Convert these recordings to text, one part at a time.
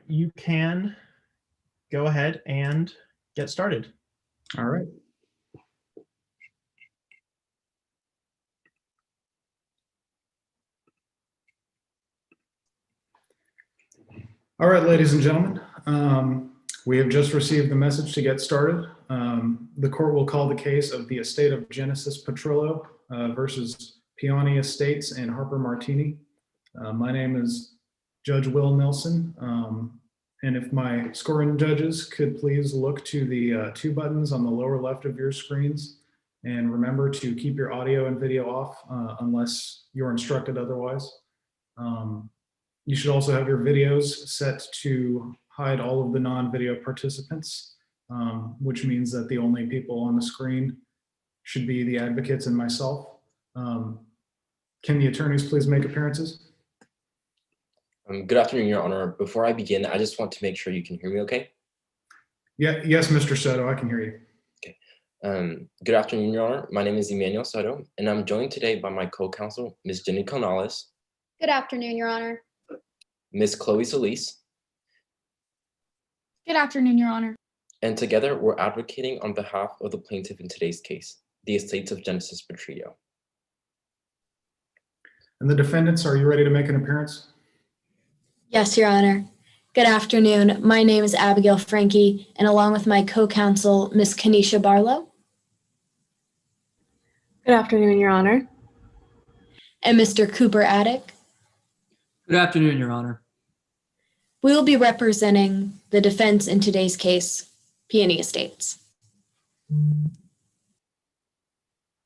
you can go ahead and get started. All right. All right, ladies and gentlemen, we have just received the message to get started. The court will call the case of the estate of Genesis Petrillo versus Peony Estates and Harper Martini. My name is Judge Will Nelson. And if my scoring judges could please look to the two buttons on the lower left of your screens, and remember to keep your audio and video off unless you're instructed otherwise. You should also have your videos set to hide all of the non-video participants, which means that the only people on the screen should be the advocates and myself. Can the attorneys please make appearances? Good afternoon, Your Honor. Before I begin, I just want to make sure you can hear me okay? Yeah, yes, Mr. Soto, I can hear you. Okay. Good afternoon, Your Honor. My name is Emmanuel Soto, and I'm joined today by my co-counsel, Ms. Jenny Canales. Good afternoon, Your Honor. Ms. Chloe Solis. Good afternoon, Your Honor. And together, we're advocating on behalf of the plaintiff in today's case, the estates of Genesis Petrillo. And the defendants, are you ready to make an appearance? Yes, Your Honor. Good afternoon. My name is Abigail Franke, and along with my co-counsel, Ms. Kanisha Barlow. Good afternoon, Your Honor. And Mr. Cooper Attic. Good afternoon, Your Honor. We will be representing the defense in today's case, Peony Estates.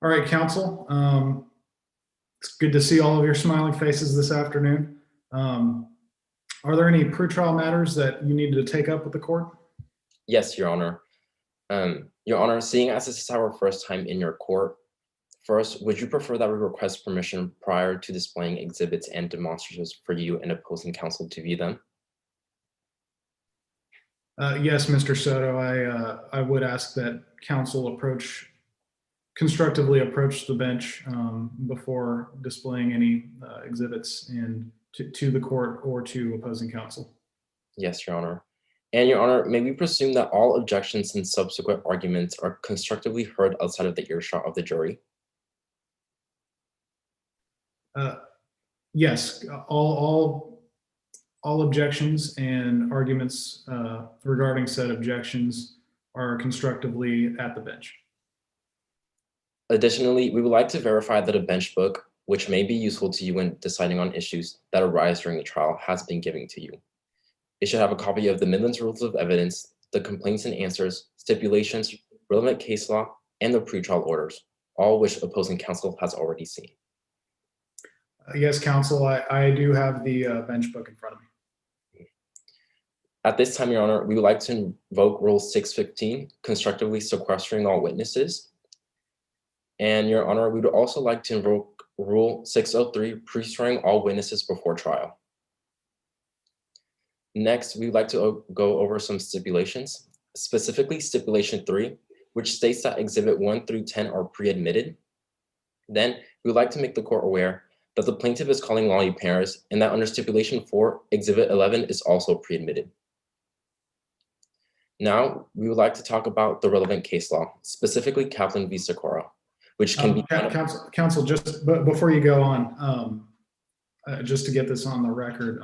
All right, counsel. It's good to see all of your smiling faces this afternoon. Are there any pretrial matters that you needed to take up with the court? Yes, Your Honor. Your Honor, seeing as this is our first time in your court, first, would you prefer that we request permission prior to displaying exhibits and demonstratives for you and opposing counsel to view them? Yes, Mr. Soto, I would ask that counsel constructively approach the bench before displaying any exhibits and to the court or to opposing counsel. Yes, Your Honor. And Your Honor, may we presume that all objections and subsequent arguments are constructively heard outside of the earshot of the jury? Yes, all objections and arguments regarding said objections are constructively at the bench. Additionally, we would like to verify that a bench book, which may be useful to you when deciding on issues that arise during the trial, has been given to you. It should have a copy of the Midlands Rules of Evidence, the complaints and answers, stipulations, relevant case law, and the pretrial orders, all which opposing counsel has already seen. Yes, counsel, I do have the bench book in front of me. At this time, Your Honor, we would like to invoke Rule 615, constructively sequestering all witnesses. And Your Honor, we would also like to invoke Rule 603, pre-swearing all witnesses before trial. Next, we would like to go over some stipulations, specifically Stipulation 3, which states that Exhibit 1 through 10 are pre-admitted. Then, we would like to make the court aware that the plaintiff is calling Lolly Paris, and that under Stipulation 4, Exhibit 11 is also pre-admitted. Now, we would like to talk about the relevant case law, specifically Kaplan v. Sikora, which can be counsel, just before you go on, just to get this on the record,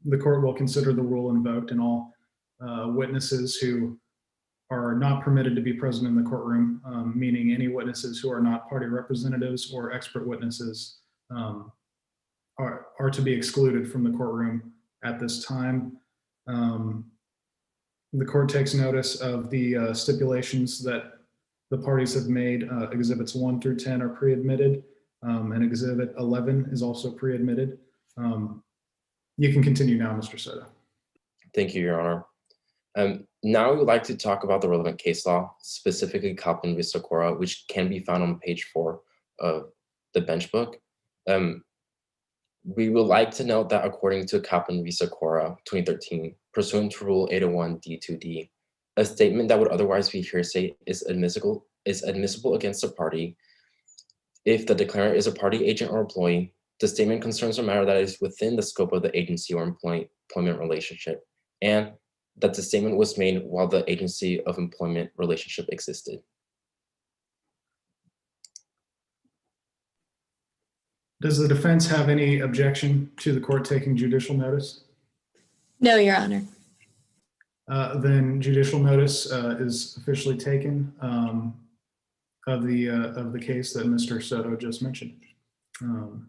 the court will consider the rule invoked, and all witnesses who are not permitted to be present in the courtroom, meaning any witnesses who are not party representatives or expert witnesses, are to be excluded from the courtroom at this time. The court takes notice of the stipulations that the parties have made. Exhibits 1 through 10 are pre-admitted, and Exhibit 11 is also pre-admitted. You can continue now, Mr. Soto. Thank you, Your Honor. Now we would like to talk about the relevant case law, specifically Kaplan v. Sikora, which can be found on page 4 of the bench book. We would like to note that according to Kaplan v. Sikora 2013, pursuant to Rule 801 D2D, a statement that would otherwise be hearsay is admissible against a party if the declarant is a party agent or employee, the statement concerns a matter that is within the scope of the agency or employment relationship, and that the statement was made while the agency of employment relationship existed. Does the defense have any objection to the court taking judicial notice? No, Your Honor. Then judicial notice is officially taken of the case that Mr. Soto just mentioned. Do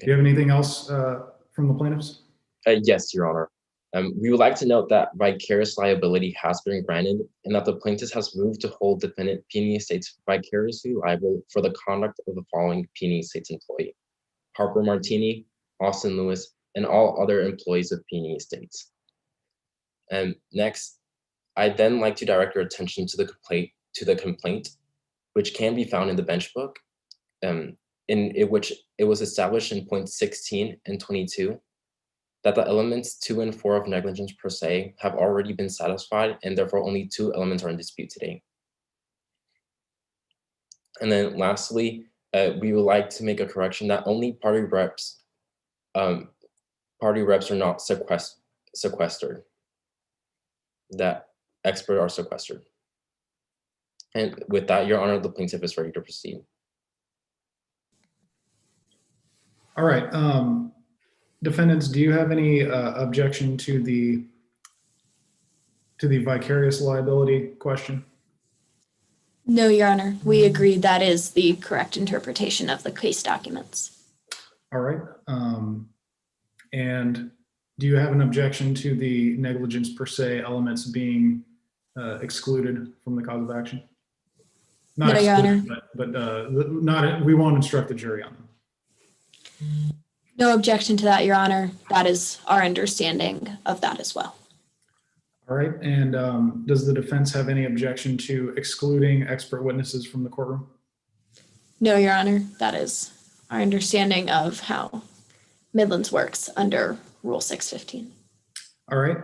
you have anything else from the plaintiffs? Yes, Your Honor. We would like to note that vicarious liability has been granted and that the plaintiff has moved to hold defendant P&E Estates vicariously liable for the conduct of the following P&E Estates employee: Harper Martini, Austin Lewis, and all other employees of P&E Estates. And next, I'd then like to direct your attention to the complaint, which can be found in the bench book, in which it was established in points 16 and 22 that the elements 2 and 4 of negligence per se have already been satisfied, and therefore only 2 elements are in dispute today. And then lastly, we would like to make a correction that only party reps are not sequestered, that expert are sequestered. And with that, Your Honor, the plaintiff is ready to proceed. All right. Defendants, do you have any objection to the vicarious liability question? No, Your Honor. We agree that is the correct interpretation of the case documents. All right. And do you have an objection to the negligence per se elements being excluded from the cause of action? Not No, Your excluded, Honor. but we won't instruct the jury on them. No objection to that, Your Honor. That is our understanding of that as well. All right. And does the defense have any objection to excluding expert witnesses from the courtroom? No, Your Honor. That is our understanding of how Midlands works under Rule 615. All right.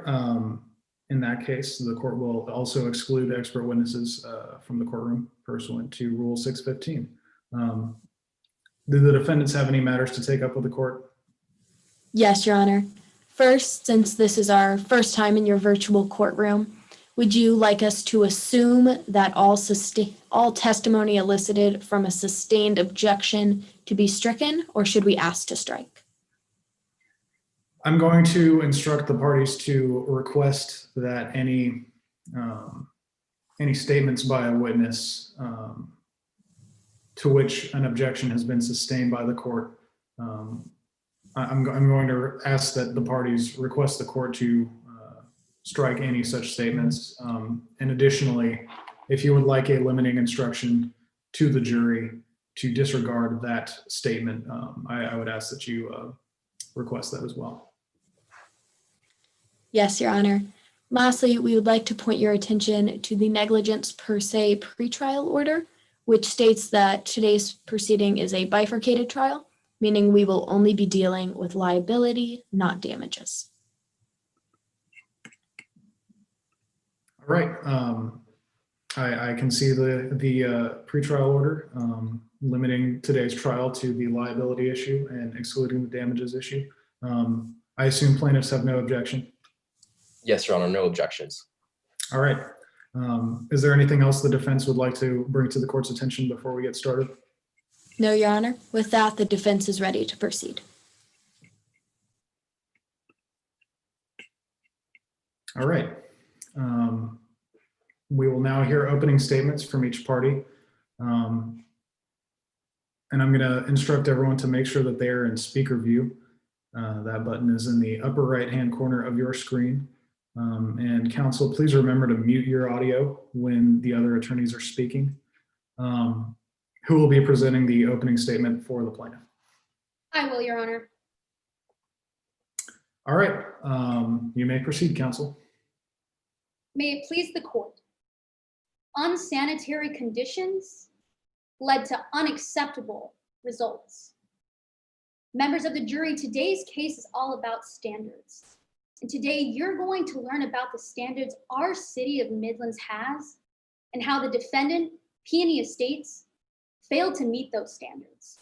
In that case, the court will also exclude expert witnesses from the courtroom pursuant to Rule 615. Do the defendants have any matters to take up with the court? Yes, Your Honor. First, since this is our first time in your virtual courtroom, would you like us to assume that all testimony elicited from a sustained objection to be stricken, or should we ask to strike? I'm going to instruct the parties to request that any statements by a witness to which an objection has been sustained by the court, I'm going to ask that the parties request the court to strike any such statements. And additionally, if you would like a limiting instruction to the jury to disregard that statement, I would ask that you request that as well. Yes, Your Honor. Lastly, we would like to point your attention to the negligence per se pretrial order, which states that today's proceeding is a bifurcated trial, meaning we will only be dealing with liability, not damages. All right. I can see the pretrial order limiting today's trial to the liability issue and excluding the damages issue. I assume plaintiffs have no objection. Yes, Your Honor, no objections. All right. Is there anything else the defense would like to bring to the court's attention before we get started? No, Your Honor. With that, the defense is ready to proceed. All right. We will now hear opening statements from each party. And I'm going to instruct everyone to make sure that they are in speaker view. That button is in the upper right-hand corner of your screen. And counsel, please remember to mute your audio when the other attorneys are speaking. Who will be presenting the opening statement for the plaintiff? I will, Your Honor. All right. You may proceed, counsel. May it please the court. Unsanitary conditions led to unacceptable results. Members of the jury, today's case is all about standards. And today you're going to learn about the standards our city of Midlands has and how the defendant, P&E Estates, failed to meet those standards.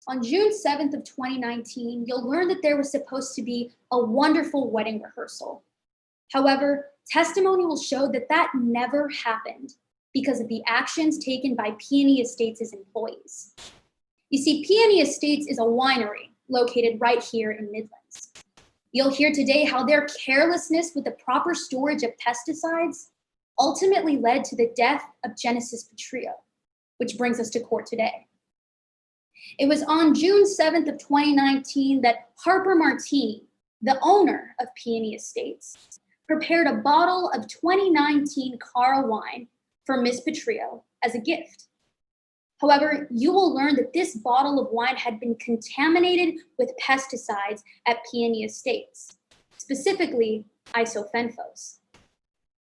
On June 7th of 2019, you'll learn that there was supposed to be a wonderful wedding rehearsal. However, testimony will show that that never happened because of the actions taken by Peony Estates' employees. You see, Peony Estates is a winery located right here in Midlands. You'll hear today how their carelessness with the proper storage of pesticides ultimately led to the death of Genesis Petrillo, which brings us to court today. It was on June 7th of 2019 that Harper Martini, the owner of Peony Estates, prepared a bottle of 2019 Cara wine for Miss Petrillo as a gift. However, you will learn that this bottle of wine had been contaminated with pesticides at Peony Estates, specifically isofenfos.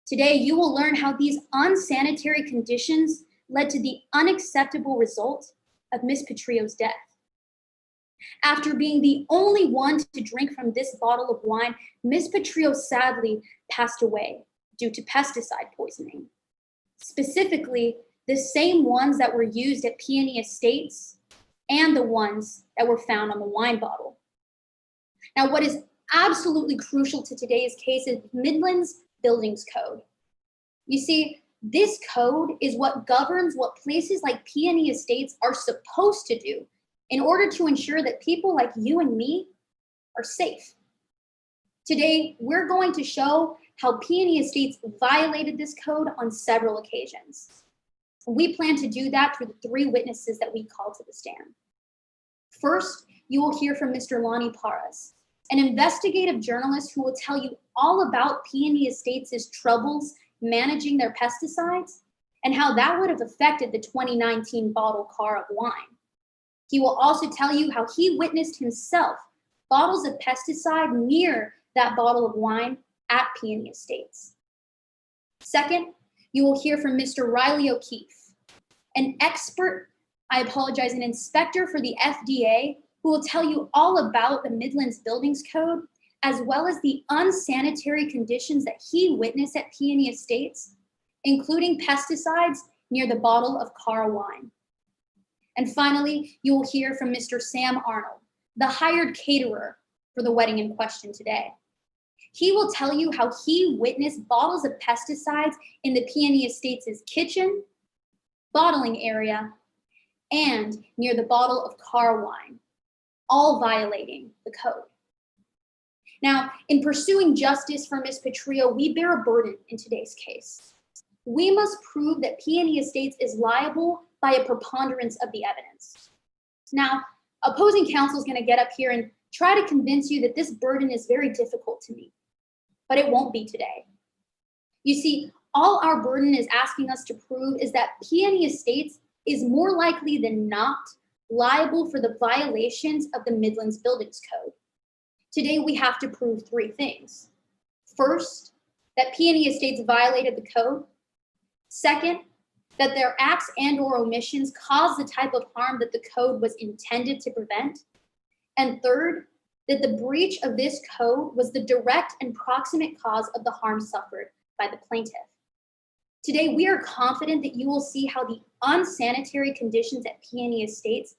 Today, you will learn how these unsanitary conditions led to the unacceptable result of Miss Petrillo's death. After being the only one to drink from this bottle of wine, Miss Petrillo sadly passed away due to pesticide poisoning. Specifically, the same ones that were used at Peony Estates and the ones that were found on the wine bottle. Now, what is absolutely crucial to today's case is Midlands Buildings Code. You see, this code is what governs what places like Peony Estates are supposed to do in order to ensure that people like you and me are safe. Today, we're going to show how Peony Estates violated this code on several occasions. We plan to do that through the three witnesses that we call to the stand. First, you will hear from Mr. Lonnie Parras, an investigative journalist who will tell you all about Peony Estates' troubles managing their pesticides and how that would have affected the 2019 bottle Cara of wine. He will also tell you how he witnessed himself bottles of pesticide near that bottle of wine at Peony Estates. Second, you will hear from Mr. Riley O'Keefe, an inspector for the FDA who will tell you all about the Midlands Buildings Code, as well as the unsanitary conditions that he witnessed at Peony Estates, including pesticides near the bottle of Cara wine. And finally, you will hear from Mr. Sam Arnold, the hired caterer for the wedding in question today. He will tell you how he witnessed bottles of pesticides in the Peony Estates' kitchen, bottling area, and near the bottle of Cara wine, all violating the code. Now, in pursuing justice for Ms. Petrillo, we bear a burden in today's case. We must prove that Peony Estates is liable by a preponderance of the evidence. Now, opposing counsel is going to get up here and try to convince you that this burden is very difficult to meet, but it won't be today. You see, all our burden is asking us to prove is that Peony Estates is more likely than not liable for the violations of the Midlands Buildings Code. Today, we have to prove three things. First, that Peony Estates violated the code. Second, that their acts and/or omissions caused the type of harm that the code was intended to prevent. And third, that the breach of this code was the direct and proximate cause of the harm suffered by the plaintiff. Today, we are confident that you will see how the unsanitary conditions at Peony Estates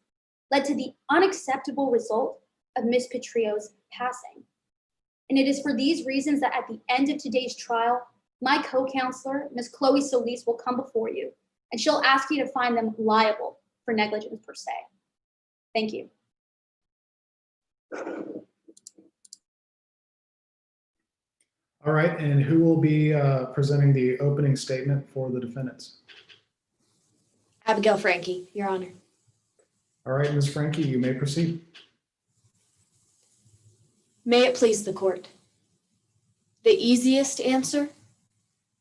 led to the unacceptable result of Ms. Petrillo's passing. And it is for these reasons that at the end of today's trial, my co-counselor, Ms. Chloe Solis, will come before you, and she'll ask you to find them liable for negligence per se. Thank you. All right, and who will be presenting the opening statement for the defendants? Abigail Frankie, Your Honor. All right, Ms. Frankie, you may proceed. May it please the court. The easiest answer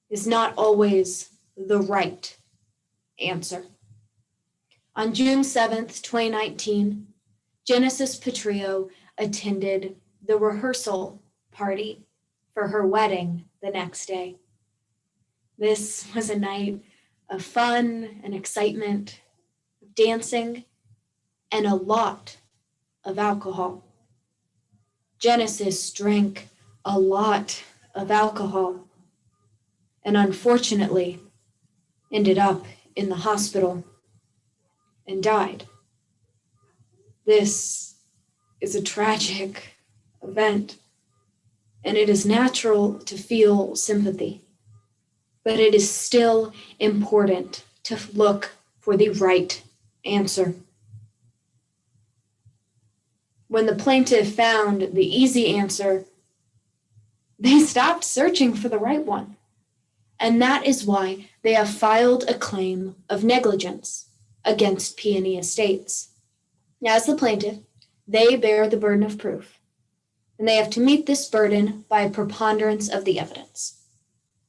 is not always the right answer. On June 7th, 2019, Genesis Petrillo attended the rehearsal party for her wedding the next day. This was a night of fun and excitement, of dancing, and a lot of alcohol. Genesis drank a lot of alcohol and unfortunately ended up in the hospital and died. This is a tragic event, and it is natural to feel sympathy. But it is still important to look for the right answer. When the plaintiff found the easy answer, they stopped searching for the right one. And that is why they have filed a claim of negligence against Peony Estates. As the plaintiff, they bear the burden of proof, and they have to meet this burden by a preponderance of the evidence,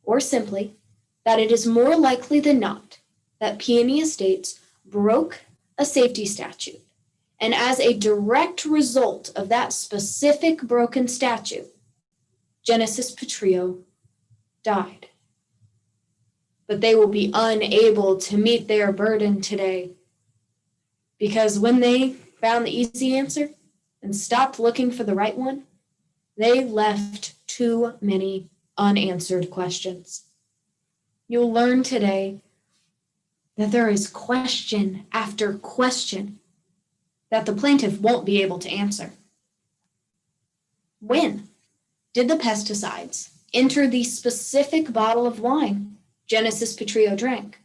or simply that it is more likely than not that Peony Estates broke a safety statute, and as a direct result of that specific broken statute, Genesis Petrillo died. But they will be unable to meet their burden today because when they found the easy answer and stopped looking for the right one, they left too many unanswered questions. You'll learn today that there is question after question that the plaintiff won't be able to answer. When did the pesticides enter the specific bottle of wine Genesis Petrillo drank?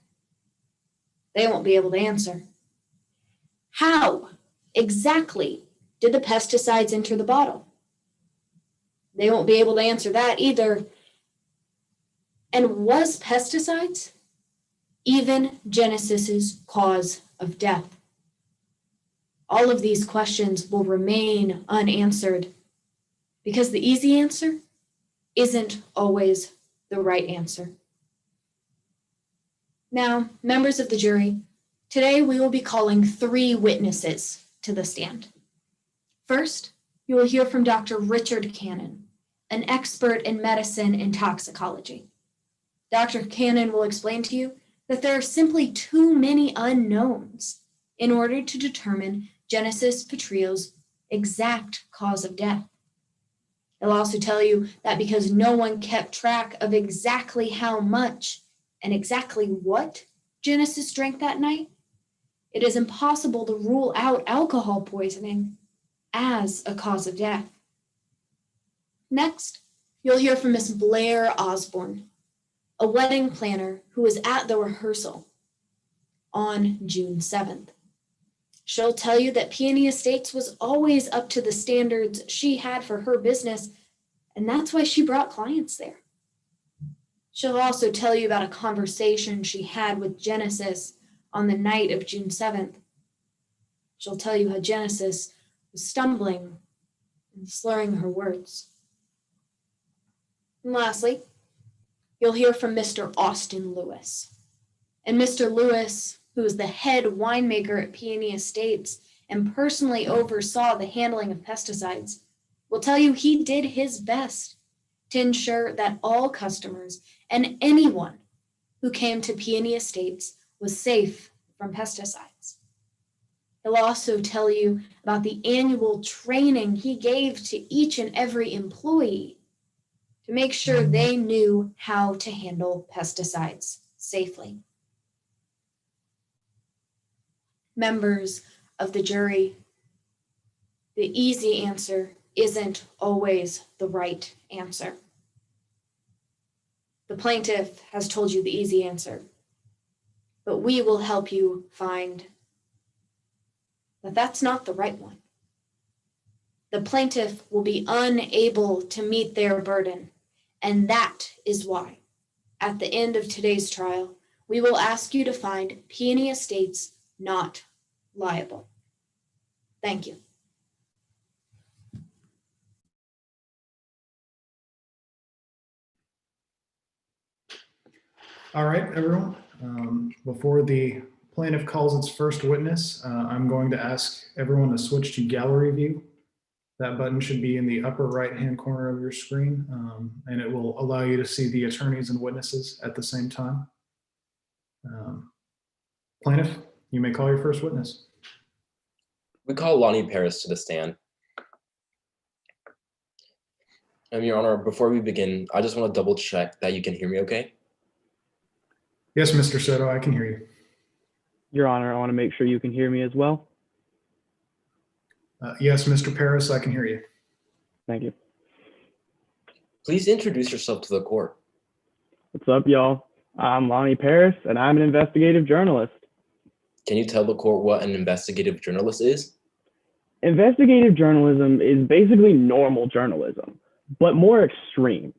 They won't be able to answer. How exactly did the pesticides enter the bottle? They won't be able to answer that either. And was pesticides even Genesis's cause of death? All of these questions will remain unanswered because the easy answer isn't always the right answer. Now, members of the jury, today we will be calling 3 witnesses to the stand. First, you will hear from Dr. Richard Cannon, an expert in medicine and toxicology. Dr. Cannon will explain to you that there are simply too many unknowns in order to determine Genesis Petrillo's exact cause of death. He'll also tell you that because no one kept track of exactly how much and exactly what Genesis drank that night, it is impossible to rule out alcohol poisoning as a cause of death. Next, you'll hear from Miss Blair Osborne, a wedding planner who was at the rehearsal on June 7th. She'll tell you that Peony Estates was always up to the standards she had for her business, and that's why she brought clients there. She'll also tell you about a conversation she had with Genesis on the night of June 7th. She'll tell you how Genesis was stumbling and slurring her words. And lastly, you'll hear from Mr. Austin Lewis. And Mr. Lewis, who is the head winemaker at Peony Estates and personally oversaw the handling of pesticides, will tell you he did his best to ensure that all customers and anyone who came to Peony Estates was safe from pesticides. He'll also tell you about the annual training he gave to each and every employee to make sure they knew how to handle pesticides safely. Members of the jury, the easy answer isn't always the right answer. The plaintiff has told you the easy answer, but we will help you find that that's not the right one. The plaintiff will be unable to meet their burden, and that is why, at the end of today's trial, we will ask you to find Peony Estates not liable. Thank you. All right, everyone. Before the plaintiff calls its first witness, I'm going to ask everyone to switch to gallery view. That button should be in the upper right-hand corner of your screen, and it will allow you to see the attorneys and witnesses at the same time. Plaintiff, you may call your first witness. We call Lonnie Paris to the stand. Your Honor, before we begin, I just want to double check that you can hear me okay? Yes, Mr. Soto, I can hear you. Your Honor, I want to make sure you can hear me as well. Yes, Mr. Paris, I can hear you. Thank you. Please introduce yourself to the court. What's up, y'all? I'm Lonnie Paris, and I'm an investigative journalist. Can you tell the court what an investigative journalist is? Investigative journalism is basically normal journalism, but more extreme.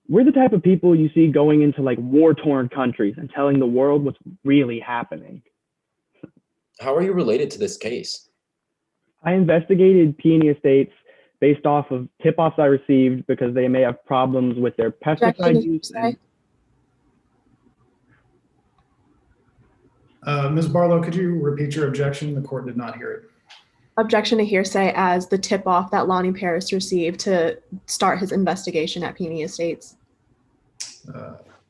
We're the type of people you see going into like war-torn countries and telling the world what's really happening. How are you related to this case? I investigated Peony Estates based off of tip-offs I received because they may have problems with their pesticide use. Ms. Barlow, could you repeat your objection? The court did not hear it. Objection to hearsay as the tip-off that Lonnie Paris received to start his investigation at Peony Estates.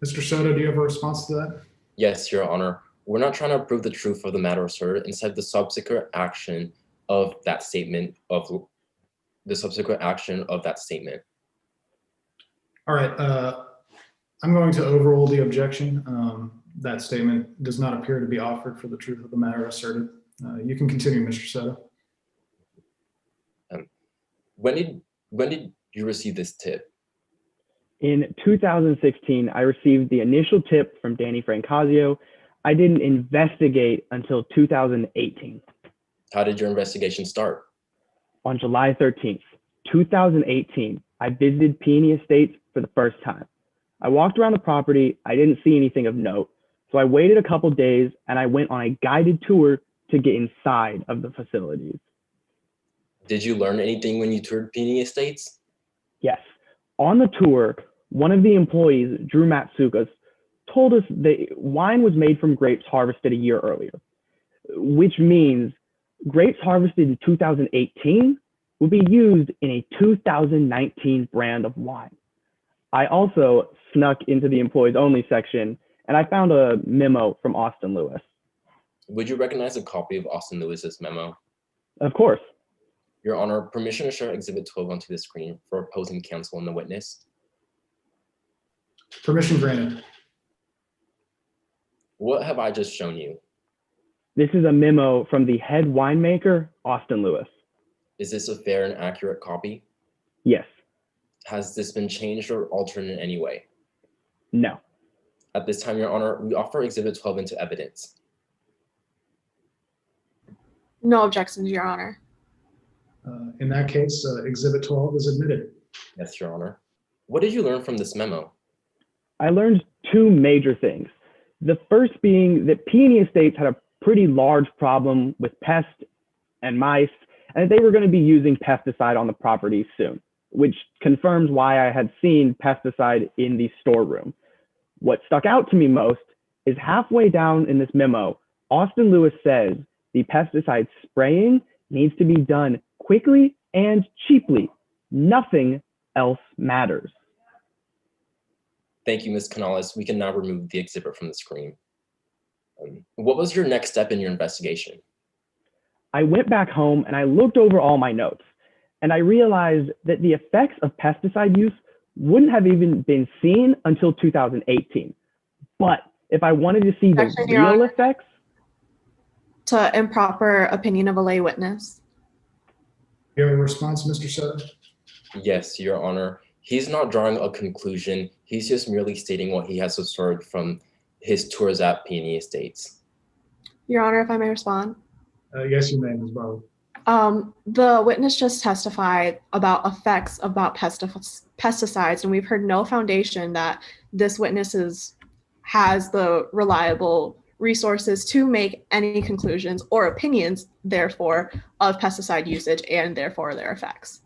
Mr. Soto, do you have a response to that? Yes, Your Honor. We're not trying to prove the truth of the matter asserted, instead the subsequent action of that statement All right, I'm going to overrule the objection. That statement does not appear to be offered for the truth of the matter asserted. You can continue, Mr. Soto. When did you receive this tip? In 2016, I received the initial tip from Danny Francasio. I didn't investigate until 2018. How did your investigation start? On July 13th, 2018, I visited Peony Estates for the first time. I walked around the property. I didn't see anything of note. So I waited a couple days and I went on a guided tour to get inside of the facilities. Did you learn anything when you toured Peony Estates? Yes. On the tour, one of the employees, Drew Matsukas, told us that wine was made from grapes harvested a year earlier, which means grapes harvested in 2018 would be used in a 2019 brand of wine. I also snuck into the employees only section and I found a memo from Austin Lewis. Would you recognize a copy of Austin Lewis's memo? Of course. Your Honor, permission to share Exhibit 12 onto the screen for opposing counsel and the witness. Permission granted. What have I just shown you? This is a memo from the head winemaker, Austin Lewis. Is this a fair and accurate copy? Yes. Has this been changed or altered in any way? No. At this time, Your Honor, we offer Exhibit 12 into evidence. No objections, Your Honor. In that case, Exhibit 12 is admitted. Yes, Your Honor. What did you learn from this memo? I learned two major things. The first being that Peony Estates had a pretty large problem with pests and mice, and that they were going to be using pesticide on the property soon, which confirms why I had seen pesticide in the storeroom. What stuck out to me most is halfway down in this memo, Austin Lewis says the pesticide spraying needs to be done quickly and cheaply. Nothing else matters. Thank you, Ms. Canales. We can now remove the exhibit from the screen. What was your next step in your investigation? I went back home and I looked over all my notes, and I realized that the effects of pesticide use wouldn't have even been seen until 2018. But if I wanted to see the Actually, Your real Honor. effects, To improper opinion of a lay witness. You have a response, Mr. Soto? Yes, Your Honor. He's not drawing a conclusion. He's just merely stating what he has observed from his tours at Peony Estates. Your Honor, if I may respond. Yes, you may, Ms. Barlow. The witness just testified about effects about pesticides, and we've heard no foundation that this witness has the reliable resources to make any conclusions or opinions, therefore, of pesticide usage and therefore their effects.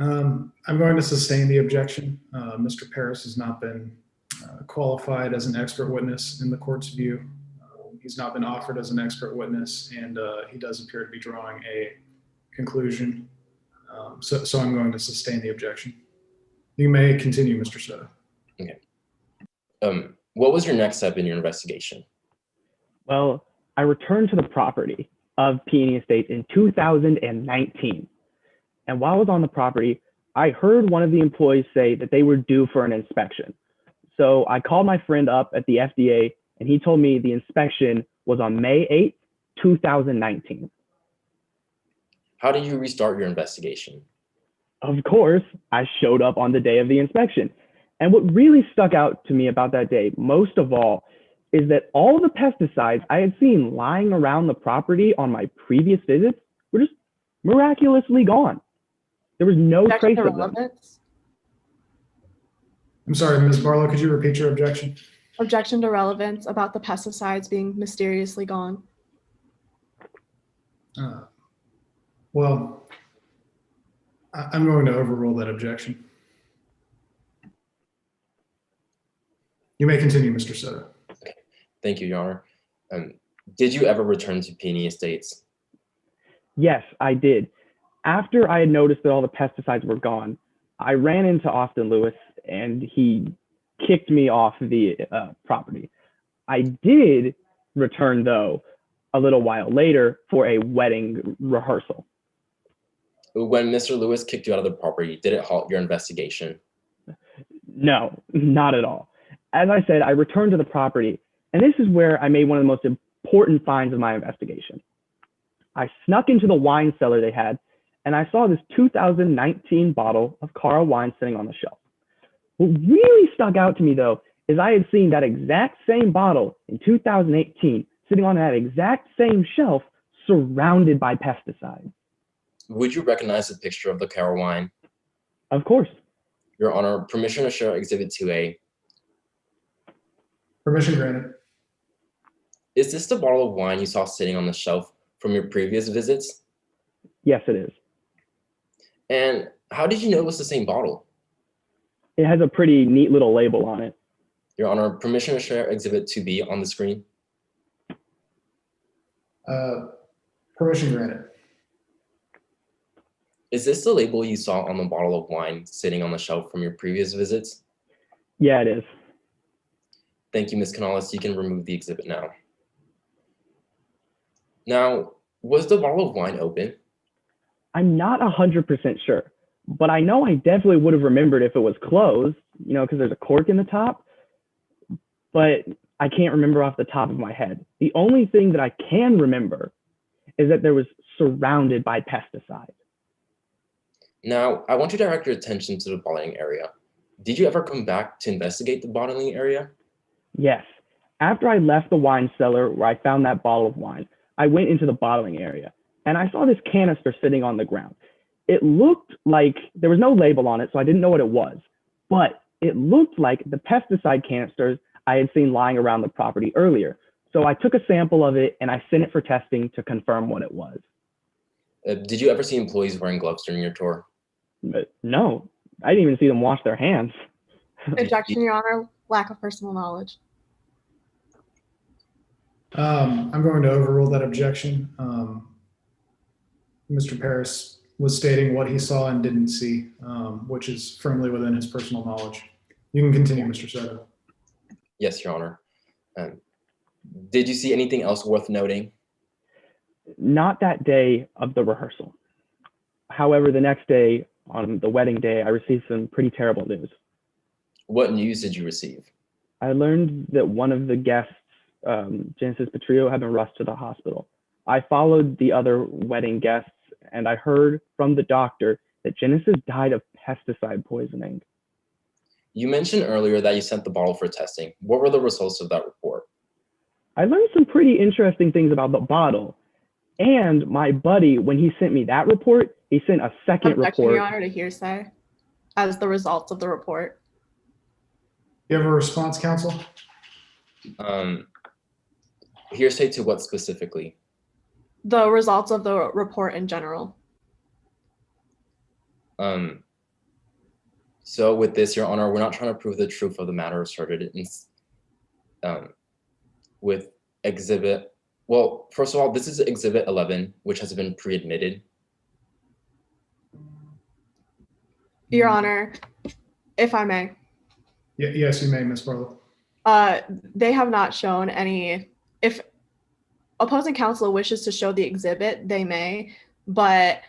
I'm going to sustain the objection. Mr. Paris has not been qualified as an expert witness in the court's view. He's not been offered as an expert witness, and he does appear to be drawing a conclusion. So I'm going to sustain the objection. You may continue, Mr. Soto. Okay. What was your next step in your investigation? well, I returned to the property of Peony Estates in 2019. And while I was on the property, I heard one of the employees say that they were due for an inspection. So I called my friend up at the FDA and he told me the inspection was on May 8th, 2019. How did you restart your investigation? Of course, I showed up on the day of the inspection. And what really stuck out to me about that day, most of all, is that all the pesticides I had seen lying around the property on my previous visits were just miraculously gone. There was no Objection trace to of them. relevance. I'm sorry, Ms. Barlow, could you repeat your objection? Objection to relevance about the pesticides being mysteriously gone. Well, I'm going to overrule that objection. You may continue, Mr. Soto. Thank you, Your Honor. Did you ever return to Peony Estates? Yes, I did. After I had noticed that all the pesticides were gone, I ran into Austin Lewis and he kicked me off the property. I did return, though, a little while later for a wedding rehearsal. When Mr. Lewis kicked you out of the property, did it halt your investigation? No, not at all. As I said, I returned to the property, and this is where I made one of the most important finds of my investigation. I snuck into the wine cellar they had, and I saw this 2019 bottle of Carl wine sitting on the shelf. What really stuck out to me, though, is I had seen that exact same bottle in 2018 sitting on that exact same shelf surrounded by pesticides. Would you recognize the picture of the Carol wine? Of course. Your Honor, permission to share Exhibit 2A. Permission granted. Is this the bottle of wine you saw sitting on the shelf from your previous visits? Yes, it is. And how did you know it was the same bottle? It has a pretty neat little label on it. Your Honor, permission to share Exhibit 2B on the screen. Permission granted. Is this the label you saw on the bottle of wine sitting on the shelf from your previous visits? Yeah, it is. Thank you, Ms. Canales. You can remove the exhibit now. Now, was the bottle of wine open? I'm not 100% sure, but I know I definitely would have remembered if it was closed, because there's a cork in the top, but I can't remember off the top of my head. The only thing that I can remember is that there was surrounded by pesticides. Now, I want you to direct your attention to the bottling area. Did you ever come back to investigate the bottling area? Yes. After I left the wine cellar where I found that bottle of wine, I went into the bottling area and I saw this canister sitting on the ground. It looked like there was no label on it, so I didn't know what it was, but it looked like the pesticide canisters I had seen lying around the property earlier. So I took a sample of it and I sent it for testing to confirm what it was. Did you ever see employees wearing gloves during your tour? But no, I didn't even see them wash their hands. Objection, Your Honor. Lack of personal knowledge. I'm going to overrule that objection. Mr. Paris was stating what he saw and didn't see, which is firmly within his personal knowledge. You can continue, Mr. Soto. Yes, Your Honor. Did you see anything else worth noting? Not that day of the rehearsal. However, the next day, on the wedding day, I received some pretty terrible news. What news did you receive? I learned that one of the guests, Genesis Petrillo, had been rushed to the hospital. I followed the other wedding guests and I heard from the doctor that Genesis died of pesticide poisoning. You mentioned earlier that you sent the bottle for testing. What were the results of that report? I learned some pretty interesting things about the bottle. And my buddy, when he sent me that report, he sent a second Objection, report. Your Honor, to hearsay as the results of the report. You have a response, counsel? Hearsay to what specifically? The results of the report in general. So with this, Your Honor, we're not trying to prove the truth of the matter asserted with exhibit. Well, first of all, this is exhibit 11, which has been pre-admitted. Your Honor, if I may. Yes, you may, Ms. Barlow. They have not shown any. If opposing counsel wishes to show the exhibit, they may, but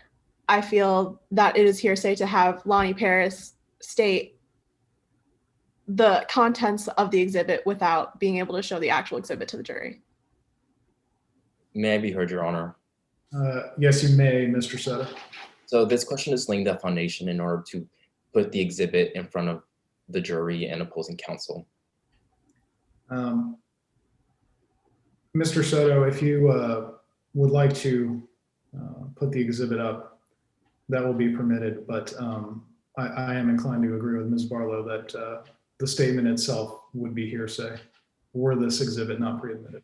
I feel that it is hearsay to have Lonnie Paris state the contents of the exhibit without being able to show the actual exhibit to the jury. May I be heard, Your Honor? Yes, you may, Mr. Soto. So this question is laying the foundation in order to put the exhibit in front of the jury and opposing counsel. Mr. Soto, if you would like to put the exhibit up, that will be permitted, but I am inclined to agree with Ms. Barlow that the statement itself would be hearsay were this exhibit not pre-admitted.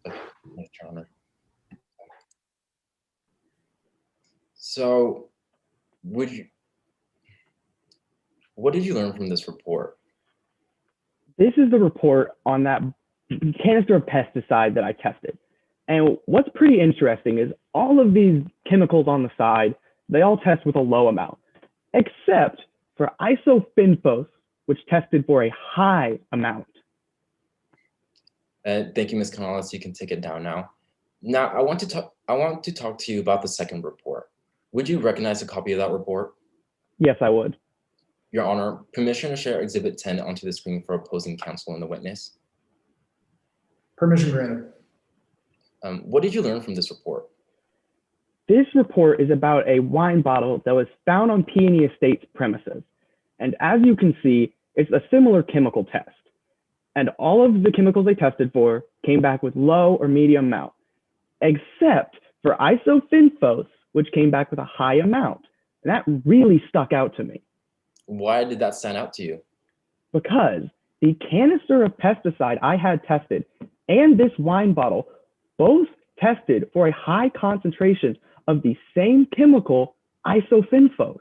Yes, Your Honor. So what did you learn from this report? This is the report on that canister of pesticide that I tested. And what's pretty interesting is all of these chemicals on the side, they all test with a low amount, except for isofinphos, which tested for a high amount. Thank you, Ms. Canales. You can take it down now. Now, I want to talk to you about the second report. Would you recognize a copy of that report? Yes, I would. Your Honor, permission to share Exhibit 10 onto the screen for opposing counsel and the witness. Permission granted. What did you learn from this report? This report is about a wine bottle that was found on Peony Estates premises. And as you can see, it's a similar chemical test. And all of the chemicals they tested for came back with low or medium amount, except for isofinphos, which came back with a high amount. And that really stuck out to me. Why did that stand out to you? Because the canister of pesticide I had tested and this wine bottle both tested for a high concentration of the same chemical, isofinphos.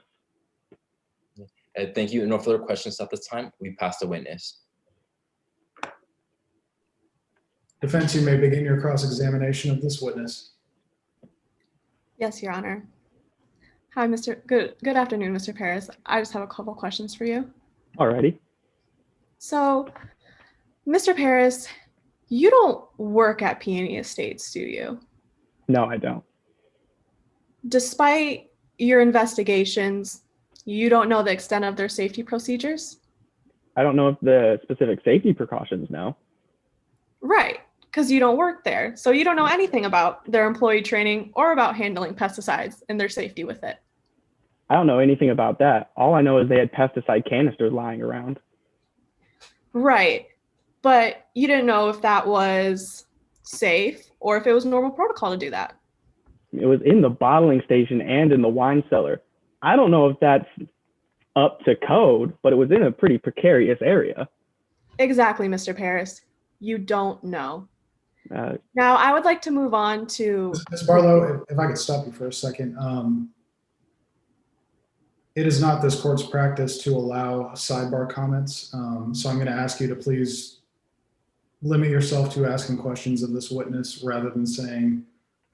Thank you. No further questions at this time. We pass the witness. Defense, you may begin your cross-examination of this witness. Yes, Your Honor. Hi, Good afternoon, Mr. Paris. I just have a couple questions for you. Alrighty. So, Mr. Paris, you don't work at Peony Estates, do you? No, I don't. Despite your investigations, you don't know the extent of their safety procedures? I don't know if the specific safety precautions now. Right, because you don't work there. So you don't know anything about their employee training or about handling pesticides and their safety with it. I don't know anything about that. All I know is they had pesticide canisters lying around. Right, but you didn't know if that was safe or if it was normal protocol to do that. It was in the bottling station and in the wine cellar. I don't know if that's up to code, but it was in a pretty precarious area. Exactly, Mr. Paris. You don't know. Uh, Now, I would like to move on to... Ms. Barlow, if I could stop you for a second. It is not this court's practice to allow sidebar comments. So I'm going to ask you to please limit yourself to asking questions of this witness rather than saying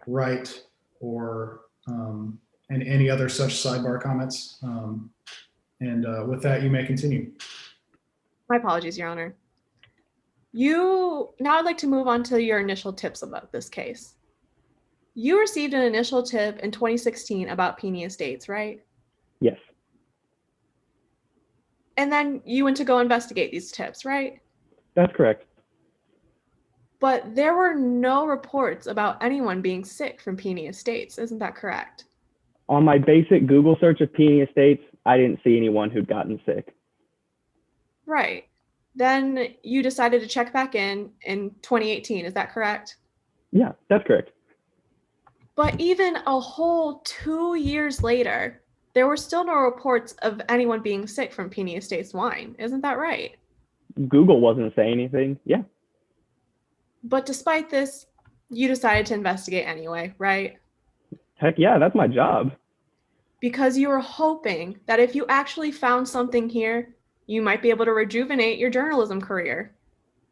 right or and any other such sidebar comments. With that, you may continue. My apologies, Your Honor. Now I'd like to move on to your initial tips about this case. You received an initial tip in 2016 about Peony Estates, right? yes, And then you went to go investigate these tips, right? that's correct. But there were no reports about anyone being sick from Peony Estates, isn't that correct? On my basic Google search of Peony Estates, I didn't see anyone who'd gotten sick. Right. Then you decided to check back in 2018, is that correct? Yeah, that's correct. But even a whole 2 years later, there were still no reports of anyone being sick from Peony Estates wine, isn't that right? Google wasn't saying anything. Yeah, But despite this, you decided to investigate anyway, right? heck yeah, that's my job. Because you were hoping that if you actually found something here, you might be able to rejuvenate your journalism career.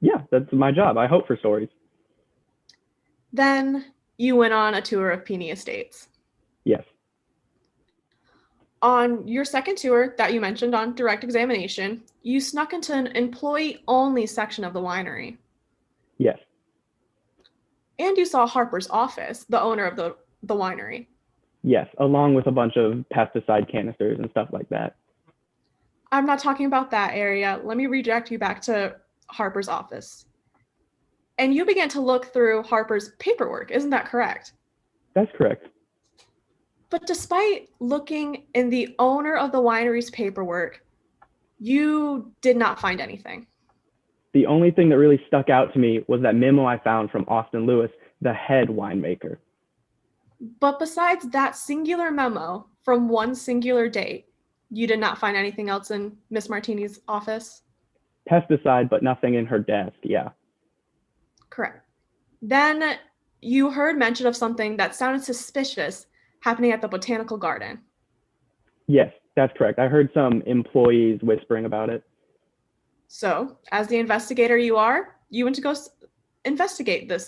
Yeah, that's my job. I hope for stories. Then you went on a tour of Peony Estates. Yes, On your second tour that you mentioned on direct examination, you snuck into an employee-only section of the winery. yes, And you saw Harper's office, the owner of the winery. yes, along with a bunch of pesticide canisters and stuff like that. I'm not talking about that area. Let me redirect you back to Harper's office. And you began to look through Harper's paperwork, isn't that correct? That's correct. But despite looking in the owner of the winery's paperwork, you did not find anything. The only thing that really stuck out to me was that memo I found from Austin Lewis, the head winemaker. But besides that singular memo from one singular date, you did not find anything else in Miss Martini's office? Pesticide, but nothing in her desk, yeah. Correct. Then you heard mention of something that sounded suspicious happening at the botanical garden. Yes, that's correct. I heard some employees whispering about it. So, as the investigator you are, you went to go investigate this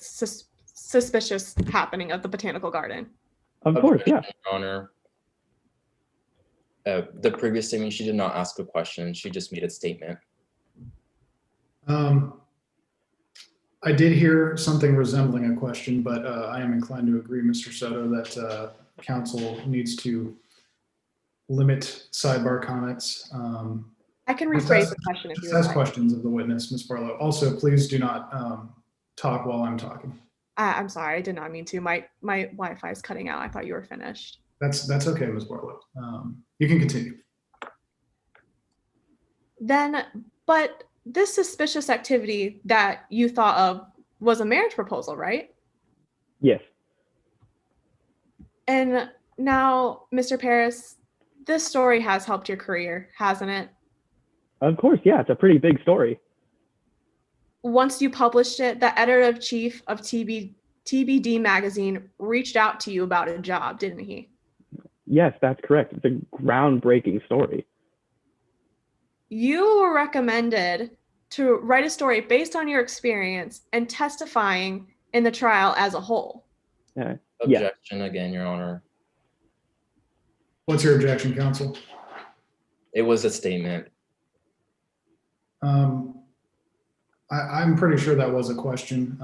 suspicious happening at the botanical garden. Of course, yeah. Objection, Your Honor. The previous statement, she did not ask a question. She just made a statement. I did hear something resembling a question, but I am inclined to agree, Mr. Soto, that counsel needs to limit sidebar comments. I can Just rephrase ask- the question if you Just would ask like. questions of the witness, Ms. Barlow. Also, please do not talk while I'm talking. I'm sorry, I did not mean to. My Wi-Fi is cutting out. I thought you were finished. That's okay, Ms. Barlow. You can continue. Then, but this suspicious activity that you thought of was a marriage proposal, right? Yes, And now, Mr. Paris, this story has helped your career, hasn't it? of course, yeah. It's a pretty big story. Once you published it, the editor-in-chief of TBD magazine reached out to you about a job, didn't he? Yes, that's correct. It's a groundbreaking story. You were recommended to write a story based on your experience and testifying in the trial as a whole. Yeah. Objection again, Your Honor. What's your objection, counsel? It was a statement. I'm pretty sure that was a question,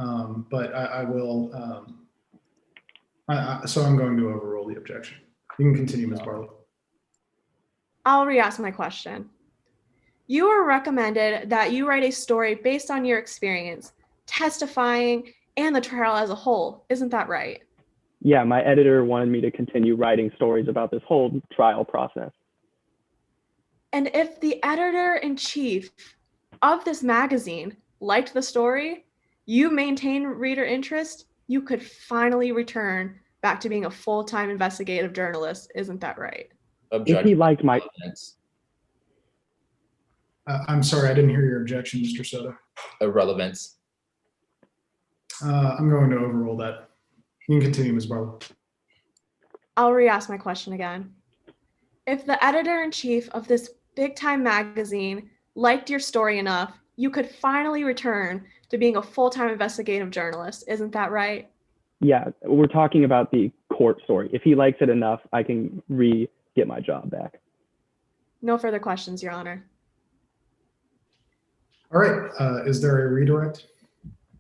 but I will. So I'm going to overrule the objection. You can continue, Ms. Barlow. I'll re-ask my question. You were recommended that you write a story based on your experience, testifying, and the trial as a whole. Isn't that right? Yeah, my editor wanted me to continue writing stories about this whole trial process. And if the editor-in-chief of this magazine liked the story, you maintain reader interest, you could finally return back to being a full-time investigative journalist. Isn't that right? Objection. If he liked my, Irrelevance. I'm sorry, I didn't hear your objection, Mr. Soto. Irrelevance. I'm going to overrule that. You can continue, Ms. Barlow. I'll re-ask my question again. If the editor-in-chief of this big-time magazine liked your story enough, you could finally return to being a full-time investigative journalist. Isn't that right? yeah, we're talking about the court story. If he likes it enough, I can get my job back. No further questions, Your Honor. All right, is there a redirect?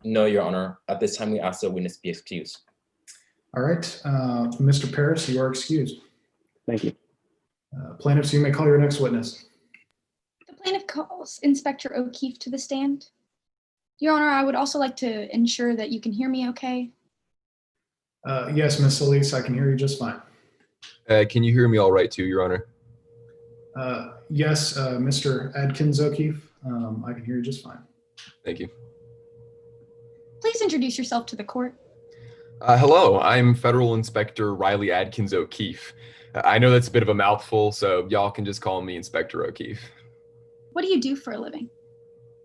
No, Your Honor. At this time, we ask the witness be excused. All right, Mr. Paris, you are excused. Thank you. Plaintiffs, you may call your next witness. The plaintiff calls Inspector O'Keefe to the stand. Your Honor, I would also like to ensure that you can hear me okay. Yes, Ms. Solis, I can hear you just fine. Can you hear me all right too, Your Honor? Yes, Mr. Adkins O'Keefe, I can hear you just fine. Thank you. Please introduce yourself to the court. Hello, I'm Federal Inspector Riley Adkins O'Keefe. I know that's a bit of a mouthful, so y'all can just call me Inspector O'Keefe. What do you do for a living?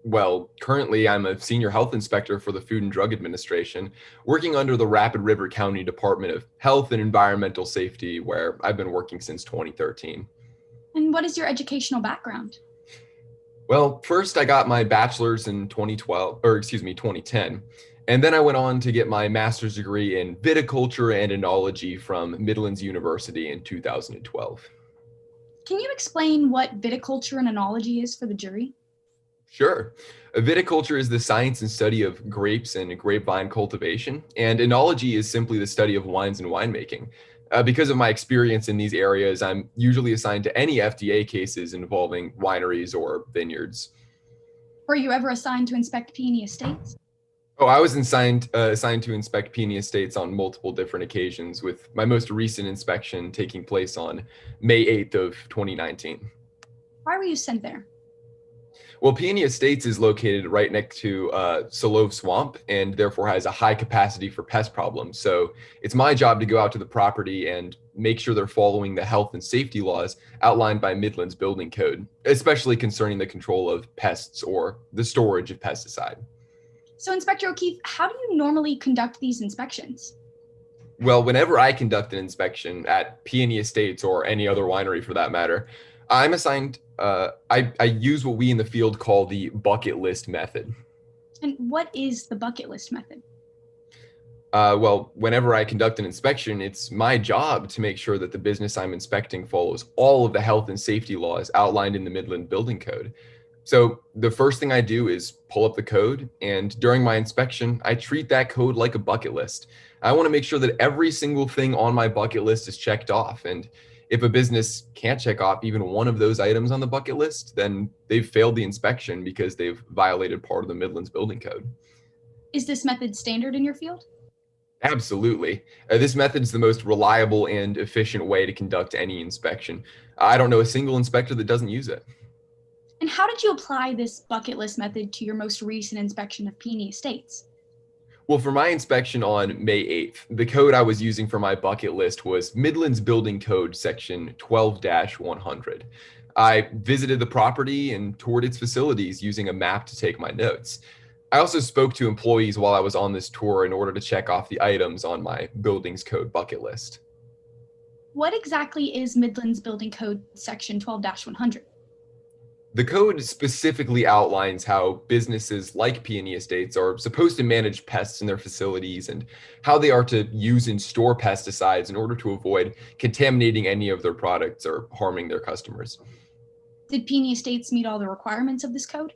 Well, currently I'm a senior health inspector for the Food and Drug Administration, working under the Rapid River County Department of Health and Environmental Safety, where I've been working since 2013. And what is your educational background? Well, first I got my bachelor's in 2010, and then I went on to get my master's degree in viticulture and enology from Midlands University in 2012. Can you explain what viticulture and enology is for the jury? Sure. Viticulture is the science and study of grapes and grapevine cultivation, and enology is simply the study of wines and winemaking. Because of my experience in these areas, I'm usually assigned to any FDA cases involving wineries or vineyards. Were you ever assigned to inspect peony estates? Oh, I was assigned to inspect Peony Estates on multiple different occasions, with my most recent inspection taking place on May 8th of 2019. Why were you sent there? Well, Peony Estates is located right next to Solove Swamp and therefore has a high capacity for pest problems. So it's my job to go out to the property and make sure they're following the health and safety laws outlined by Midland's building code, especially concerning the control of pests or the storage of pesticide. So, Inspector O'Keefe, how do you normally conduct these inspections? Well, whenever I conduct an inspection at Peony Estates or any other winery for that matter, I'm assigned, I use what we in the field call the bucket list method. And what is the bucket list method? Well, whenever I conduct an inspection, it's my job to make sure that the business I'm inspecting follows all of the health and safety laws outlined in the Midland Building Code. So the first thing I do is pull up the code, and during my inspection, I treat that code like a bucket list. I want to make sure that every single thing on my bucket list is checked off. And if a business can't check off even one of those items on the bucket list, then they've failed the inspection because they've violated part of the Midlands Building Code. Is this method standard in your field? Absolutely. This method is the most reliable and efficient way to conduct any inspection. I don't know a single inspector that doesn't use it. And how did you apply this bucket list method to your most recent inspection of Peony Estates? Well, for my inspection on May 8th, the code I was using for my bucket list was Midland's Building Code section 12-100. I visited the property and toured its facilities using a map to take my notes. I also spoke to employees while I was on this tour in order to check off the items on my buildings code bucket list. What exactly is Midland's Building Code section 12-100? The code specifically outlines how businesses like Peony Estates are supposed to manage pests in their facilities and how they are to use and store pesticides in order to avoid contaminating any of their products or harming their customers. Did Peony Estates meet all the requirements of this code?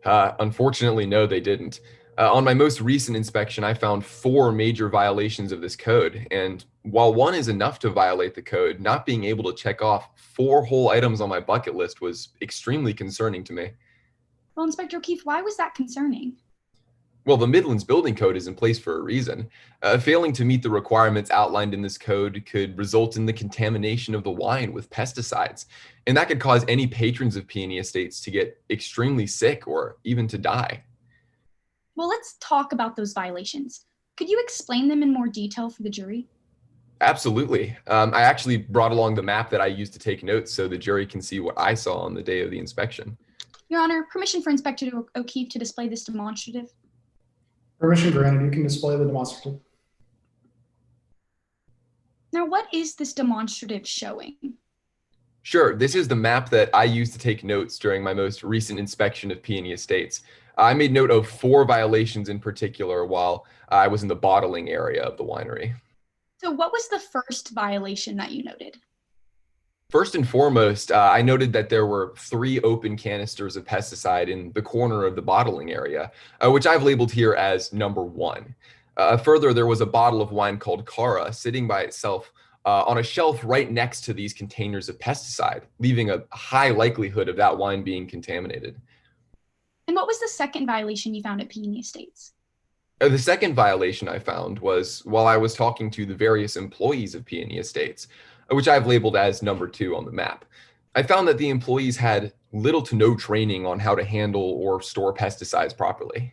Unfortunately, no, they didn't. On my most recent inspection, I found 4 major violations of this code. And while one is enough to violate the code, not being able to check off 4 whole items on my bucket list was extremely concerning to me. Well, Inspector O'Keefe, why was that concerning? Well, the Midlands Building Code is in place for a reason. Failing to meet the requirements outlined in this code could result in the contamination of the wine with pesticides, and that could cause any patrons of Peony Estates to get extremely sick or even to die. Well, let's talk about those violations. Could you explain them in more detail for the jury? Absolutely. I actually brought along the map that I used to take notes so the jury can see what I saw on the day of the inspection. Your Honor, permission for Inspector O'Keefe to display this demonstrative. Permission granted. You can display the demonstrative. Now, what is this demonstrative showing? Sure, this is the map that I used to take notes during my most recent inspection of Peony Estates. I made note of 4 violations in particular while I was in the bottling area of the winery. So what was the first violation that you noted? First and foremost, I noted that there were 3 open canisters of pesticide in the corner of the bottling area, which I've labeled here as number 1. Further, there was a bottle of wine called Cara sitting by itself on a shelf right next to these containers of pesticide, leaving a high likelihood of that wine being contaminated. And what was the second violation you found at Peony Estates? The second violation I found was while I was talking to the various employees of Peony Estates, which I've labeled as number 2 on the map. I found that the employees had little to no training on how to handle or store pesticides properly.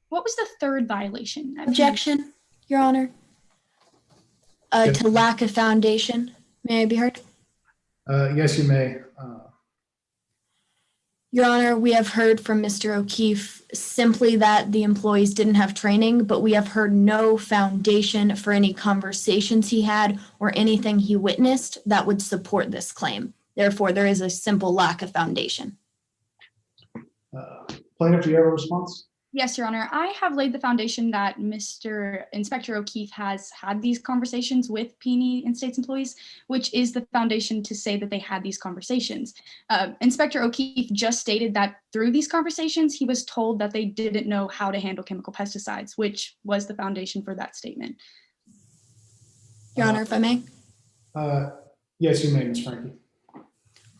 What was the third violation? Objection, Your Honor. To lack a foundation. May I be heard? Yes, you may. Your Honor, we have heard from Mr. O'Keefe simply that the employees didn't have training, but we have heard no foundation for any conversations he had or anything he witnessed that would support this claim. Therefore, there is a simple lack of foundation. Plaintiff, do you have a response? Yes, Your Honor. I have laid the foundation that Mr. Inspector O'Keefe has had these conversations with Peony Estates employees, which is the foundation to say that they had these conversations. Inspector O'Keefe just stated that through these conversations, he was told that they didn't know how to handle chemical pesticides, which was the foundation for that statement. Your Honor, if I may? Yes, you may, Ms. Frankie.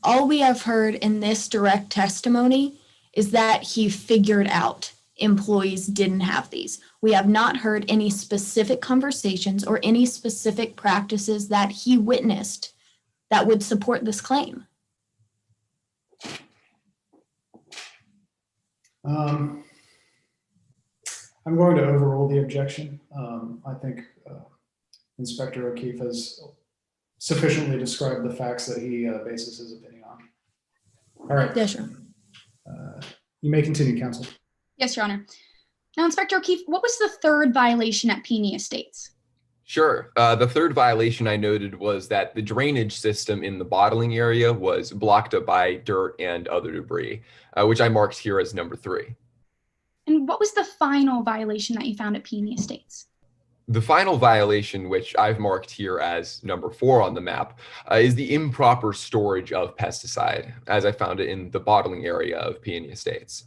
All we have heard in this direct testimony is that he figured out employees didn't have these. We have not heard any specific conversations or any specific practices that he witnessed that would support this claim. I'm going to overrule the objection. I think Inspector O'Keefe has sufficiently described the facts that he bases his opinion on. All right. Yes, sir. You may continue, counsel. Yes, Your Honor. Now, Inspector O'Keefe, what was the third violation at Peony Estates? Sure. The third violation I noted was that the drainage system in the bottling area was blocked up by dirt and other debris, which I marked here as number 3. And what was the final violation that you found at Peony Estates? The final violation, which I've marked here as number 4 on the map, is the improper storage of pesticide, as I found it in the bottling area of Peony Estates.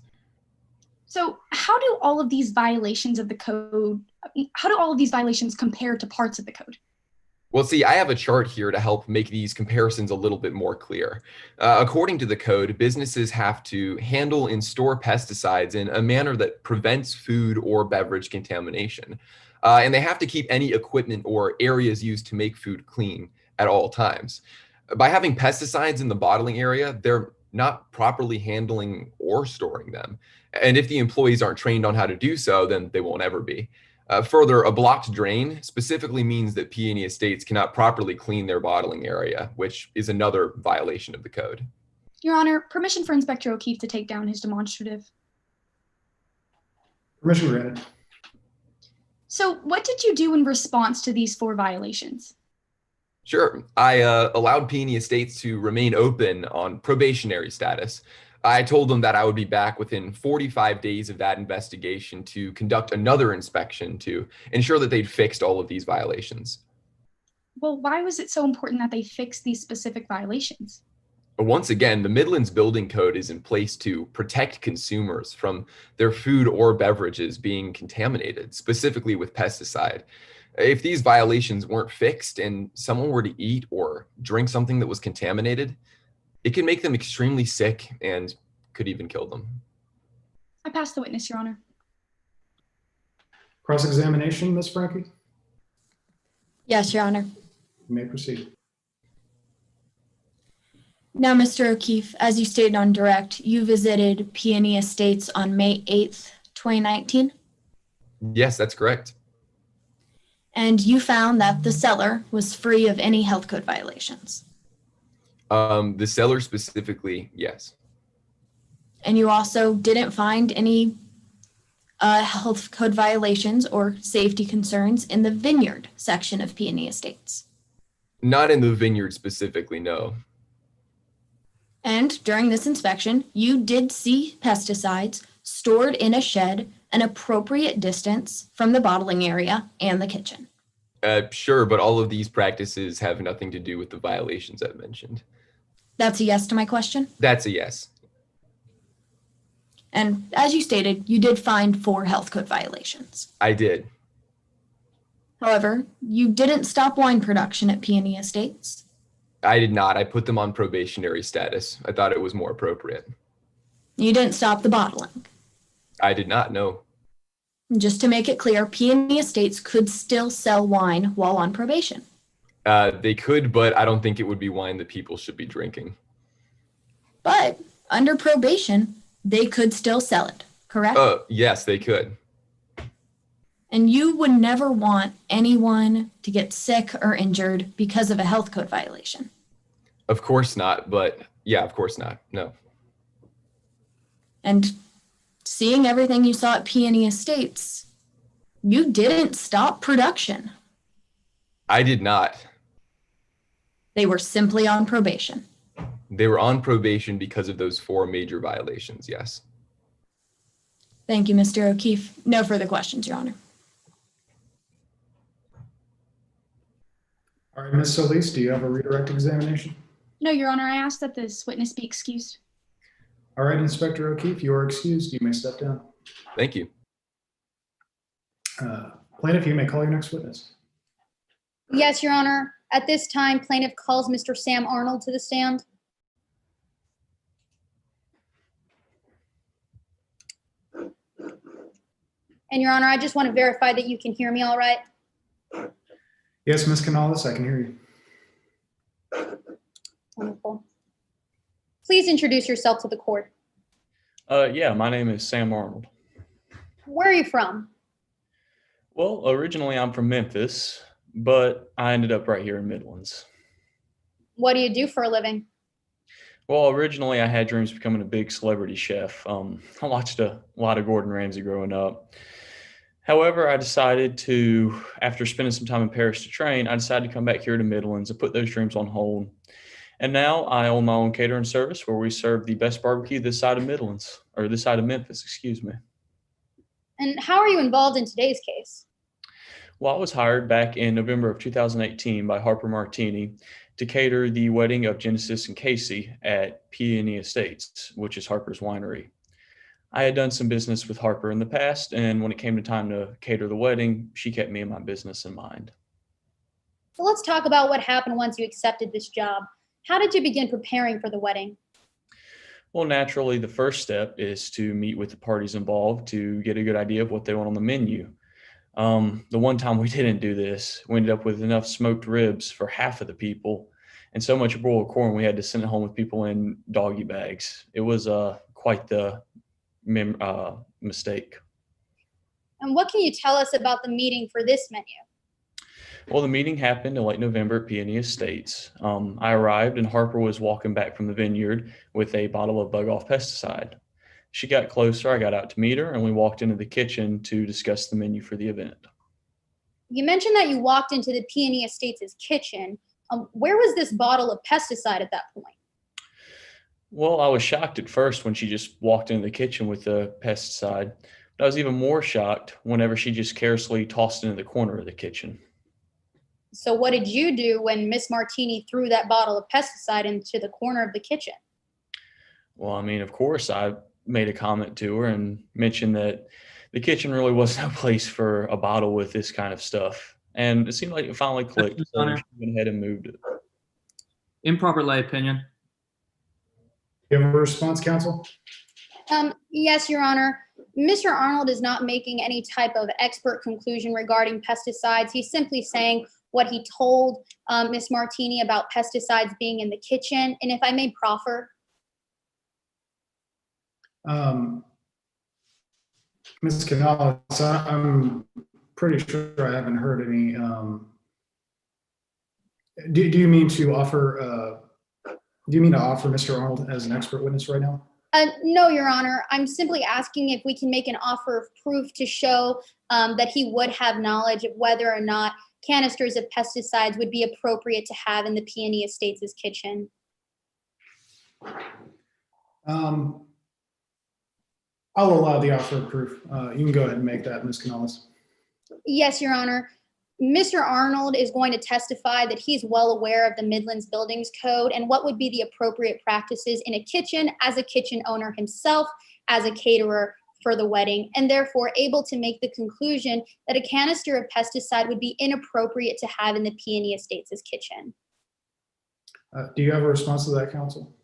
So how do all of these violations of the code, how do all of these violations compare to parts of the code? Well, see, I have a chart here to help make these comparisons a little bit more clear. According to the code, businesses have to handle and store pesticides in a manner that prevents food or beverage contamination. And they have to keep any equipment or areas used to make food clean at all times. By having pesticides in the bottling area, they're not properly handling or storing them. And if the employees aren't trained on how to do so, then they won't ever be. Further, a blocked drain specifically means that Peony Estates cannot properly clean their bottling area, which is another violation of the code. Your Honor, permission for Inspector O'Keefe to take down his demonstrative. Permission granted. So what did you do in response to these 4 violations? Sure. I allowed Peony Estates to remain open on probationary status. I told them that I would be back within 45 days of that investigation to conduct another inspection to ensure that they'd fixed all of these violations. Well, why was it so important that they fix these specific violations? Once again, the Midlands Building Code is in place to protect consumers from their food or beverages being contaminated, specifically with pesticide. If these violations weren't fixed and someone were to eat or drink something that was contaminated, it could make them extremely sick and could even kill them. I pass the witness, Your Honor. Cross-examination, Ms. Frankie? Yes, Your Honor. You may proceed. Now, Mr. O'Keefe, as you stated on direct, you visited Peony Estates on May 8th, 2019, Yes, that's correct. and you found that the cellar was free of any health code violations. The seller specifically, yes. And you also didn't find any health code violations or safety concerns in the vineyard section of Peony Estates. Not in the vineyard specifically, no. And during this inspection, you did see pesticides stored in a shed an appropriate distance from the bottling area and the kitchen. Sure, but all of these practices have nothing to do with the violations I've mentioned. That's a yes to my question. That's a yes. And as you stated, you did find 4 health code violations. I did. However, you didn't stop wine production at Peony Estates. I did not. I put them on probationary status. I thought it was more appropriate. You didn't stop the bottling. I did not know. Just to make it clear, Peony Estates could still sell wine while on probation. They could, but I don't think it would be wine that people should be drinking. But under probation, they could still sell it, correct? Yes, they could. And you would never want anyone to get sick or injured because of a health code violation. Of course not, but yeah, of course not. No. And seeing everything you saw at Peony Estates, you didn't stop production. I did not. They were simply on probation. They were on probation because of those 4 major violations, yes. Thank you, Mr. O'Keefe. No further questions, Your Honor. All right, Ms. Solis, do you have a redirect examination? No, Your Honor, I ask that this witness be excused. All right, Inspector O'Keefe, you are excused. You may step down. Thank you. Plaintiff, you may call your next witness. Yes, Your Honor. At this time, plaintiff calls Mr. Sam Arnold to the stand. And Your Honor, I just want to verify that you can hear me all right. Yes, Ms. Canales, I can hear you. Wonderful. Please introduce yourself to the court. Yeah, my name is Sam Arnold. Where are you from? Well, originally I'm from Memphis, but I ended up right here in Midlands. What do you do for a living? Well, originally I had dreams of becoming a big celebrity chef. I watched a lot of Gordon Ramsay growing up. However, I decided to, after spending some time in Paris to train, I decided to come back here to Midlands and put those dreams on hold. And now I own my own catering service where we serve the best barbecue this side of Midlands, or this side of Memphis, excuse me. And how are you involved in today's case? Well, I was hired back in November of 2018 by Harper Martini to cater the wedding of Genesis and Casey at Peony Estates, which is Harper's winery. I had done some business with Harper in the past, and when it came to time to cater the wedding, she kept me and my business in mind. So let's talk about what happened once you accepted this job. How did you begin preparing for the wedding? Well, naturally, the first step is to meet with the parties involved to get a good idea of what they want on the menu. The one time we didn't do this, we ended up with enough smoked ribs for half of the people and so much broiled corn we had to send it home with people in doggy bags. It was quite the mistake. And what can you tell us about the meeting for this menu? Well, the meeting happened in late November at Peony Estates. I arrived and Harper was walking back from the vineyard with a bottle of bug-off pesticide. She got closer, I got out to meet her, and we walked into the kitchen to discuss the menu for the event. You mentioned that you walked into the Peony Estates' kitchen. Where was this bottle of pesticide at that point? Well, I was shocked at first when she just walked into the kitchen with the pesticide, but I was even more shocked whenever she just carelessly tossed it into the corner of the kitchen. So what did you do when Miss Martini threw that bottle of pesticide into the corner of the kitchen? Well, I mean, of course, I made a comment to her and mentioned that the kitchen really was no place for a bottle with this kind of stuff. And it seemed like it finally clicked, so she went ahead and moved it. Improper lay opinion. You have a response, counsel? Yes, Your Honor. Mr. Arnold is not making any type of expert conclusion regarding pesticides. He's simply saying what he told Miss Martini about pesticides being in the kitchen. And if I may proffer. Ms. Canales, I'm pretty sure I haven't heard any. Do you mean to offer? Do you mean to offer Mr. Arnold as an expert witness right now? No, Your Honor. I'm simply asking if we can make an offer of proof to show that he would have knowledge of whether or not canisters of pesticides would be appropriate to have in the Peony Estates' kitchen. I'll allow the offer of proof. You can go ahead and make that, Ms. Canales. Yes, Your Honor. Mr. Arnold is going to testify that he's well aware of the Midlands Buildings Code and what would be the appropriate practices in a kitchen as a kitchen owner himself, as a caterer for the wedding, and therefore able to make the conclusion that a canister of pesticide would be inappropriate to have in the Peony Estates' kitchen. Do you have a response to that, counsel?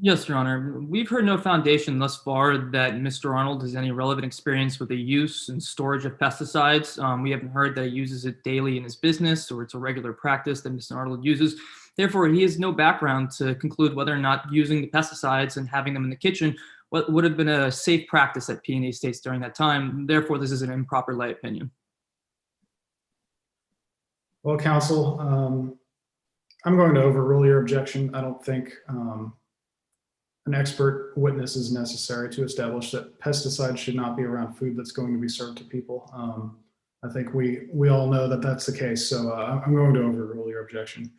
Yes, Your Honor. We've heard no foundation thus far that Mr. Arnold has any relevant experience with the use and storage of pesticides. We haven't heard that he uses it daily in his business or it's a regular practice that Mr. Arnold uses. Therefore, he has no background to conclude whether or not using the pesticides and having them in the kitchen what would have been a safe practice at Peony Estates during that time. Therefore, this is an improper lay opinion. Well, counsel, I'm going to overrule your objection. I don't think an expert witness is necessary to establish that pesticides should not be around food that's going to be served to people. I think we all know that that's the case, so I'm going to overrule your objection.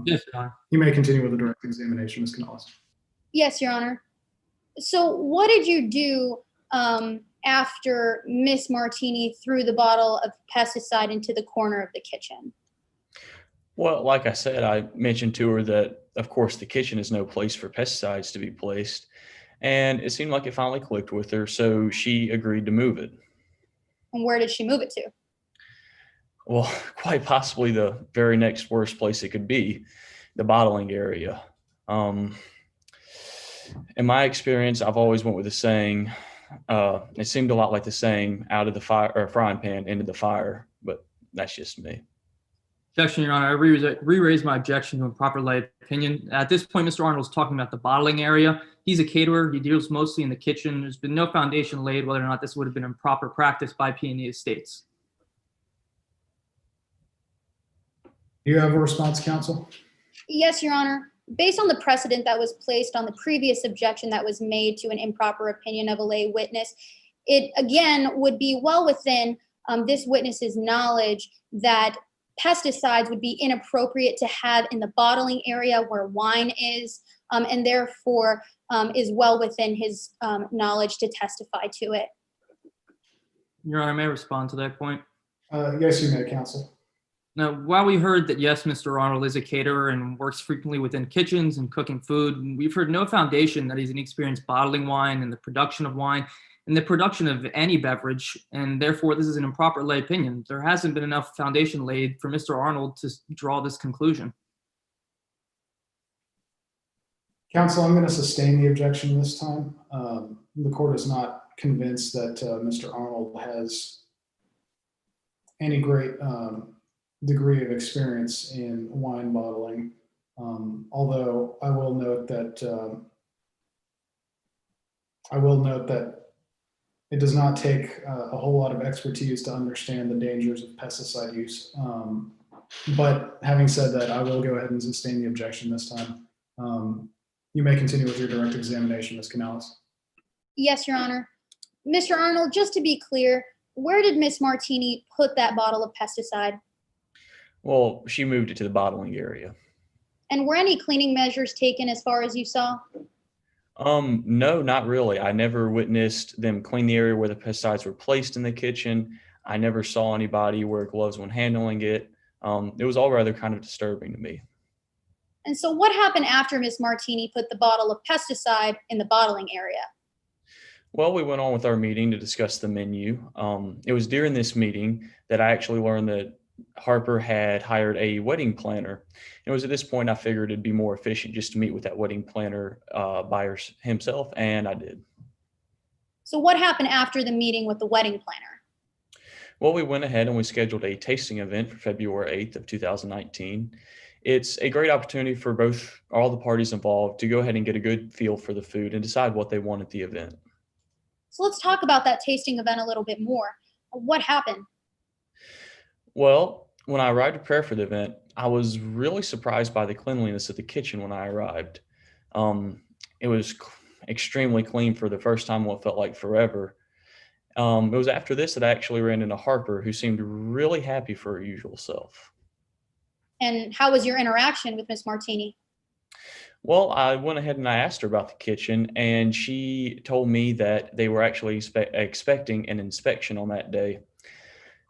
Yes, Your Honor. You may continue with the direct examination, Ms. Canales. Yes, Your Honor. So what did you do after Miss Martini threw the bottle of pesticide into the corner of the kitchen? Well, like I said, I mentioned to her that, of course, the kitchen is no place for pesticides to be placed. And it seemed like it finally clicked with her, so she agreed to move it. And where did she move it to? Well, quite possibly the very next worst place it could be, the bottling area. In my experience, I've always went with the saying, It seemed a lot like the saying, out of the fire or frying pan into the fire, but that's just me. Objection, Your Honor. I re-raise my objection to improper lay opinion. At this point, Mr. Arnold is talking about the bottling area. He's a caterer. He deals mostly in the kitchen. There's been no foundation laid whether or not this would have been improper practice by P&E Estates. Do you have a response, counsel? Yes, Your Honor. Based on the precedent that was placed on the previous objection that was made to an improper opinion of a lay witness, it again would be well within this witness's knowledge that pesticides would be inappropriate to have in the bottling area where wine is, and therefore is well within his knowledge to testify to it. Your Honor, may I respond to that point? Yes, you may, counsel. Now, while we heard that, yes, Mr. Arnold is a caterer and works frequently within kitchens and cooking food, we've heard no foundation that he's inexperienced bottling wine and the production of wine and the production of any beverage, and therefore this is an improper lay opinion. There hasn't been enough foundation laid for Mr. Arnold to draw this conclusion. Counsel, I'm going to sustain the objection this time. The court is not convinced that Mr. Arnold has any great degree of experience in wine bottling. Although I will note that it does not take a whole lot of expertise to understand the dangers of pesticide use. But having said that, I will go ahead and sustain the objection this time. You may continue with your direct examination, Ms. Canales. Yes, Your Honor. Mr. Arnold, just to be clear, where did Miss Martini put that bottle of pesticide? Well, she moved it to the bottling area. And were any cleaning measures taken as far as you saw? No, not really. I never witnessed them clean the area where the pesticides were placed in the kitchen. I never saw anybody wear gloves when handling it. It was all rather kind of disturbing to me. And so what happened after Miss Martini put the bottle of pesticide in the bottling area? Well, we went on with our meeting to discuss the menu. It was during this meeting that I actually learned that Harper had hired a wedding planner. It was at this point I figured it'd be more efficient just to meet with that wedding planner by himself, and I did. So what happened after the meeting with the wedding planner? Well, we went ahead and we scheduled a tasting event for February 8th of 2019. It's a great opportunity for all the parties involved to go ahead and get a good feel for the food and decide what they want at the event. So let's talk about that tasting event a little bit more. What happened? Well, when I arrived to prepare for the event, I was really surprised by the cleanliness of the kitchen when I arrived. It was extremely clean for the first time, what felt like forever. It was after this that I actually ran into Harper, who seemed really happy for her usual self. And how was your interaction with Miss Martini? Well, I went ahead and I asked her about the kitchen, and she told me that they were actually expecting an inspection on that day.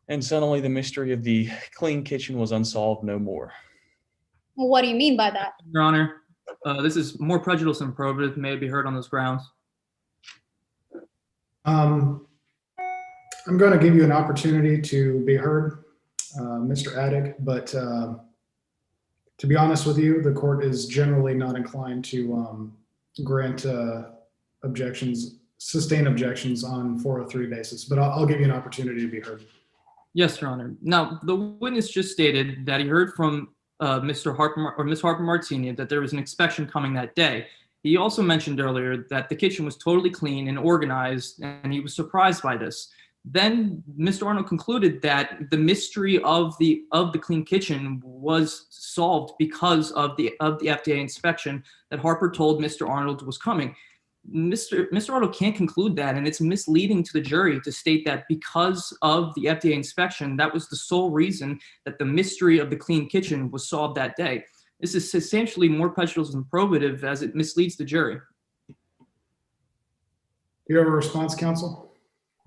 And suddenly the mystery of the clean kitchen was unsolved no more. Well, what do you mean by that? Your Honor, this is more prejudicial than probative. May it be heard on those grounds. I'm going to give you an opportunity to be heard, Mr. Addick, but to be honest with you, the court is generally not inclined to grant sustain objections on 403 basis, but I'll give you an opportunity to be heard. Yes, Your Honor. Now, the witness just stated that he heard from Mr. Harper or Ms. Harper Martini that there was an inspection coming that day. He also mentioned earlier that the kitchen was totally clean and organized, and he was surprised by this. Then Mr. Arnold concluded that the mystery of the clean kitchen was solved because of the FDA inspection that Harper told Mr. Arnold was coming. Mr. Arnold can't conclude that, and it's misleading to the jury to state that because of the FDA inspection, that was the sole reason that the mystery of the clean kitchen was solved that day. This is substantially more prejudicial than probative, as it misleads the jury. Do you have a response, counsel?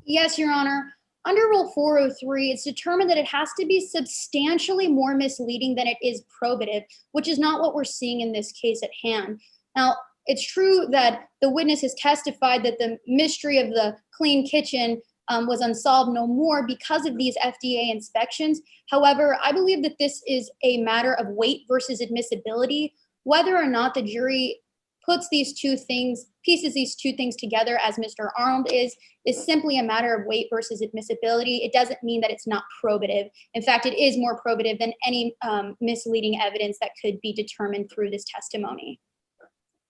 Yes, Your Honor. Under Rule 403, it's determined that it has to be substantially more misleading than it is probative, which is not what we're seeing in this case at hand. Now, it's true that the witness has testified that the mystery of the clean kitchen was unsolved no more because of these FDA inspections. However, I believe that this is a matter of weight versus admissibility. Whether or not the jury pieces these two things together as Mr. Arnold is simply a matter of weight versus admissibility. It doesn't mean that it's not probative. In fact, it is more probative than any misleading evidence that could be determined through this testimony.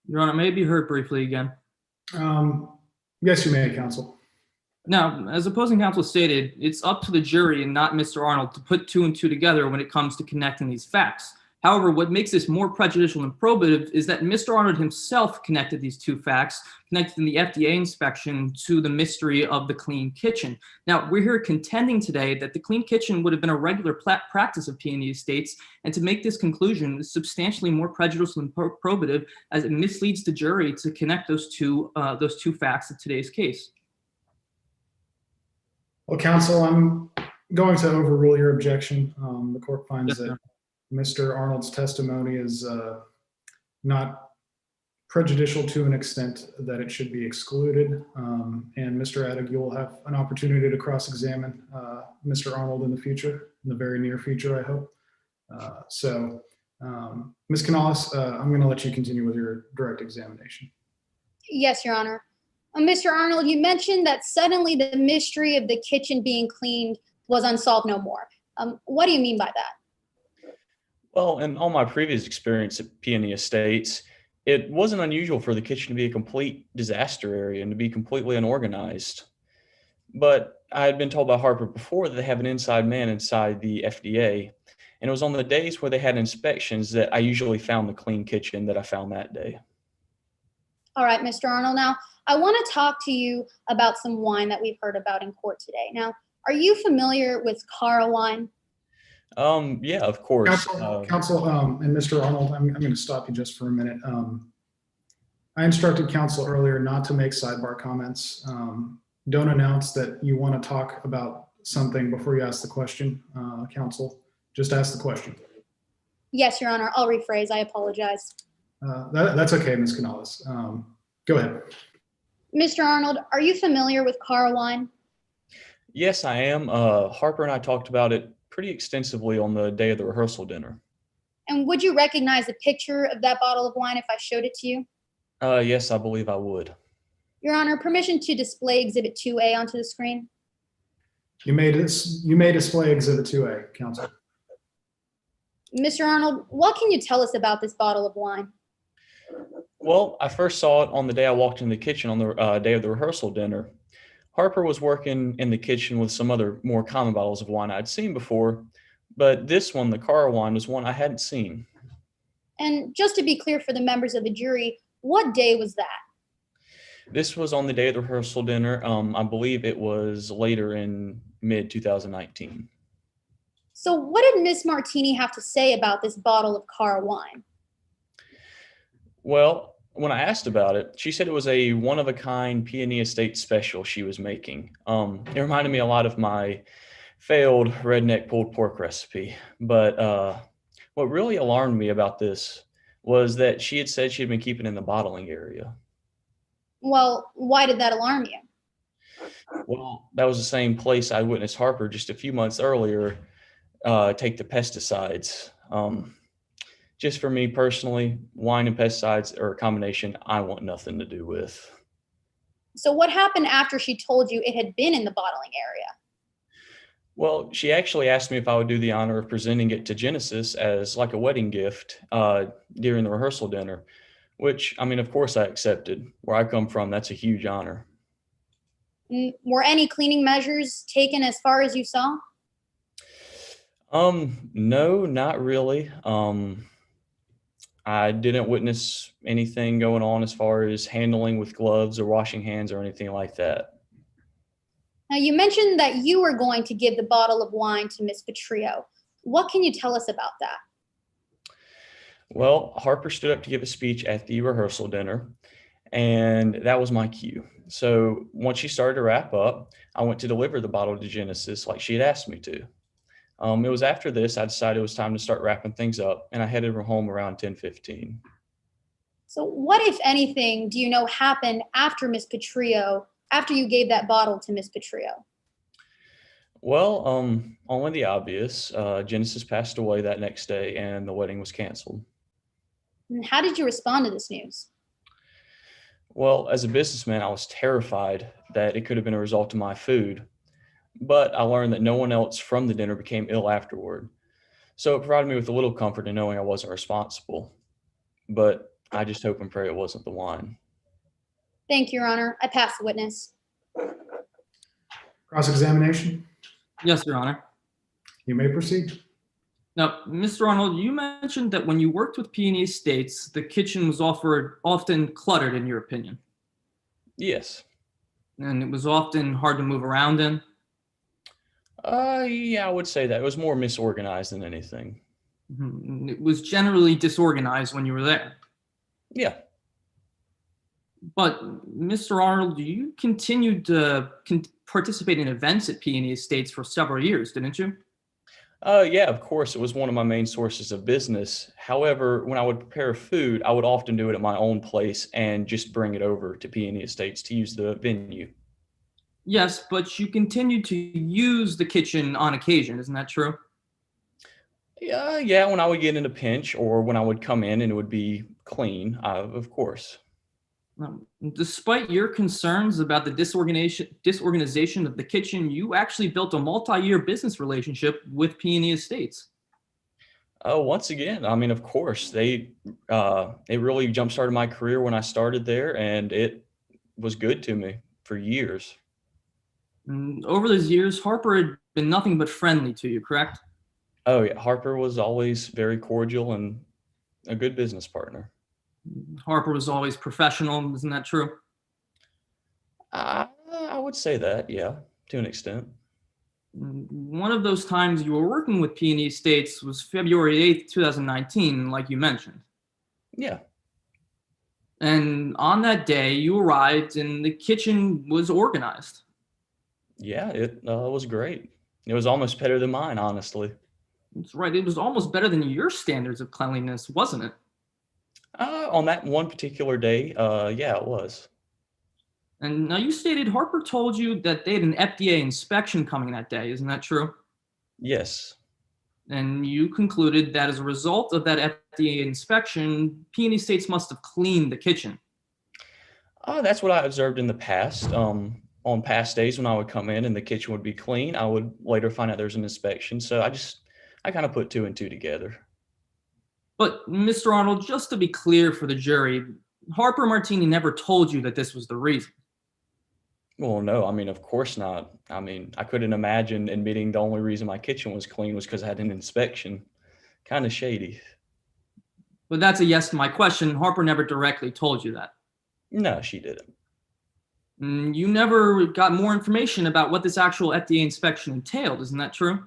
Your Honor, may I be heard briefly again? Yes, you may, counsel. Now, as opposing counsel stated, it's up to the jury and not Mr. Arnold to put two and two together when it comes to connecting these facts. However, what makes this more prejudicial and probative is that Mr. Arnold himself connected these two facts, connecting the FDA inspection to the mystery of the clean kitchen. Now, we're here contending today that the clean kitchen would have been a regular practice of P&E estates, and to make this conclusion is substantially more prejudicial and probative, as it misleads the jury to connect those two facts in today's case. Well, counsel, I'm going to overrule your objection. The court finds Yes, that sir. Mr. Arnold's testimony is not prejudicial to an extent that it should be excluded. And Mr. Addig, you will have an opportunity to cross-examine Mr. Arnold in the future, in the very near future, I hope. Ms. Canales, I'm going to let you continue with your direct examination. Yes, Your Honor. Mr. Arnold, you mentioned that suddenly the mystery of the kitchen being cleaned was unsolved no more. What do you mean by that? Well, in all my previous experience at P&E Estates, it wasn't unusual for the kitchen to be a complete disaster area and to be completely unorganized. But I had been told by Harper before that they have an inside man inside the FDA. And it was on the days where they had inspections that I usually found the clean kitchen that I found that day. All right, Mr. Arnold. Now, I want to talk to you about some wine that we've heard about in court today. Now, are you familiar with Cara wine? Yeah, of course. Counsel, and Mr. Arnold, I'm going to stop you just for a minute. I instructed counsel earlier not to make sidebar comments. Don't announce that you want to talk about something before you ask the question, counsel. Just ask the question. Yes, Your Honor. I'll rephrase. I apologize. That's okay, Ms. Canales. Go ahead. Mr. Arnold, are you familiar with Cara wine? Yes, I am. Harper and I talked about it pretty extensively on the day of the rehearsal dinner. And would you recognize the picture of that bottle of wine if I showed it to you? Yes, I believe I would. Your Honor, permission to display Exhibit 2A onto the screen? You may display Exhibit 2A, counsel. Mr. Arnold, what can you tell us about this bottle of wine? Well, I first saw it on the day I walked in the kitchen on the day of the rehearsal dinner. Harper was working in the kitchen with some other more common bottles of wine I'd seen before, but this one, the Cara wine, was one I hadn't seen. And just to be clear for the members of the jury, what day was that? This was on the day of the rehearsal dinner. I believe it was later in mid-2019. So what did Miss Martini have to say about this bottle of Cara wine? Well, when I asked about it, she said it was a one-of-a-kind P&E Estate special she was making. It reminded me a lot of my failed redneck pulled pork recipe. But what really alarmed me about this was that she had said she had been keeping it in the bottling area. Well, why did that alarm you? Well, that was the same place I witnessed Harper just a few months earlier take the pesticides. Just for me personally, wine and pesticides are a combination I want nothing to do with. So what happened after she told you it had been in the bottling area? Well, she actually asked me if I would do the honor of presenting it to Genesis as like a wedding gift during the rehearsal dinner, which, I mean, of course I accepted. Where I come from, that's a huge honor. Were any cleaning measures taken as far as you saw? No, not really. I didn't witness anything going on as far as handling with gloves or washing hands or anything like that. Now, you mentioned that you were going to give the bottle of wine to Miss Petrillo. What can you tell us about that? Well, Harper stood up to give a speech at the rehearsal dinner, and that was my cue. So once she started to wrap up, I went to deliver the bottle to Genesis like she had asked me to. It was after this I decided it was time to start wrapping things up, and I headed home around 10:15. So what, if anything, do you know happened after Miss Petrillo, after you gave that bottle to Miss Petrillo? Well, only the obvious. Genesis passed away that next day, and the wedding was canceled. And how did you respond to this news? Well, as a businessman, I was terrified that it could have been a result of my food, but I learned that no one else from the dinner became ill afterward. So it provided me with a little comfort in knowing I wasn't responsible. But I just hope and pray it wasn't the wine. Thank you, Your Honor. I pass the witness. Cross-examination, Yes, Your Honor. you may proceed. Now, Mr. Arnold, you mentioned that when you worked with Peony Estates, the kitchen was often cluttered, in your opinion, Yes. and it was often hard to move around in. Yeah, I would say that. It was more misorganized than anything. It was generally disorganized when you were there. Yeah. But, Mr. Arnold, you continued to participate in events at Peony Estates for several years, didn't you? Yeah, of course. It was one of my main sources of business. However, when I would prepare food, I would often do it at my own place and just bring it over to Peony Estates to use the venue. Yes, but you continued to use the kitchen on occasion, isn't that true? Yeah, when I would get in a pinch or when I would come in and it would be clean, of course. Despite your concerns about the disorganization of the kitchen, you actually built a multi-year business relationship with Peony Estates. Oh, once again, I mean, of course, it really jump-started my career when I started there, and it was good to me for years. And over those years, Harper had been nothing but friendly to you, correct? Oh, yeah, Harper was always very cordial and a good business partner. Harper was always professional, isn't that true? I would say that, yeah, to an extent. One of those times you were working with Peony Estates was February 8th, 2019, like you mentioned. Yeah. And on that day, you arrived and the kitchen was organized. Yeah, it was great. It was almost better than mine, honestly. That's right. It was almost better than your standards of cleanliness, wasn't it? On that one particular day, yeah, it was. And now you stated Harper told you that they had an FDA inspection coming that day. Isn't that true? Yes. And you concluded that as a result of that FDA inspection, Peony Estates must have cleaned the kitchen. That's what I observed in the past. On past days when I would come in and the kitchen would be clean, I would later find out there's an inspection. So I kind of put two and two together. But Mr. Arnold, just to be clear for the jury, Harper Martini never told you that this was the reason. Well, no, I mean, of course not. I mean, I couldn't imagine admitting the only reason my kitchen was clean was because I had an inspection. Kind of shady. But that's a yes to my question. Harper never directly told you that. No, she didn't. You never got more information about what this actual FDA inspection entailed. Isn't that true?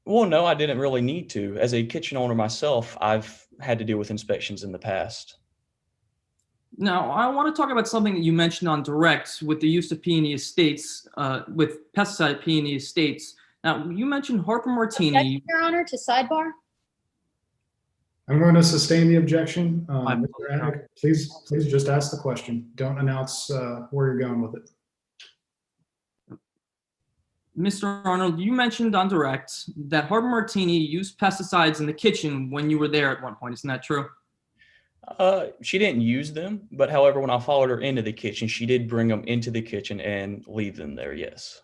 Well, no, I didn't really need to. As a kitchen owner myself, I've had to deal with inspections in the past. Now, I want to talk about something that you mentioned on direct with the use of Peony Estates, with pesticide at Peony Estates. Now, you mentioned Harper Martini. Objection, Your Honor, to sidebar. I'm going to sustain the objection. I Mr. Addick, please just ask the question. Don't announce where you're going with it. Mr. Arnold, you mentioned on direct that Harper Martini used pesticides in the kitchen when you were there at one point. Isn't that true? She didn't use them, but however, when I followed her into the kitchen, she did bring them into the kitchen and leave them there, yes.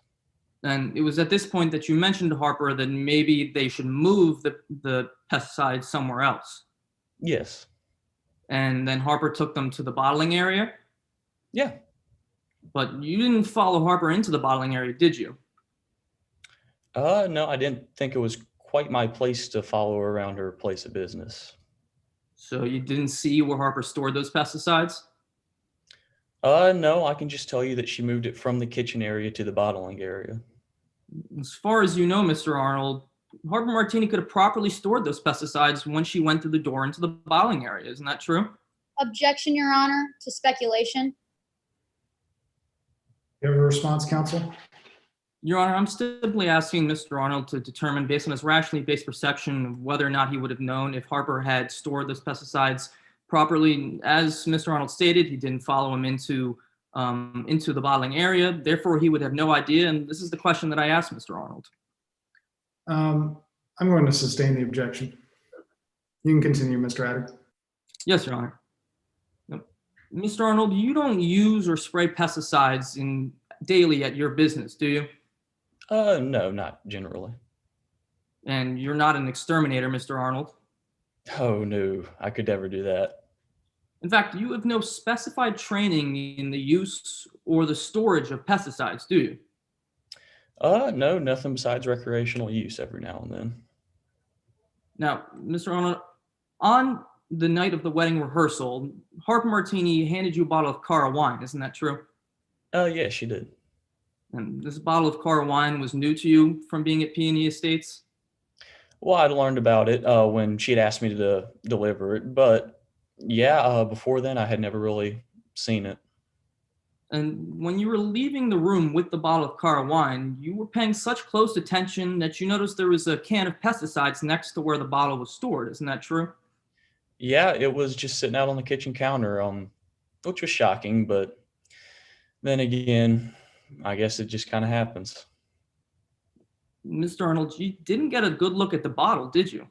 And it was at this point that you mentioned to Harper that maybe they should move the pesticides somewhere else. Yes. And then Harper took them to the bottling area. Yeah. But you didn't follow Harper into the bottling area, did you? No, I didn't think it was quite my place to follow her around her place of business. So you didn't see where Harper stored those pesticides? No, I can just tell you that she moved it from the kitchen area to the bottling area. As far as you know, Mr. Arnold, Harper Martini could have properly stored those pesticides when she went through the door into the bottling area. Isn't that true? Objection, Your Honor, to speculation. You have a response, counsel? Your Honor, I'm simply asking Mr. Arnold to determine, based on his rationally based perception, of whether or not he would have known if Harper had stored those pesticides properly. As Mr. Arnold stated, he didn't follow him into the bottling area. Therefore, he would have no idea. And this is the question that I asked Mr. Arnold. I'm going to sustain the objection. You can continue, Mr. Addick. Yes, Your Honor. Yep. Mr. Arnold, you don't use or spray pesticides daily at your business, do you? No, not generally. And you're not an exterminator, Mr. Arnold. Oh, no, I could never do that. In fact, you have no specified training in the use or the storage of pesticides, do you? No, nothing besides recreational use every now and then. Now, Mr. Arnold, on the night of the wedding rehearsal, Harper Martini handed you a bottle of Cara wine, isn't that true? Yeah, she did. And this bottle of Cara wine was new to you from being at Peony Estates? Well, I'd learned about it when she had asked me to deliver it, but yeah, before then I had never really seen it. And when you were leaving the room with the bottle of Cara wine, you were paying such close attention that you noticed there was a can of pesticides next to where the bottle was stored. Isn't that true? Yeah, it was just sitting out on the kitchen counter, which was shocking, but then again, I guess it just kind of happens. Mr. Arnold, you didn't get a good look at the bottle, did you?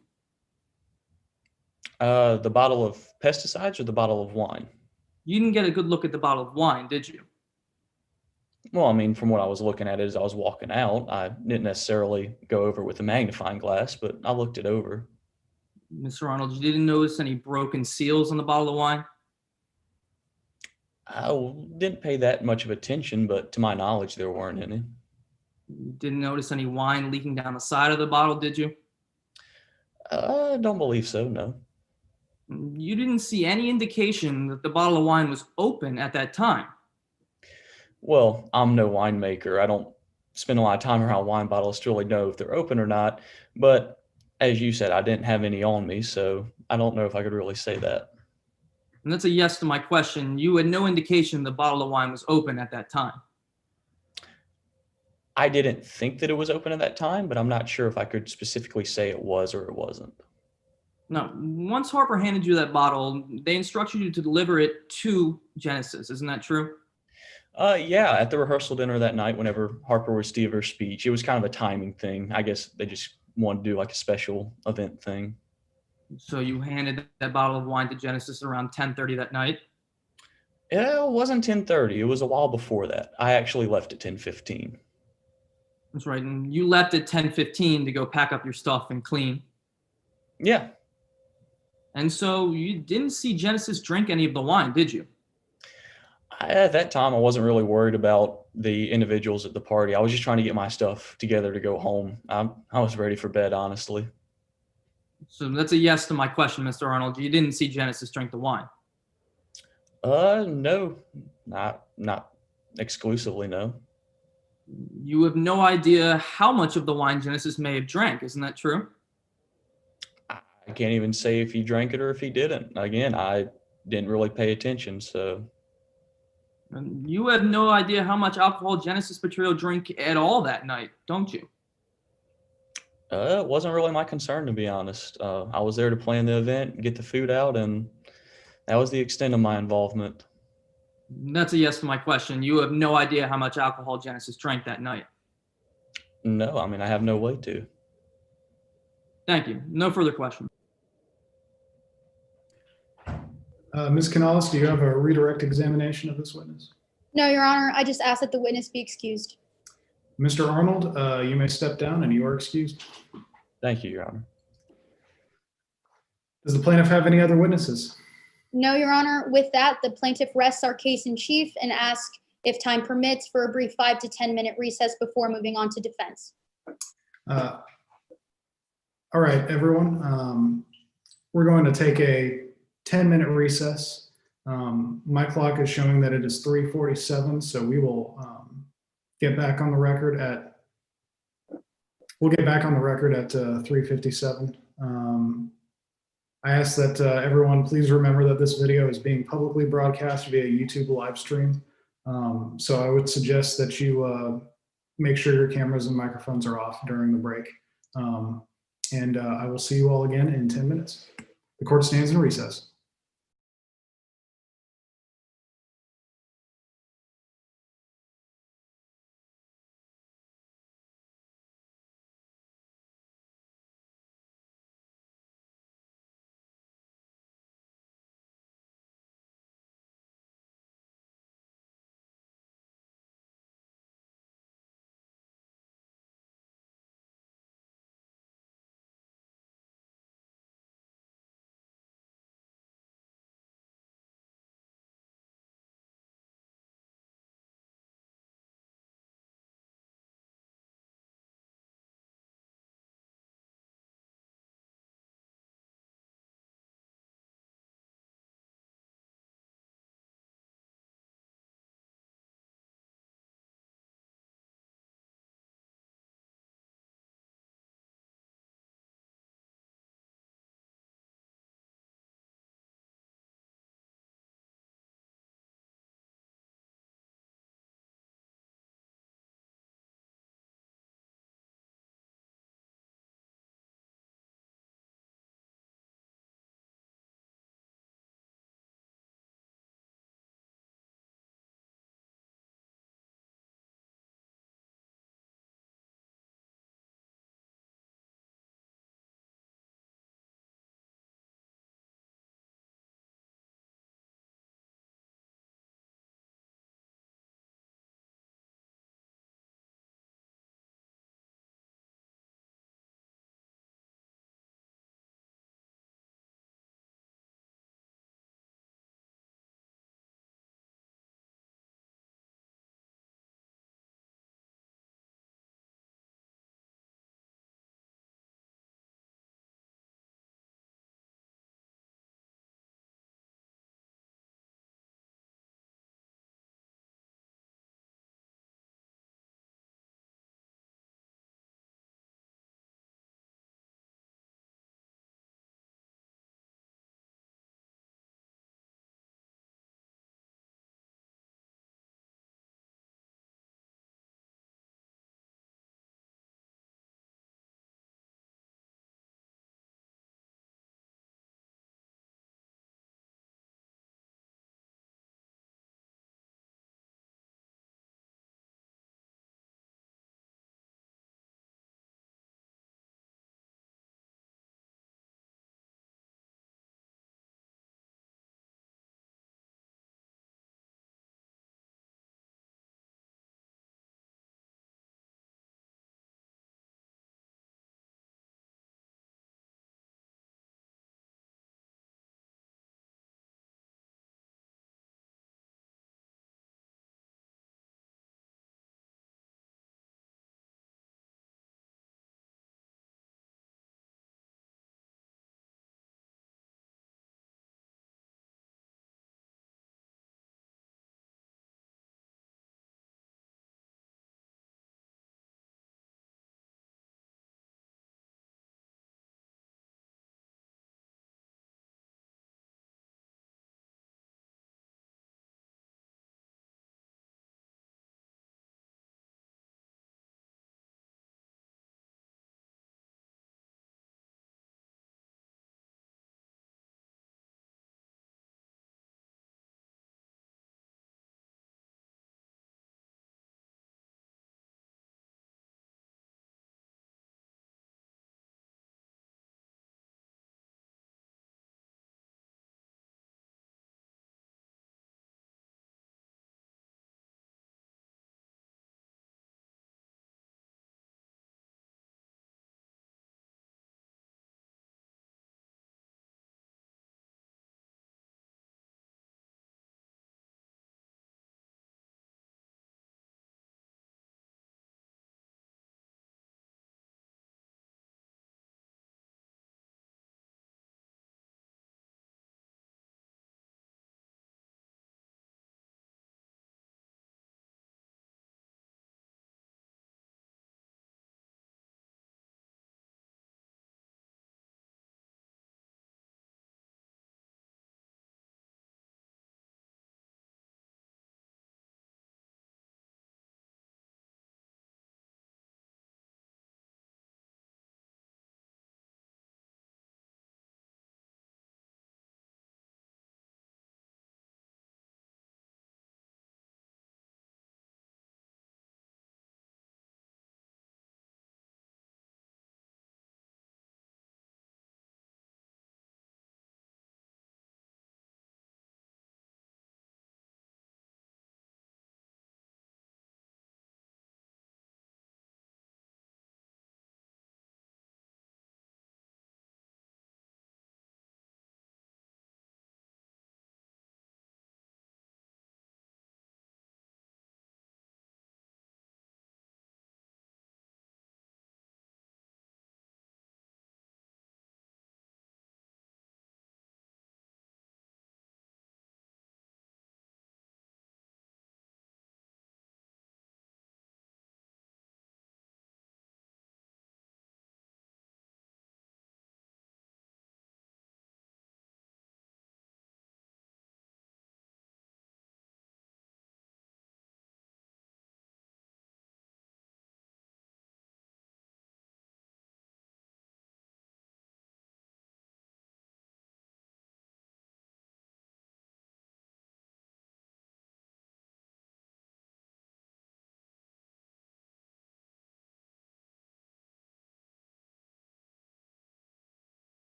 The bottle of pesticides or the bottle of wine? You didn't get a good look at the bottle of wine, did you? Well, I mean, from what I was looking at it as I was walking out, I didn't necessarily go over with a magnifying glass, but I looked it over. Mr. Arnold, you didn't notice any broken seals on the bottle of wine? I didn't pay that much of attention, but to my knowledge, there weren't any. You didn't notice any wine leaking down the side of the bottle, did you? I don't believe so, no. You didn't see any indication that the bottle of wine was open at that time. Well, I'm no winemaker. I don't spend a lot of time around wine bottles to really know if they're open or not. But as you said, I didn't have any on me, so I don't know if I could really say that. And that's a yes to my question. You had no indication the bottle of wine was open at that time. I didn't think that it was open at that time, but I'm not sure if I could specifically say it was or it wasn't. No, once Harper handed you that bottle, they instructed you to deliver it to Genesis. Isn't that true? Yeah, at the rehearsal dinner that night, whenever Harper was to give her speech, it was kind of a timing thing. I guess they just wanted to do like a special event thing. So you handed that bottle of wine to Genesis around 10:30 that night? Yeah, it wasn't 10:30. It was a while before that. I actually left at 10:15. That's right. And you left at 10:15 to go pack up your stuff and clean. Yeah. And so you didn't see Genesis drink any of the wine, did you? At that time, I wasn't really worried about the individuals at the party. I was just trying to get my stuff together to go home. I was ready for bed, honestly. So that's a yes to my question, Mr. Arnold. You didn't see Genesis drink the wine. No, not exclusively, no. You have no idea how much of the wine Genesis may have drank. Isn't that true? I can't even say if he drank it or if he didn't. Again, I didn't really pay attention, so. And you have no idea how much alcohol Genesis Petroleum drink at all that night, don't you? It wasn't really my concern, to be honest. I was there to plan the event, get the food out, and that was the extent of my involvement. That's a yes to my question. You have no idea how much alcohol Genesis drank that night. No, I mean, I have no way to. Thank you. No further questions. Ms. Canales, do you have a redirect examination of this witness? No, Your Honor, I just ask that the witness be excused. Mr. Arnold, you may step down and you are excused. Thank you, Your Honor. Does the plaintiff have any other witnesses? No, Your Honor. With that, the plaintiff rests our case in chief and asks, if time permits, for a brief 5 to 10 minute recess before moving on to defense. All right, everyone. We're going to take a 10-minute recess. My clock is showing that it is 3:47, so we will get back on the record at 3:57. I ask that everyone please remember that this video is being publicly broadcast via YouTube live stream. So I would suggest that you make sure your cameras and microphones are off during the break. And I will see you all again in 10 minutes. The court stands in recess.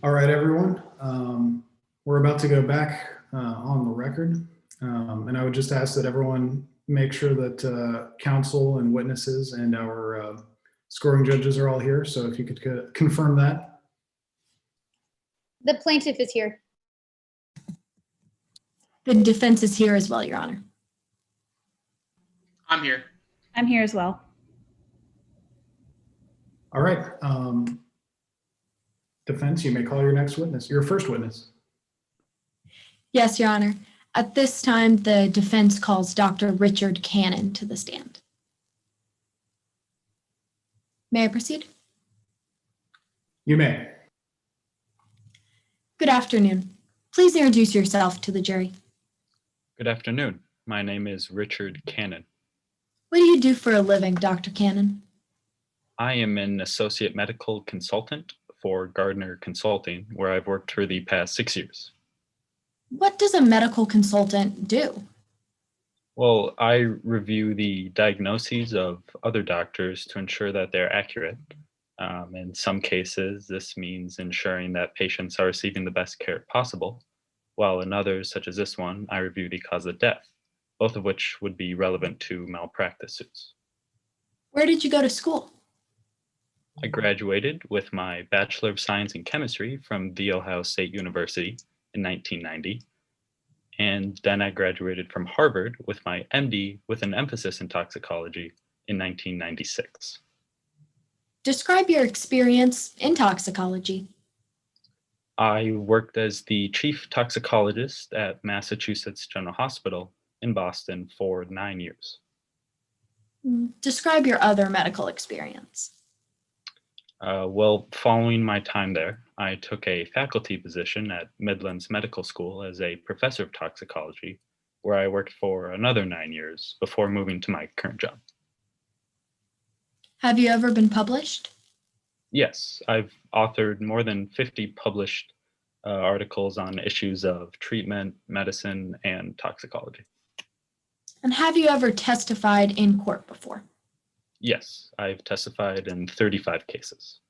All right, everyone. We're about to go back on the record. And I would just ask that everyone make sure that counsel and witnesses and our scoring judges are all here. So if you could confirm that. The plaintiff is here. The defense is here as well, Your Honor. I'm here. I'm here as well. All right. Defense, you may call your first witness. Yes, Your Honor. At this time, the defense calls Dr. Richard Cannon to the stand. May I proceed? You may. Good afternoon. Please introduce yourself to the jury. Good afternoon. My name is Richard Cannon. What do you do for a living, Dr. Cannon? I am an associate medical consultant for Gardner Consulting, where I've worked for the past 6 years. What does a medical consultant do? Well, I review the diagnoses of other doctors to ensure that they're accurate. In some cases, this means ensuring that patients are receiving the best care possible, while in others, such as this one, I review the cause of death, both of which would be relevant to malpractice suits. Where did you go to school? I graduated with my Bachelor of Science in Chemistry from The Ohio State University in 1990, and then I graduated from Harvard with my MD with an emphasis in toxicology in 1996. Describe your experience in toxicology. I worked as the chief toxicologist at Massachusetts General Hospital in Boston for 9 years. Describe your other medical experience. Well, following my time there, I took a faculty position at Midlands Medical School as a professor of toxicology, where I worked for another 9 years before moving to my current job. Have you ever been published? Yes, I've authored more than 50 published articles on issues of treatment, medicine, and toxicology. And have you ever testified in court before? Yes, I've testified in 35 cases.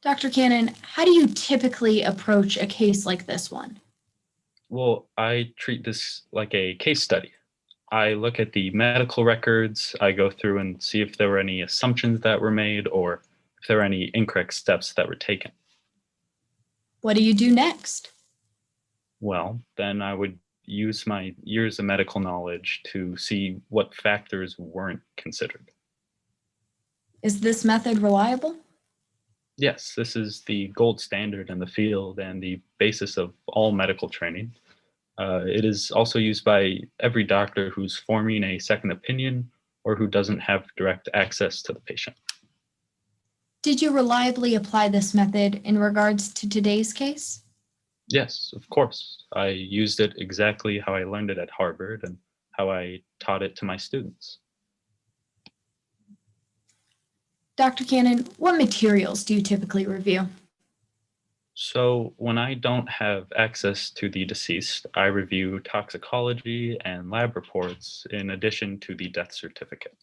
Dr. Cannon, how do you typically approach a case like this one? Well, I treat this like a case study. I look at the medical records, I go through and see if there were any assumptions that were made or if there were any incorrect steps that were taken. What do you do next? Well, then I would use my years of medical knowledge to see what factors weren't considered. Is this method reliable? Yes, this is the gold standard in the field and the basis of all medical training. It is also used by every doctor who's forming a second opinion or who doesn't have direct access to the patient. Did you reliably apply this method in regards to today's case? Yes, of course. I used it exactly how I learned it at Harvard and how I taught it to my students. Dr. Cannon, what materials do you typically review? So when I don't have access to the deceased, I review toxicology and lab reports in addition to the death certificate.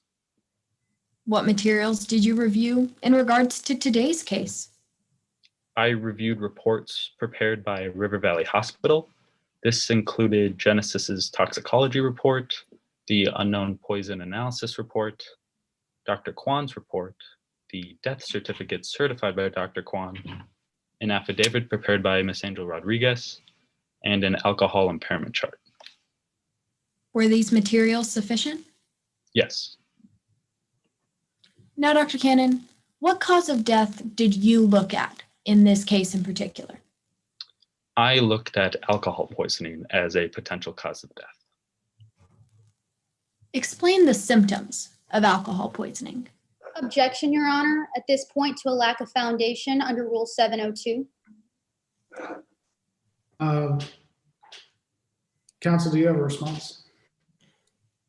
What materials did you review in regards to today's case? I reviewed reports prepared by River Valley Hospital. This included Genesis's toxicology report, the unknown poison analysis report, Dr. Kwan's report, the death certificate certified by Dr. Kwan, an affidavit prepared by Ms. Angel Rodriguez, and an alcohol impairment chart. Were these materials sufficient? Yes. Now, Dr. Cannon, what cause of death did you look at in this case in particular? I looked at alcohol poisoning as a potential cause of death. Explain the symptoms of alcohol poisoning. Objection, Your Honor, at this point to a lack of foundation under Rule 702. Counsel, do you have a response?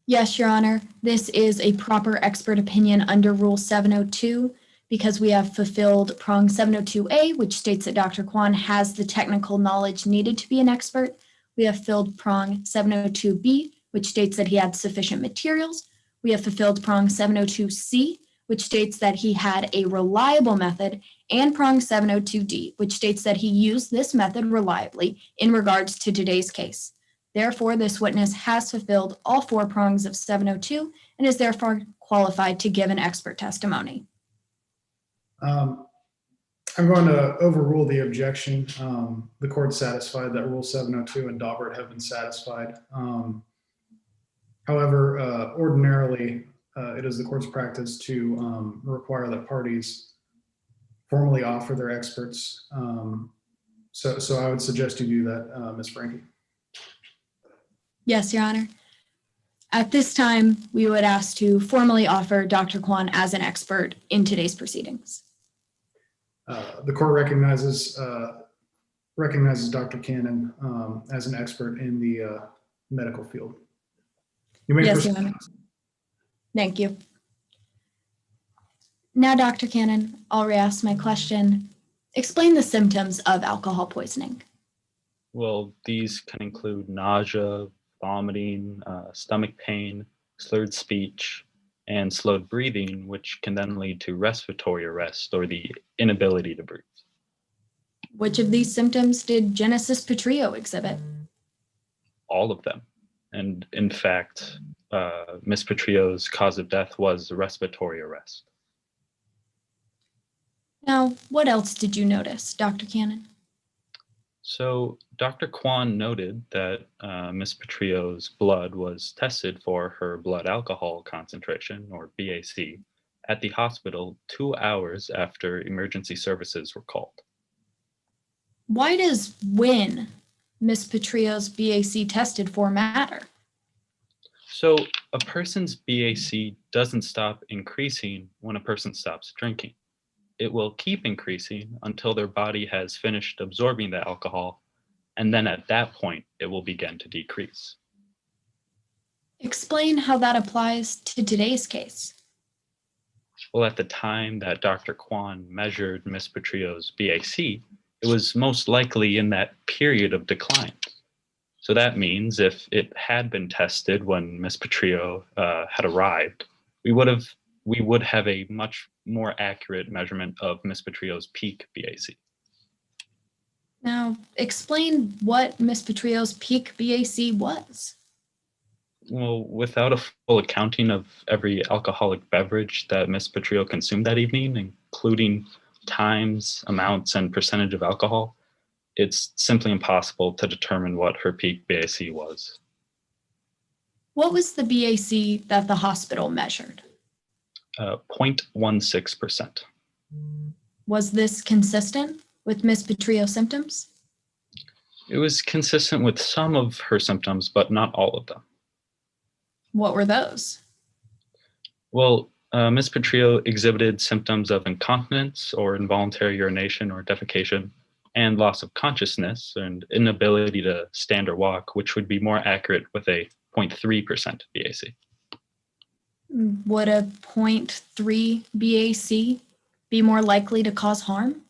Yes, Your Honor. This is a proper expert opinion under Rule 702 because we have fulfilled prong 702A, which states that Dr. Kwan has the technical knowledge needed to be an expert. We have filled prong 702B, which states that he had sufficient materials. We have fulfilled prong 702C, which states that he had a reliable method, and prong 702D, which states that he used this method reliably in regards to today's case. Therefore, this witness has fulfilled all 4 prongs of 702 and is therefore qualified to give an expert testimony. I'm going to overrule the objection. The court's satisfied that Rule 702 and Daubert have been satisfied. However, ordinarily, it is the court's practice to require that parties formally offer their experts. So I would suggest you do that, Ms. Frankie. Yes, Your Honor. At this time, we would ask to formally offer Dr. Kwan as an expert in today's proceedings. The court recognizes Dr. Cannon as an expert in the medical field. You may Yes, proceed. Your Honor. Thank you. Now, Dr. Cannon, I'll re-ask my question. Explain the symptoms of alcohol poisoning. Well, these can include nausea, vomiting, stomach pain, slurred speech, and slowed breathing, which can then lead to respiratory arrest or the inability to breathe. Which of these symptoms did Genesis Petrillo exhibit? All of them. And in fact, Ms. Petrillo's cause of death was respiratory arrest. Now, what else did you notice, Dr. Cannon? So Dr. Kwan noted that Ms. Petrillo's blood was tested for her blood alcohol concentration, or BAC, at the hospital 2 hours after emergency services were called. Why does when Ms. Petrillo's BAC tested for matter? So a person's BAC doesn't stop increasing when a person stops drinking. It will keep increasing until their body has finished absorbing the alcohol, and then at that point, it will begin to decrease. Explain how that applies to today's case. Well, at the time that Dr. Kwan measured Ms. Petrillo's BAC, it was most likely in that period of decline. So that means if it had been tested when Ms. Petrillo had arrived, we would have a much more accurate measurement of Ms. Petrillo's peak BAC. Now, explain what Ms. Petrillo's peak BAC was. Well, without a full accounting of every alcoholic beverage that Ms. Petrillo consumed that evening, including times, amounts, and percentage of alcohol, it's simply impossible to determine what her peak BAC was. What was the BAC that the hospital measured? 0.16%. Was this consistent with Ms. Petrillo's symptoms? It was consistent with some of her symptoms, but not all of them. What were those? Well, Ms. Petrillo exhibited symptoms of incontinence or involuntary urination or defecation, and loss of consciousness and inability to stand or walk, which would be more accurate with a 0.3% BAC. Would a 0.3 BAC be more likely to cause harm?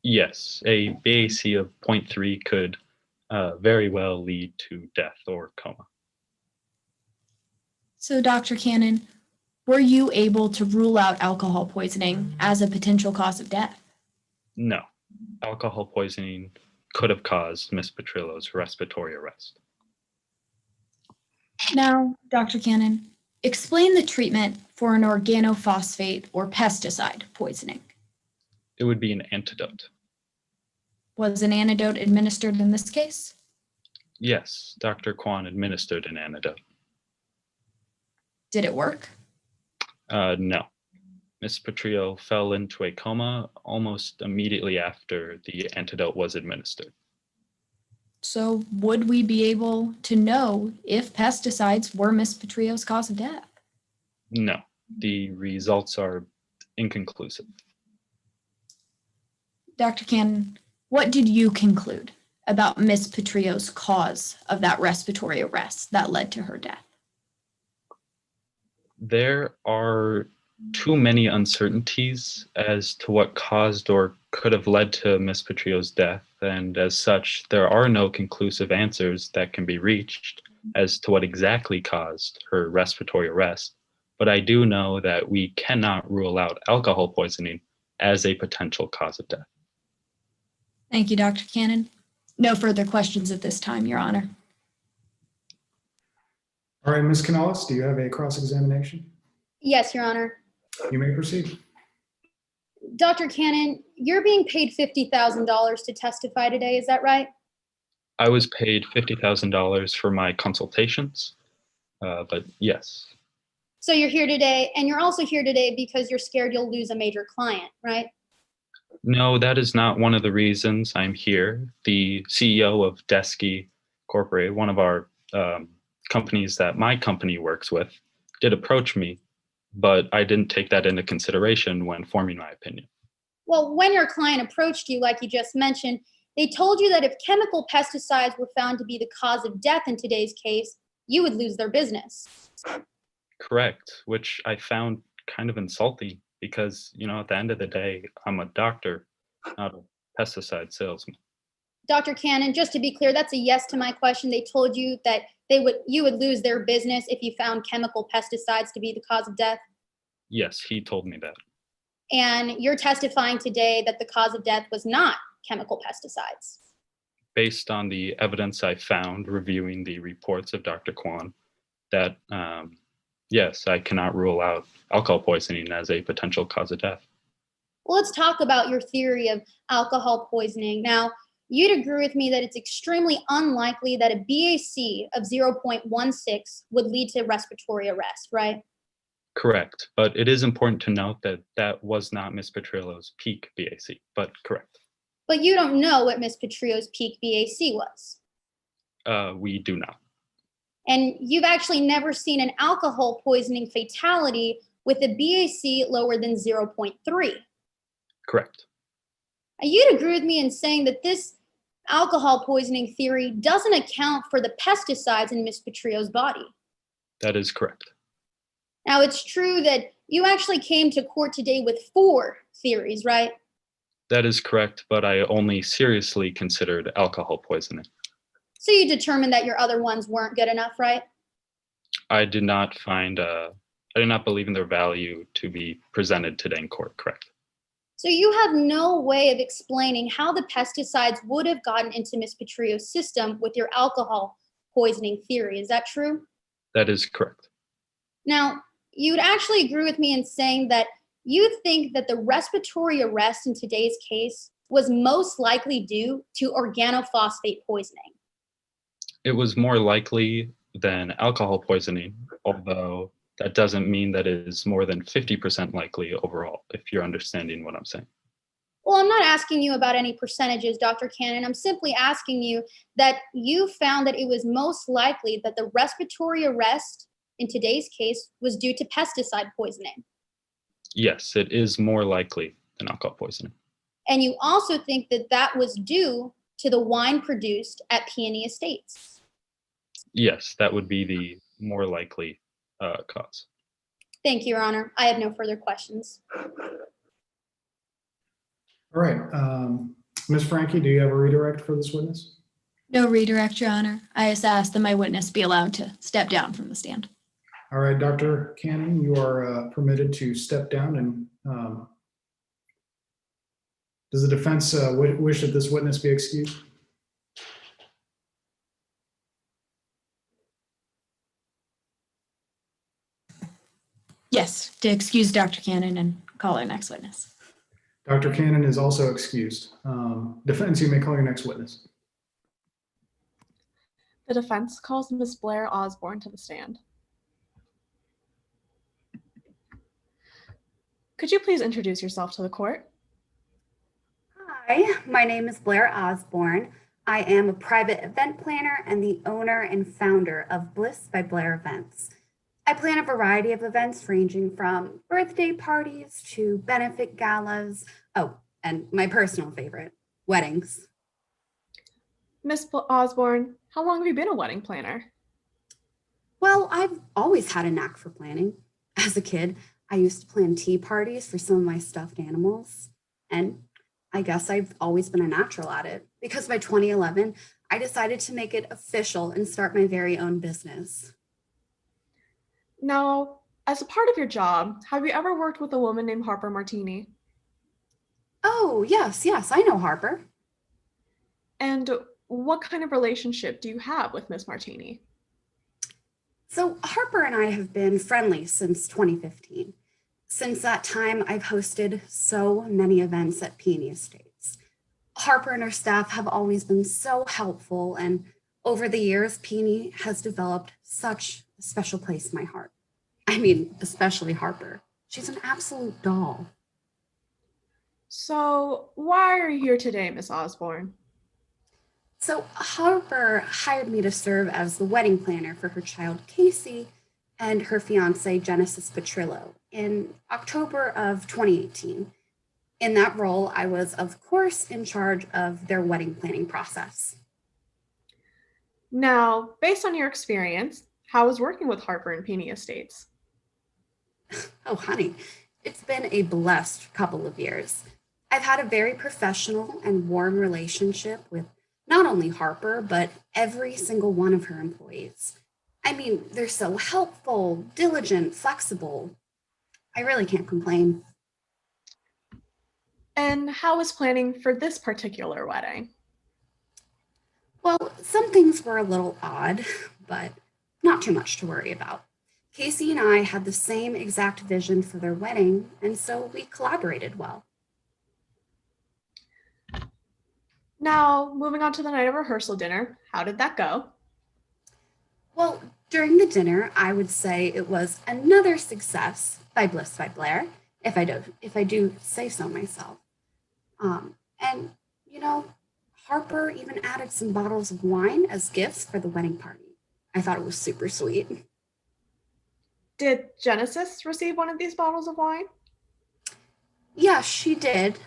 Yes, a BAC of 0.3 could very well lead to death or coma. So, Dr. Cannon, were you able to rule out alcohol poisoning as a potential cause of death? No, alcohol poisoning could have caused Ms. Petrillo's respiratory arrest. Now, Dr. Cannon, explain the treatment for an organophosphate or pesticide poisoning. It would be an antidote. Was an antidote administered in this case? Yes, Dr. Kwan administered an antidote. Did it work? No. Ms. Petrillo fell into a coma almost immediately after the antidote was administered. So would we be able to know if pesticides were Ms. Petrillo's cause of death? No, the results are inconclusive. Dr. Cannon, what did you conclude about Ms. Petrillo's cause of that respiratory arrest that led to her death? There are too many uncertainties as to what caused or could have led to Ms. Petrillo's death, and as such, there are no conclusive answers that can be reached as to what exactly caused her respiratory arrest but I do know that we cannot rule out alcohol poisoning as a potential cause of death. Thank you, Dr. Cannon. No further questions at this time, Your Honor. All right, Ms. Canales, do you have a cross-examination? Yes, Your Honor. You may proceed. Dr. Cannon, you're being paid $50,000 to testify today, is that right? I was paid $50,000 for my consultations, but yes, So you're here today, and you're also here today because you're scared you'll lose a major client, right? no, that is not one of the reasons I'm here. The CEO of Desky Corporate, one of our companies that my company works with, did approach me, but I didn't take that into consideration when forming my opinion. Well, when your client approached you, like you just mentioned, they told you that if chemical pesticides were found to be the cause of death in today's case, you would lose their business. Correct, which I found kind of insulting because, at the end of the day, I'm a doctor, not a pesticide salesman. Dr. Cannon, just to be clear, that's a yes to my question. They told you that you would lose their business if you found chemical pesticides to be the cause of death. Yes, he told me that. And you're testifying today that the cause of death was not chemical pesticides. Based on the evidence I found reviewing the reports of Dr. Kwan, that yes, I cannot rule out alcohol poisoning as a potential cause of death. Well, let's talk about your theory of alcohol poisoning. Now, you'd agree with me that it's extremely unlikely that a BAC of 0.16 would lead to respiratory arrest, right? Correct, but it is important to note that that was not Ms. Petrillo's peak BAC, but correct. But you don't know what Ms. Petrillo's peak BAC was. We do not. And you've actually never seen an alcohol poisoning fatality with a BAC lower than 0.3. Correct. You'd agree with me in saying that this alcohol poisoning theory doesn't account for the pesticides in Ms. Petrillo's body. That is correct. Now, it's true that you actually came to court today with 4 theories, right? That is correct, but I only seriously considered alcohol poisoning. So you determined that your other ones weren't good enough, right? I did not believe in their value to be presented today in court, correct? So you have no way of explaining how the pesticides would have gotten into Ms. Petrillo's system with your alcohol poisoning theory. Is that true? That is correct. Now, you'd actually agree with me in saying that you think that the respiratory arrest in today's case was most likely due to organophosphate poisoning. It was more likely than alcohol poisoning, although that doesn't mean that it is more than 50% likely overall, if you're understanding what I'm saying. Well, I'm not asking you about any percentages, Dr. Cannon. I'm simply asking you that you found that it was most likely that the respiratory arrest in today's case was due to pesticide poisoning. Yes, it is more likely than alcohol poisoning. And you also think that that was due to the wine produced at Peony Estates. Yes, that would be the more likely cause. Thank you, Your Honor. I have no further questions. All right, Ms. Frankie, do you have a redirect for this witness? No redirect, Your Honor. I just ask that my witness be allowed to step down from the stand. All right, Dr. Cannon, you are permitted to step down. And does the defense wish that this witness be excused? Yes, to excuse Dr. Cannon and call our next witness. Dr. Cannon is also excused. Defense, you may call your next witness. The defense calls Ms. Blair Osborne to the stand. Could you please introduce yourself to the court? Hi, my name is Blair Osborne. I am a private event planner and the owner and founder of Bliss by Blair Events. I plan a variety of events ranging from birthday parties to benefit galas. Oh, and my personal favorite, weddings. Ms. Osborne, how long have you been a wedding planner? Well, I've always had a knack for planning. As a kid, I used to plan tea parties for some of my stuffed animals. And I guess I've always been a natural at it because by 2011, I decided to make it official and start my very own business. Now, As a part of your job, have you ever worked with a woman named Harper Martini? Oh, yes, yes, I know Harper. And what kind of relationship do you have with Miss Martini? So Harper and I have been friendly since 2015. Since that time, I've hosted so many events at Peony Estates. Harper and her staff have always been so helpful, and over the years, Peony has developed such a special place in my heart. I mean, especially Harper. She's an absolute doll. So, why are you here today, Miss Osborne? So Harper hired me to serve as the wedding planner for her child Casey and her fiance Genesis Petrillo in October of 2018. In that role, I was, of course, in charge of their wedding planning process. Now, based on your experience, how was working with Harper and Peony Estates? Oh, honey, it's been a blessed couple of years. I've had a very professional and warm relationship with not only Harper, but every single one of her employees. I mean, they're so helpful, diligent, flexible. I really can't complain. And how was planning for this particular wedding? Well, some things were a little odd, but not too much to worry about. Casey and I had the same exact vision for their wedding, and so we collaborated well. Now, moving on to the night of rehearsal dinner, how did that go? Well, during the dinner, I would say it was another success by Bliss by Blair, if I do say so myself. And you know, Harper even added some bottles of wine as gifts for the wedding party. I thought it was super sweet. Did Genesis receive one of these bottles of wine? Yeah, she did,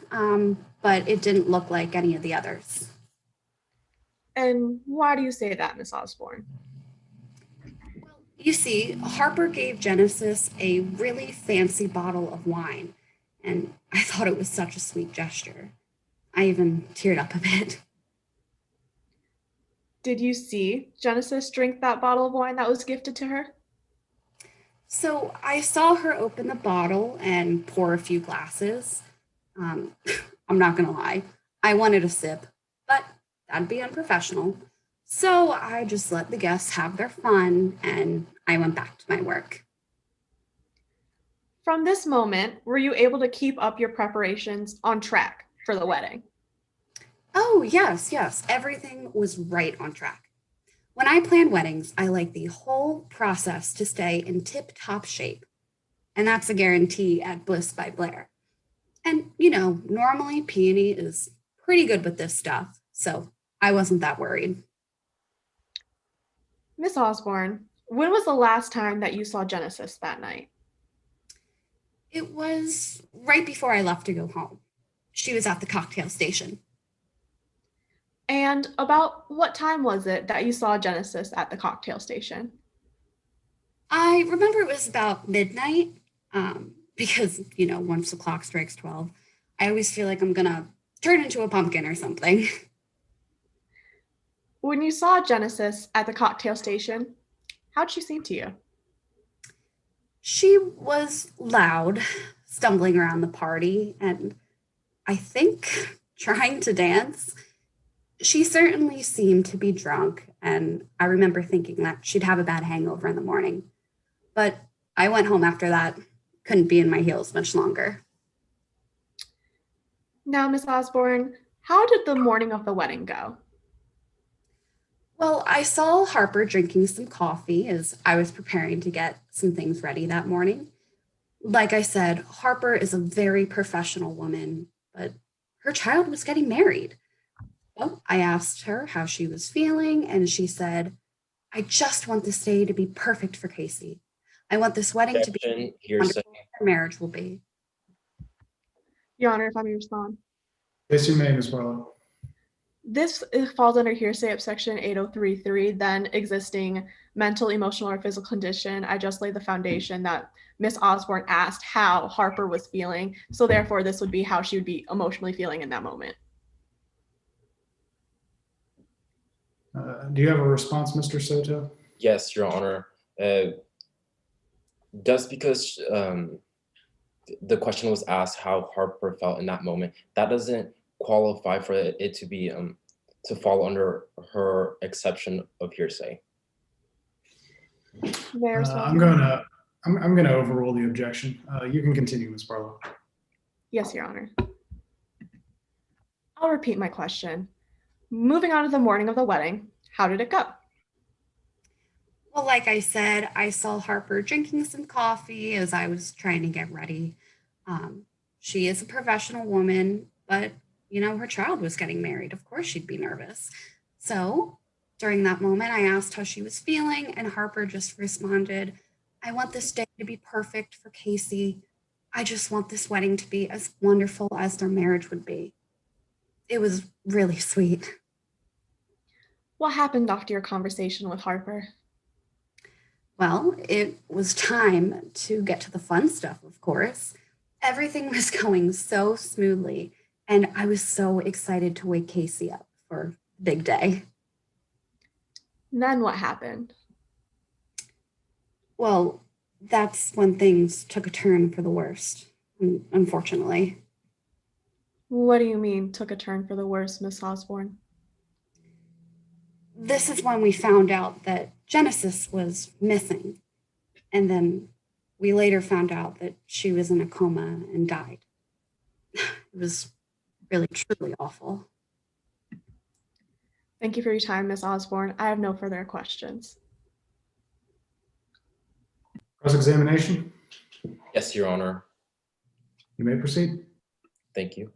but it didn't look like any of the others. And why do you say that, Miss Osborne? You see, Harper gave Genesis a really fancy bottle of wine, and I thought it was such a sweet gesture. I even teared up a bit. Did you see Genesis drink that bottle of wine that was gifted to her? So I saw her open the bottle and pour a few glasses. I'm not gonna lie, I wanted a sip, but that'd be unprofessional. So I just let the guests have their fun and I went back to my work. From this moment, were you able to keep up your preparations on track for the wedding? Oh, yes, yes, everything was right on track. When I plan weddings, I like the whole process to stay in tip-top shape. And that's a guarantee at Bliss by Blair. And, you know, normally Peony is pretty good with this stuff, so I wasn't that worried. Miss Osborne, when was the last time that you saw Genesis that night? It was right before I left to go home. She was at the cocktail station. And about what time was it that you saw Genesis at the cocktail station? I remember it was about midnight, because, you know, once the clock strikes 12, I always feel like I'm gonna turn into a pumpkin or something. When you saw Genesis at the cocktail station, how'd she seem to you? She was loud, stumbling around the party, and I think trying to dance. She certainly seemed to be drunk, and I remember thinking that she'd have a bad hangover in the morning. But I went home after that, couldn't be in my heels much longer. Now, Miss Osborne, how did the morning of the wedding go? Well, I saw Harper drinking some coffee as I was preparing to get some things ready that morning. Like I said, Harper is a very professional woman, but her child was getting married. Well, I asked her how she was feeling, and she said, I just want this day to be perfect for Casey. I want this wedding to be Objection, hearsay. wonderful our marriage will be. Your Honor, if I may respond. Yes, you may, Ms. Barlow. This falls under hearsay of section 8033, then existing mental, emotional, or physical condition. I just laid the foundation that Miss Osborne asked how Harper was feeling. So therefore, this would be how she would be emotionally feeling in that moment. Do you have a response, Mr. Soto? Yes, Your Honor. Just because the question was asked how Harper felt in that moment, that doesn't qualify for it to be to fall under her exception of hearsay. Mayor I'm Swan. gonna overrule the objection. You can continue, Ms. Barlow. Yes, Your Honor. I'll repeat my question. Moving on to the morning of the wedding, how did it go? Well, like I said, I saw Harper drinking some coffee as I was trying to get ready. She is a professional woman, but you know, her child was getting married. Of course, she'd be nervous. So during that moment, I asked how she was feeling, and Harper just responded, I want this day to be perfect for Casey. I just want this wedding to be as wonderful as their marriage would be. It was really sweet. What happened after your conversation with Harper? Well, it was time to get to the fun stuff, of course. Everything was going so smoothly, and I was so excited to wake Casey up for the big day. Then what happened? Well, that's when things took a turn for the worst, unfortunately. What do you mean took a turn for the worse, Miss Osborne? This is when we found out that Genesis was missing. And then we later found out that she was in a coma and died. It was really, truly awful. Thank you for your time, Miss Osborne. I have no further questions. Cross-examination, Yes, Your Honor. you may proceed. Thank you.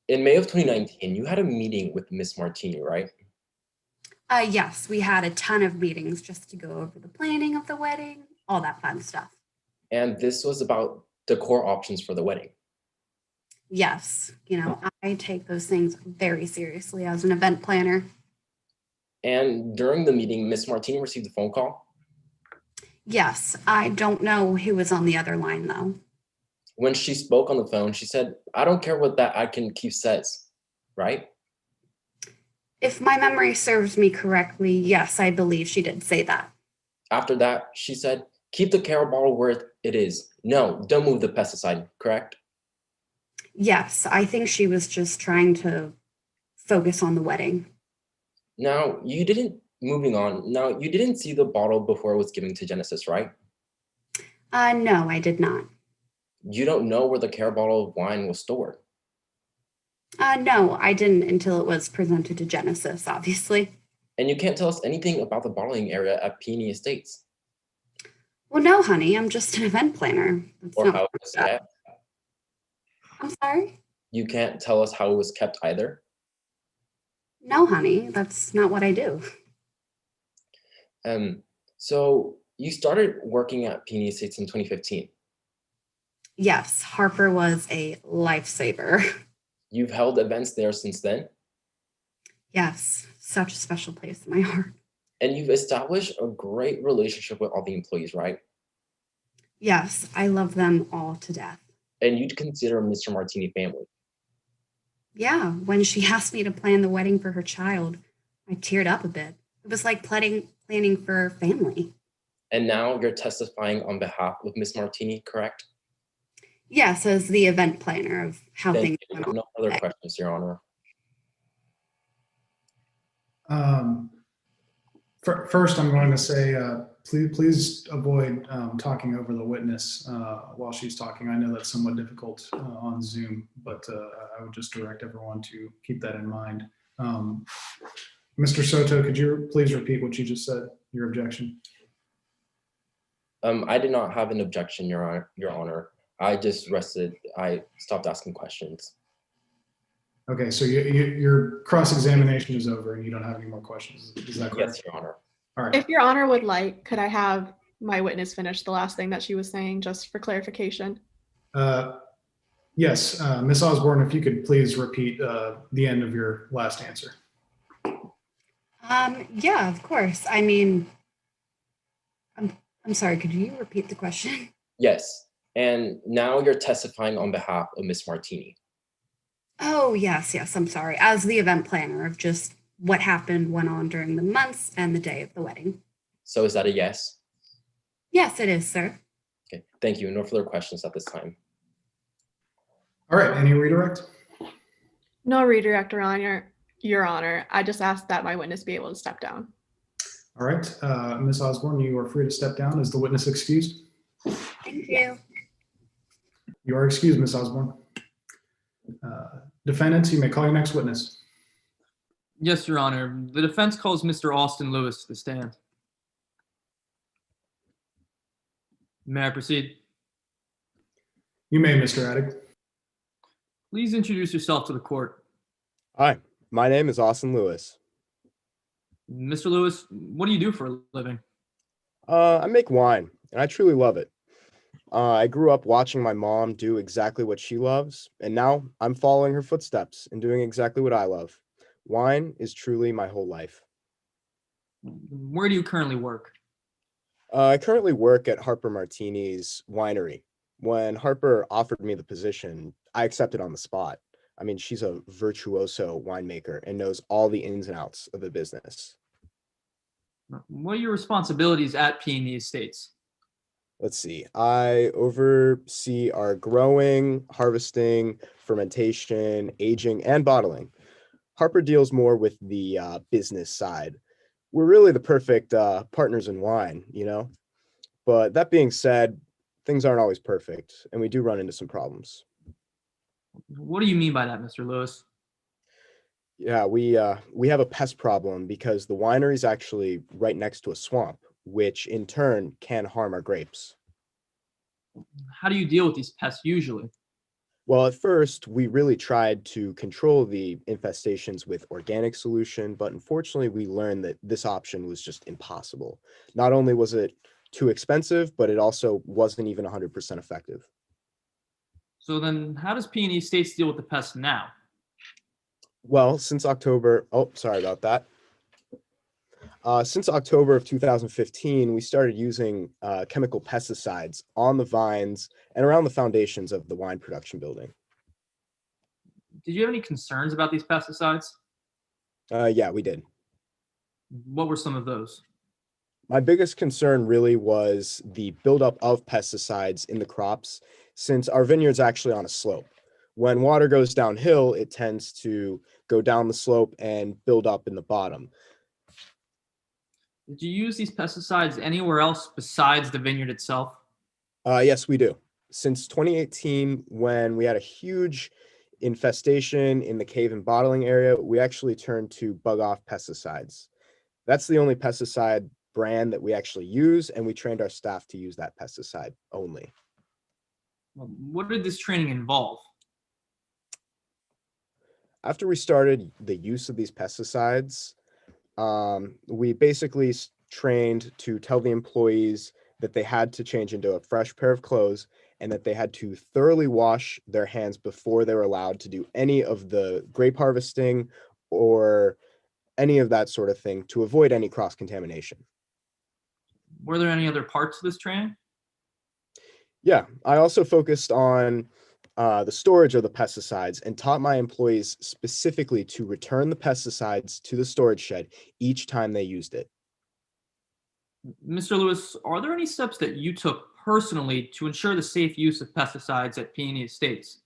In May of 2019, you had a meeting with Miss Martini, right? Yes, we had a ton of meetings just to go over the planning of the wedding, all that fun stuff. And this was about decor options for the wedding. Yes, you know, I take those things very seriously as an event planner. And during the meeting, Miss Martini received a phone call. Yes, I don't know who was on the other line though. When she spoke on the phone, she said, I don't care what that Icon Keith says, right? If my memory serves me correctly, yes, I believe she did say that. After that, she said, keep the Carol bottle where it is. No, don't move the pesticide, correct? Yes, I think she was just trying to focus on the wedding. Now, you didn't see the bottle before it was given to Genesis, right? No, I did not. You don't know where the Carol bottle of wine was stored. No, I didn't until it was presented to Genesis, obviously. And you can't tell us anything about the bottling area at Peony Estates. Well, no, honey, I'm just an event planner. That's Or not how it was kept. I'm sorry? You can't tell us how it was kept either. No, honey, that's not what I do. So you started working at Peony Estates in 2015. Yes, Harper was a lifesaver. You've held events there since then, Yes, such a special place in my heart. and you've established a great relationship with all the employees, right? Yes, I love them all to death. And you'd consider Mr. Martini family. Yeah, when she asked me to plan the wedding for her child, I teared up a bit. It was like planning for family. And now you're testifying on behalf of Miss Martini, correct? Yes, as the event planner of how Thank things you. went on. No other today. questions, Your Honor. First, I'm going to say, please avoid talking over the witness while she's talking. I know that's somewhat difficult on Zoom, but I would just direct everyone to keep that in mind. Mr. Soto, could you please repeat what you just said, your objection? I did not have an objection, Your Honor. I stopped asking questions. Okay, so your cross-examination is over and you don't have any more questions. Is that correct? Yes, Your Honor. All right. If Your Honor would like, could I have my witness finish the last thing that she was saying, just for clarification? Yes, Ms. Osborne, if you could please repeat the end of your last answer. Yeah, of course. I mean, I'm sorry, could you repeat the question? Yes, and now you're testifying on behalf of Miss Martini. Oh, yes, I'm sorry. As the event planner of just what went on during the months and the day of the wedding. So is that a yes? Yes, it is, sir. Okay. Thank you. No further questions at this time. All right, any redirect? No redirect, Your Honor. I just asked that my witness be able to step down. All right, Ms. Osborne, you are free to step down. Is the witness excused? Thank you. You are excused, Ms. Osborne. Defendants, you may call your next witness. Yes, Your Honor. The defense calls Mr. Austin Lewis to the stand. May I proceed? You may, Mr. Addig. Please introduce yourself to the court. Hi, my name is Austin Lewis. Mr. Lewis, what do you do for a living? I make wine, and I truly love it. I grew up watching my mom do exactly what she loves, and now I'm following her footsteps and doing exactly what I love. Wine is truly my whole life. Where do you currently work? I currently work at Harper Martini's winery. When Harper offered me the position, I accepted on the spot. I mean, she's a virtuoso winemaker and knows all the ins and outs of the business. What are your responsibilities at P&E Estates? Let's see. I oversee our growing, harvesting, fermentation, aging, and bottling. Harper deals more with the business side. We're really the perfect partners in wine, you know? But that being said, things aren't always perfect, and we do run into some problems. What do you mean by that, Mr. Lewis? Yeah, we have a pest problem because the winery is actually right next to a swamp, which in turn can harm our grapes. How do you deal with these pests usually? Well, at first, we really tried to control the infestations with organic solution, but unfortunately, we learned that this option was just impossible. Not only was it too expensive, but it also wasn't even 100% effective. So then how does P&E Estates deal with the pests now? Well, since October, oh, sorry about that. Since October of 2015, we started using chemical pesticides on the vines and around the foundations of the wine production building. Did you have any concerns about these pesticides? Yeah, we did. What were some of those? My biggest concern really was the buildup of pesticides in the crops, since our vineyard's actually on a slope. When water goes downhill, it tends to go down the slope and build up in the bottom. Did you use these pesticides anywhere else besides the vineyard itself? Yes, we do. Since 2018, when we had a huge infestation in the cave and bottling area, we actually turned to bug-off pesticides. That's the only pesticide brand that we actually use, and we trained our staff to use that pesticide only. What did this training involve? After we started the use of these pesticides, we basically trained to tell the employees that they had to change into a fresh pair of clothes and that they had to thoroughly wash their hands before they were allowed to do any of the grape harvesting or any of that sort of thing to avoid any cross-contamination. Were there any other parts of this training? Yeah, I also focused on the storage of the pesticides and taught my employees specifically to return the pesticides to the storage shed each time they used it. Mr. Lewis, are there any steps that you took personally to ensure the safe use of pesticides at P&E Estates?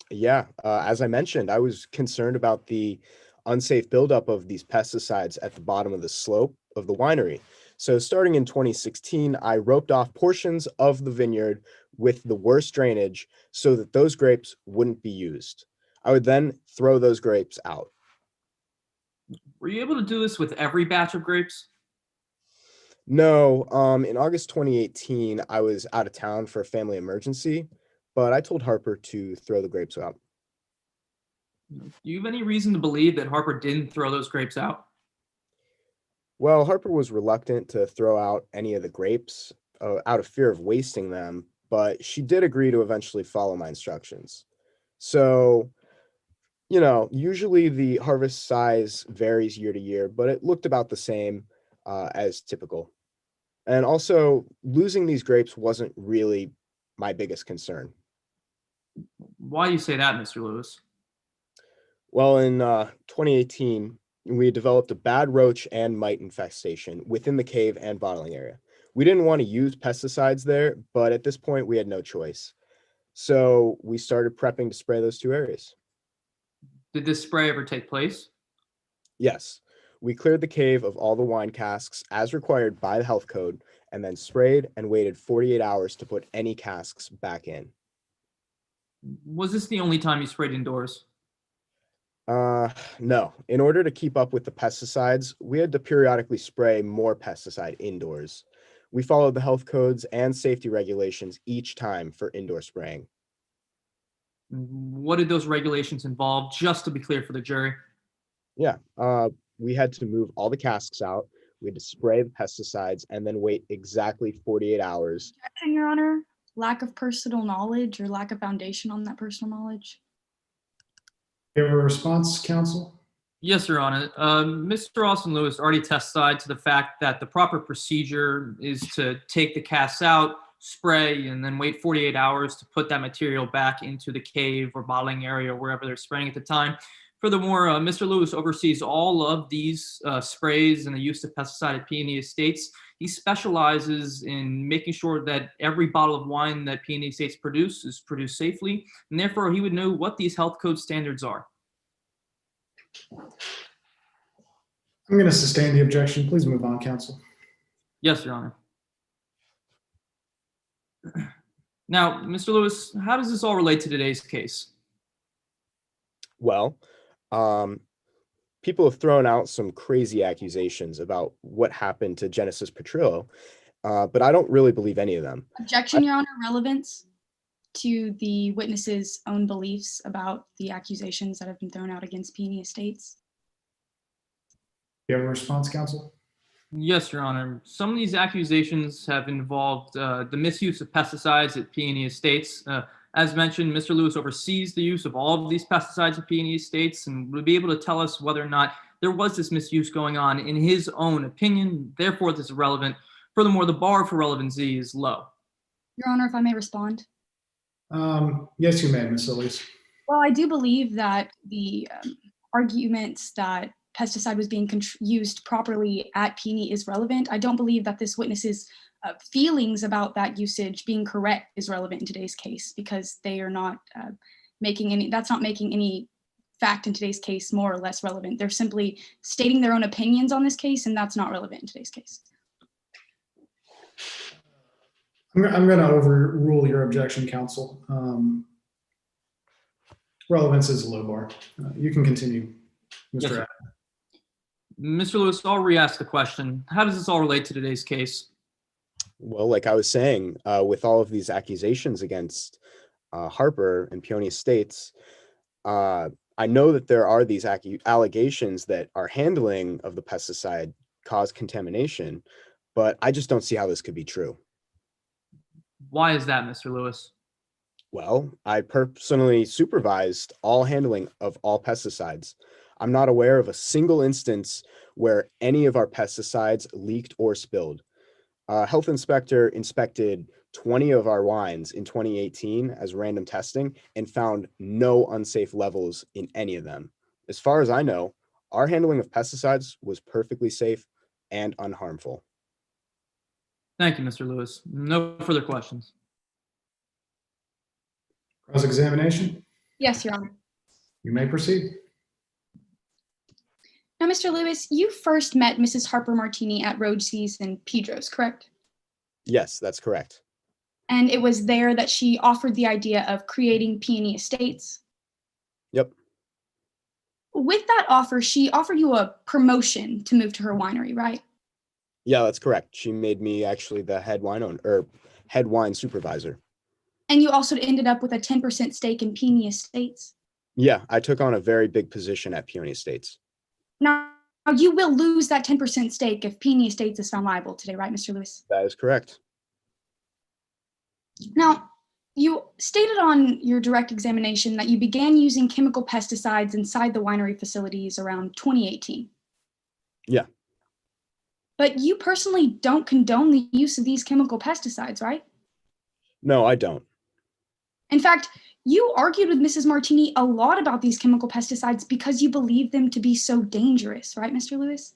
Yeah, as I mentioned, I was concerned about the unsafe buildup of these pesticides at the bottom of the slope of the winery. So starting in 2016, I roped off portions of the vineyard with the worst drainage so that those grapes wouldn't be used. I would then throw those grapes out. Were you able to do this with every batch of grapes? No, in August 2018, I was out of town for a family emergency, but I told Harper to throw the grapes out. Do you have any reason to believe that Harper didn't throw those grapes out? Well, Harper was reluctant to throw out any of the grapes out of fear of wasting them, but she did agree to eventually follow my instructions. So, you know, usually the harvest size varies year to year, but it looked about the same as typical. And also, losing these grapes wasn't really my biggest concern. Why do you say that, Mr. Lewis? Well, in 2018, we developed a bad roach and mite infestation within the cave and bottling area. We didn't want to use pesticides there, but at this point we had no choice. So we started prepping to spray those two areas. Did this spray ever take place? Yes, we cleared the cave of all the wine casks as required by the health code, and then sprayed and waited 48 hours to put any casks back in. Was this the only time you sprayed indoors? No. In order to keep up with the pesticides, we had to periodically spray more pesticide indoors. We followed the health codes and safety regulations each time for indoor spraying. What did those regulations involve, just to be clear for the jury? Yeah, we had to move all the casks out. We had to spray the pesticides and then wait exactly 48 hours. Objection, Your Honor. Lack of personal knowledge or lack of foundation on that personal knowledge. You have a response, counsel? Yes, Your Honor. Mr. Austin Lewis already testified to the fact that the proper procedure is to take the casts out, spray, and then wait 48 hours to put that material back into the cave or bottling area, or wherever they're spraying at the time. Furthermore, Mr. Lewis oversees all of these sprays and the use of pesticide at Peony Estates. He specializes in making sure that every bottle of wine that Peony Estates produce is produced safely, and therefore he would know what these health code standards are. I'm going to sustain the objection. Please move on, counsel. Yes, Your Honor. Now, Mr. Lewis, how does this all relate to today's case? Well, people have thrown out some crazy accusations about what happened to Genesis Petrillo, but I don't really believe any of them. Objection, Your Honor. Relevance to the witness's own beliefs about the accusations that have been thrown out against Peony Estates. You have a response, counsel? Yes, Your Honor. Some of these accusations have involved the misuse of pesticides at Peony Estates. As mentioned, Mr. Lewis oversees the use of all of these pesticides at Peony Estates and would be able to tell us whether or not there was this misuse going on in his own opinion. Therefore, this is relevant. Furthermore, the bar for relevancy is low. Your Honor, if I may respond. Yes, you may, Ms. Elise. Well, I do believe that the arguments that pesticide was being used properly at Peony is relevant. I don't believe that this witness's feelings about that usage being correct is relevant in today's case, because they are not that's not making any fact in today's case more or less relevant. They're simply stating their own opinions on this case, and that's not relevant in today's case. I'm going to overrule your objection, counsel. Relevance is a low bar. You can continue, Mr. Yes, Adams. Mr. Lewis, I'll re-ask the question. How does this all relate to today's case? Well, like I was saying, with all of these accusations against Harper and Peony Estates, I know that there are these allegations that our handling of the pesticide caused contamination, but I just don't see how this could be true. Why is that, Mr. Lewis? Well, I personally supervised all handling of all pesticides. I'm not aware of a single instance where any of our pesticides leaked or spilled. Health inspector inspected 20 of our wines in 2018 as random testing and found no unsafe levels in any of them. As far as I know, our handling of pesticides was perfectly safe and unharmful. Thank you, Mr. Lewis. No further questions. Cross-examination? Yes, Your Honor. You may proceed. Now, Mr. Lewis, you first met Mrs. Harper Martini at Rhodes's and Pedro's, correct? Yes, that's correct. And it was there that she offered the idea of creating Peony Estates. Yep. With that offer, she offered you a promotion to move to her winery, right? Yeah, that's correct. She made me actually the head wine owner or head wine supervisor. And you also ended up with a 10% stake in Peony Estates. Yeah, I took on a very big position at Peony Estates. Now, you will lose that 10% stake if Peony Estates is found liable today, right, Mr. Lewis? That is correct. Now, you stated on your direct examination that you began using chemical pesticides inside the winery facilities around 2018. Yeah. But you personally don't condone the use of these chemical pesticides, right? No, I don't. In fact, you argued with Mrs. Martini a lot about these chemical pesticides because you believe them to be so dangerous, right, Mr. Lewis?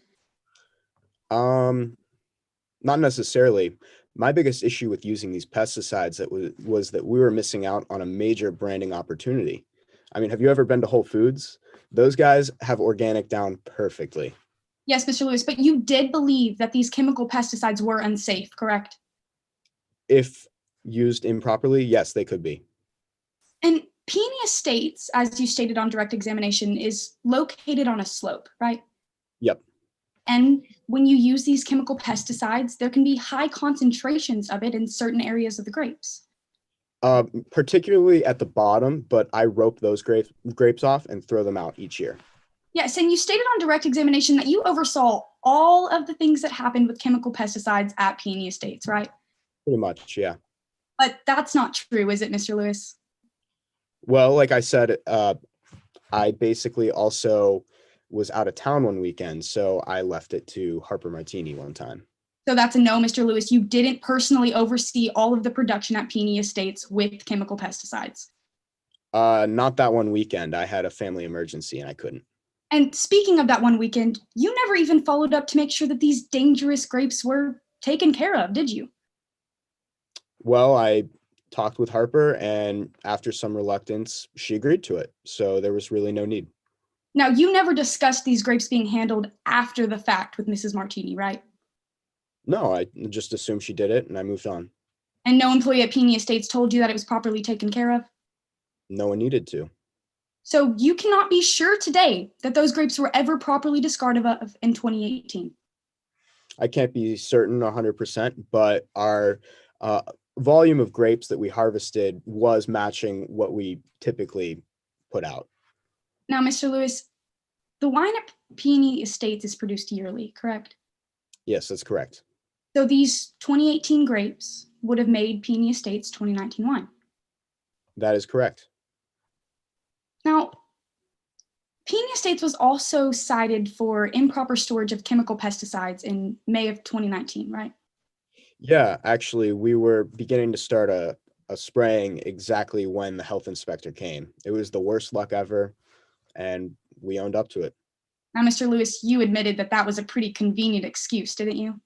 Not necessarily. My biggest issue with using these pesticides was that we were missing out on a major branding opportunity. I mean, have you ever been to Whole Foods? Those guys have organic down perfectly. Yes, Mr. Lewis, but you did believe that these chemical pesticides were unsafe, correct? If used improperly, yes, they could be. And Peony Estates, as you stated on direct examination, is located on a slope, right? Yep. And when you use these chemical pesticides, there can be high concentrations of it in certain areas of the grapes. Particularly at the bottom, but I rope those grapes off and throw them out each year. Yes, and you stated on direct examination that you oversaw all of the things that happened with chemical pesticides at Peony Estates, right? Pretty much, yeah. But that's not true, is it, Mr. Lewis? Well, like I said, I basically also was out of town one weekend, so I left it to Harper Martini one time. So that's a no, Mr. Lewis. You didn't personally oversee all of the production at Peony Estates with chemical pesticides. Not that one weekend. I had a family emergency and I couldn't. And speaking of that one weekend, you never even followed up to make sure that these dangerous grapes were taken care of, did you? Well, I talked with Harper, and after some reluctance, she agreed to it. So there was really no need. Now, you never discussed these grapes being handled after the fact with Mrs. Martini, right? No, I just assumed she did it and I moved on. And no employee at Peony Estates told you that it was properly taken care of? No one needed to. So you cannot be sure today that those grapes were ever properly discarded of in 2018. I can't be certain 100%, but our volume of grapes that we harvested was matching what we typically put out. Now, Mr. Lewis, the wine at Peony Estates is produced yearly, correct? Yes, that's correct. So these 2018 grapes would have made Peony Estates 2019 wine. That is correct. Now, Peony Estates was also cited for improper storage of chemical pesticides in May of 2019, right? Yeah, actually, we were beginning to start a spraying exactly when the health inspector came. It was the worst luck ever, and we owned up to it. Now, Mr. Lewis, you admitted that that was a pretty convenient excuse, didn't you?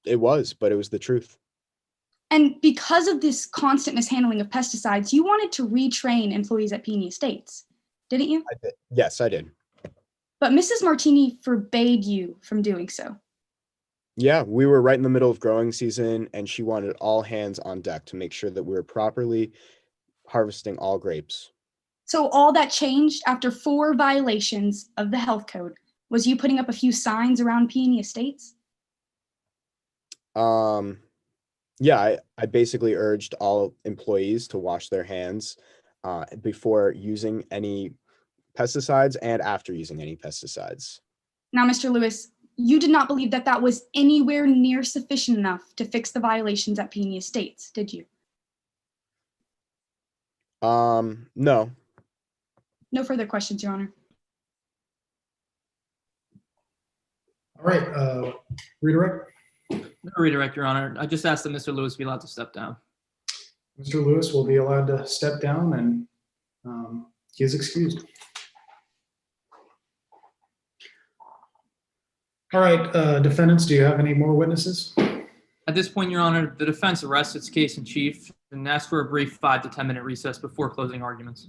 It was, but it was the truth. And because of this constant mishandling of pesticides, you wanted to retrain employees at Peony Estates, didn't you? I did. Yes, I did. But Mrs. Martini forbade you from doing so. Yeah, we were right in the middle of growing season, and she wanted all hands on deck to make sure that we were properly harvesting all grapes. So all that changed after 4 violations of the health code was you putting up a few signs around Peony Estates? Yeah, I basically urged all employees to wash their hands before using any pesticides and after using any pesticides. Now, Mr. Lewis, you did not believe that that was anywhere near sufficient enough to fix the violations at Peony Estates, did you? No. No further questions, Your Honor. All right, redirect. No redirect, Your Honor. I just asked that Mr. Lewis be allowed to step down. Mr. Lewis will be allowed to step down, and he is excused. All right, defendants, do you have any more witnesses? At this point, Your Honor, the defense arrests its case in chief and asks for a brief 5 to 10 minute recess before closing arguments.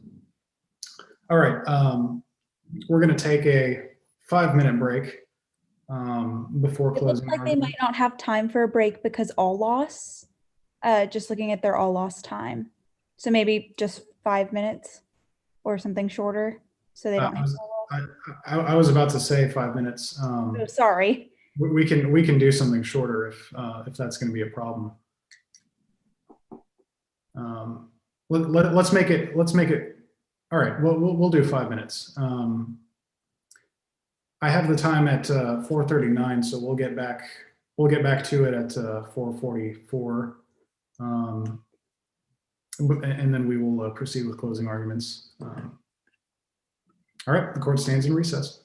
All right, we're going to take a 5-minute break before It looks closing like they argument. might not have time for a break because all loss, just looking at their all loss time. So maybe just 5 minutes or something shorter so they don't have to. I was about to say 5 minutes. Oh, sorry. We can do something shorter if that's going to be a problem. Let's make it. All right, we'll do 5 minutes. I have the time at 4:39, so we'll get back to it at 4:44, and then we will proceed with closing arguments. All right, the court stands in recess.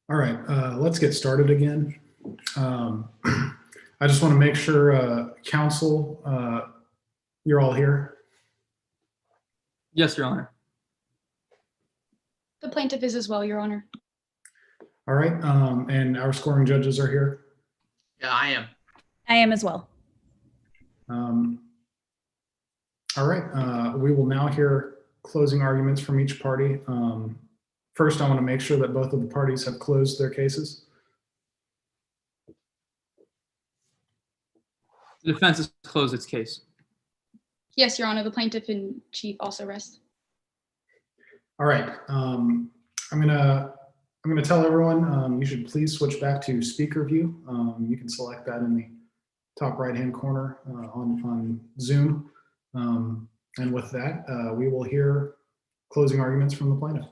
All right, let's get started again. I just want to make sure, counsel, you're all here. Yes, Your Honor. The plaintiff is as well, Your Honor. All right, and our scoring judges are here. Yeah, I am. I am as well. All right, we will now hear closing arguments from each party. First, I want to make sure that both of the parties have closed their cases. The defense has closed its case. Yes, Your Honor, the plaintiff in chief also rests. All right, I'm gonna tell everyone you should please switch back to speaker view. You can select that in the top right-hand corner on Zoom. And with that, we will hear closing arguments from the plaintiff.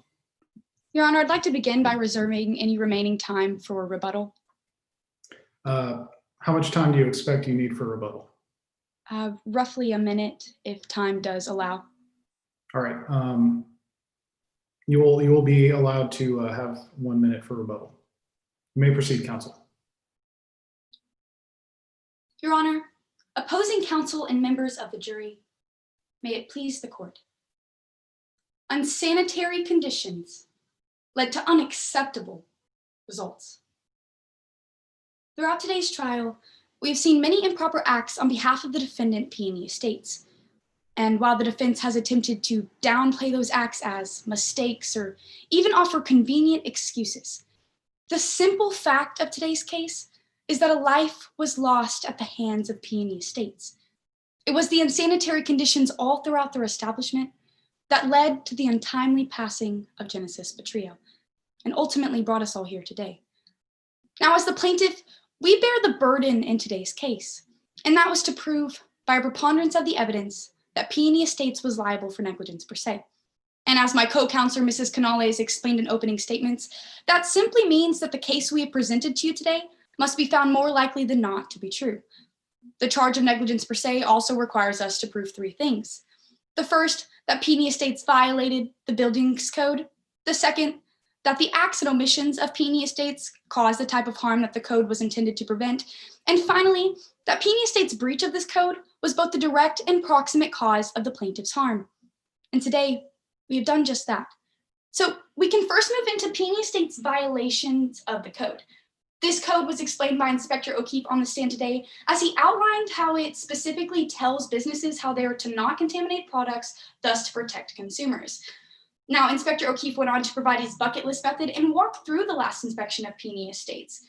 Your Honor, I'd like to begin by reserving any remaining time for rebuttal. How much time do you expect you need for rebuttal? Roughly a minute, if time does allow. All right. You will be allowed to have 1 minute for rebuttal. You may proceed, counsel. Your Honor, opposing counsel and members of the jury, may it please the court. Unsanitary conditions led to unacceptable results. Throughout today's trial, we have seen many improper acts on behalf of the defendant, P&E Estates. And while the defense has attempted to downplay those acts as mistakes or even offer convenient excuses, the simple fact of today's case is that a life was lost at the hands of P&E Estates. It was the unsanitary conditions all throughout their establishment that led to the untimely passing of Genesis Petrillo and ultimately brought us all here today. Now, as the plaintiff, we bear the burden in today's case, and that was to prove by a preponderance of the evidence that P&E Estates was liable for negligence per se. And as my co-counselor, Mrs. Canales, explained in opening statements, that simply means that the case we have presented to you today must be found more likely than not to be true. The charge of negligence per se also requires us to prove three things. The first, that P&E Estates violated the buildings code. The second, that the acts and omissions of P&E Estates caused the type of harm that the code was intended to prevent. And finally, that P&E Estates' breach of this code was both the direct and proximate cause of the plaintiff's harm. And today, we have done just that. So we can first move into P&E Estates' violations of the code. This code was explained by Inspector O'Keefe on the stand today as he outlined how it specifically tells businesses how they are to not contaminate products, thus to protect consumers. Now, Inspector O'Keefe went on to provide his bucket list method and walk through the last inspection of P&E Estates.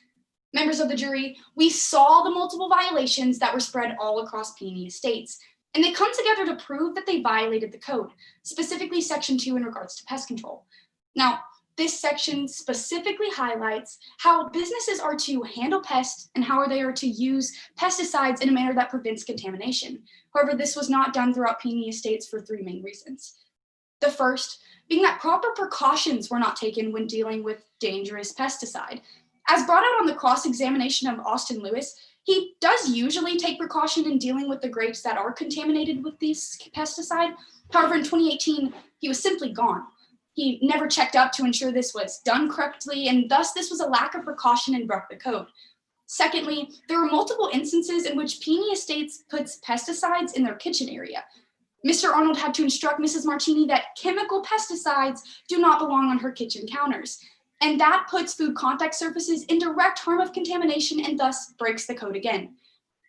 Members of the jury, we saw the multiple violations that were spread all across P&E Estates, and they come together to prove that they violated the code, specifically Section 2 in regards to pest control. Now, this section specifically highlights how businesses are to handle pests and how they are to use pesticides in a manner that prevents contamination. However, this was not done throughout P&E Estates for three main reasons. The first being that proper precautions were not taken when dealing with dangerous pesticide. As brought out on the cross-examination of Austin Lewis, he does usually take precaution in dealing with the grapes that are contaminated with this pesticide. However, in 2018, he was simply gone. He never checked up to ensure this was done correctly, and thus this was a lack of precaution and broke the code. Secondly, there were multiple instances in which P&E Estates puts pesticides in their kitchen area. Mr. Arnold had to instruct Mrs. Martini that chemical pesticides do not belong on her kitchen counters, and that puts food contact surfaces in direct harm of contamination and thus breaks the code again.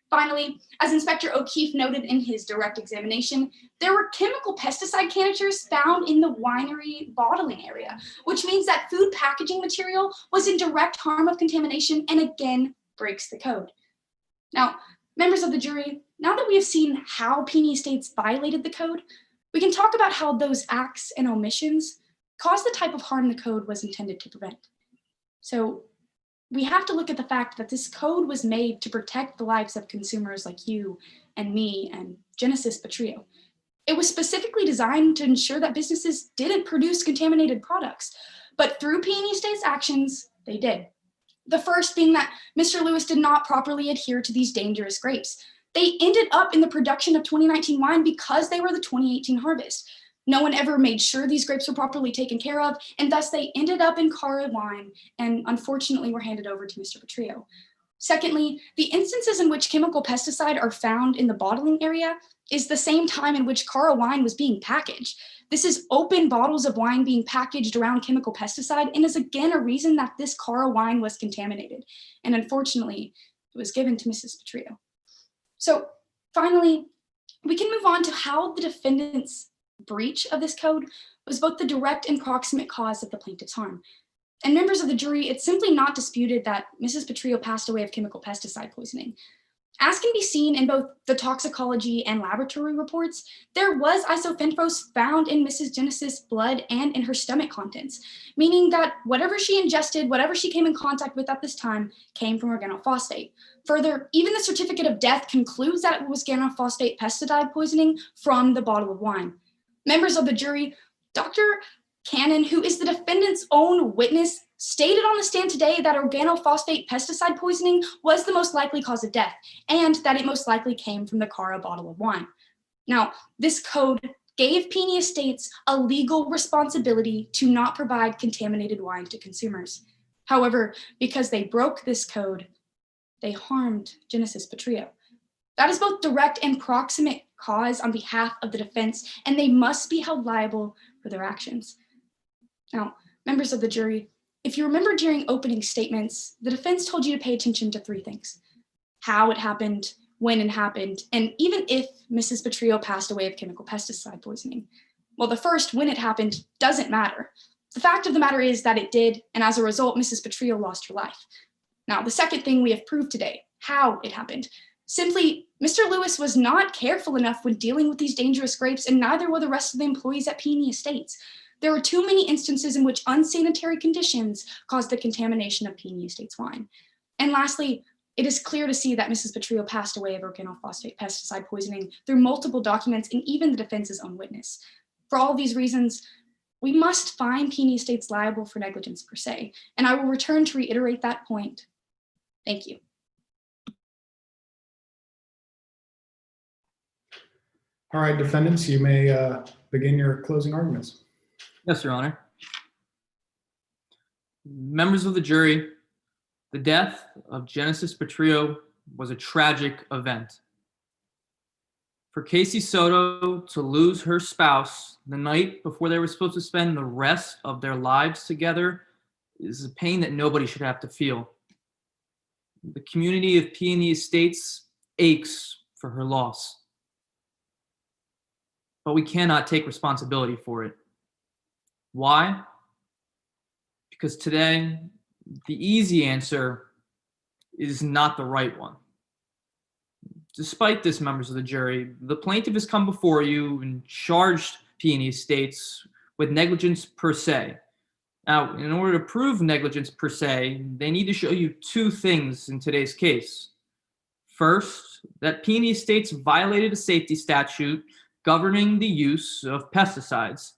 Finally, as Inspector O'Keefe noted in his direct examination, there were chemical pesticide canisters found in the winery bottling area, which means that food packaging material was in direct harm of contamination and again breaks the code. Now, members of the jury, now that we have seen how P&E Estates violated the code, we can talk about how those acts and omissions caused the type of harm the code was intended to prevent. So we have to look at the fact that this code was made to protect the lives of consumers like you and me and Genesis Petrillo. It was specifically designed to ensure that businesses didn't produce contaminated products, but through P&E Estates' actions, they did. The first being that Mr. Lewis did not properly adhere to these dangerous grapes. They ended up in the production of 2019 wine because they were the 2018 harvest. No one ever made sure these grapes were properly taken care of, and thus they ended up in Cara wine and unfortunately were handed over to Mr. Petrillo. Secondly, the instances in which chemical pesticide are found in the bottling area is the same time in which Cara wine was being packaged. This is open bottles of wine being packaged around chemical pesticide and is again a reason that this Cara wine was contaminated. And unfortunately, it was given to Mrs. Petrillo. So finally, we can move on to how the defendant's breach of this code was both the direct and proximate cause of the plaintiff's harm. And members of the jury, it's simply not disputed that Mrs. Petrillo passed away of chemical pesticide poisoning. As can be seen in both the toxicology and laboratory reports, there was isofenfos found in Mrs. Genesis' blood and in her stomach contents, meaning that whatever she ingested, whatever she came in contact with at this time, came from organophosphate. Further, even the certificate of death concludes that it was organophosphate pesticide poisoning from the bottle of wine. Members of the jury, Dr. Cannon, who is the defendant's own witness, stated on the stand today that organophosphate pesticide poisoning was the most likely cause of death and that it most likely came from the Cara bottle of wine. Now, this code gave Peony Estates a legal responsibility to not provide contaminated wine to consumers. However, because they broke this code, they harmed Genesis Petrillo. That is both direct and proximate cause on behalf of the defense, and they must be held liable for their actions. Now, members of the jury, if you remember during opening statements, the defense told you to pay attention to three things: how it happened, when it happened, and even if Mrs. Petrillo passed away of chemical pesticide poisoning. Well, the first, when it happened, doesn't matter. The fact of the matter is that it did, and as a result, Mrs. Petrillo lost her life. Now, the second thing we have proved today, how it happened. Simply, Mr. Lewis was not careful enough when dealing with these dangerous grapes, and neither were the rest of the employees at Peony Estates. There were too many instances in which unsanitary conditions caused the contamination of Peony Estates wine. And lastly, it is clear to see that Mrs. Petrillo passed away of organophosphate pesticide poisoning through multiple documents and even the defense's own witness. For all of these reasons, we must find Peony Estates liable for negligence per se, and I will return to reiterate that point. Thank you. All right, defendants, you may begin your closing arguments. Yes, Your Honor. Members of the jury, the death of Genesis Petrillo was a tragic event. For Casey Soto to lose her spouse the night before they were supposed to spend the rest of their lives together is a pain that nobody should have to feel. The community of Peony Estates aches for her loss. But we cannot take responsibility for it. Why? Because today, the easy answer is not the right one. Despite this, members of the jury, the plaintiff has come before you and charged Peony Estates with negligence per se. Now, in order to prove negligence per se, they need to show you two things in today's case. First, that Peony Estates violated a safety statute governing the use of pesticides,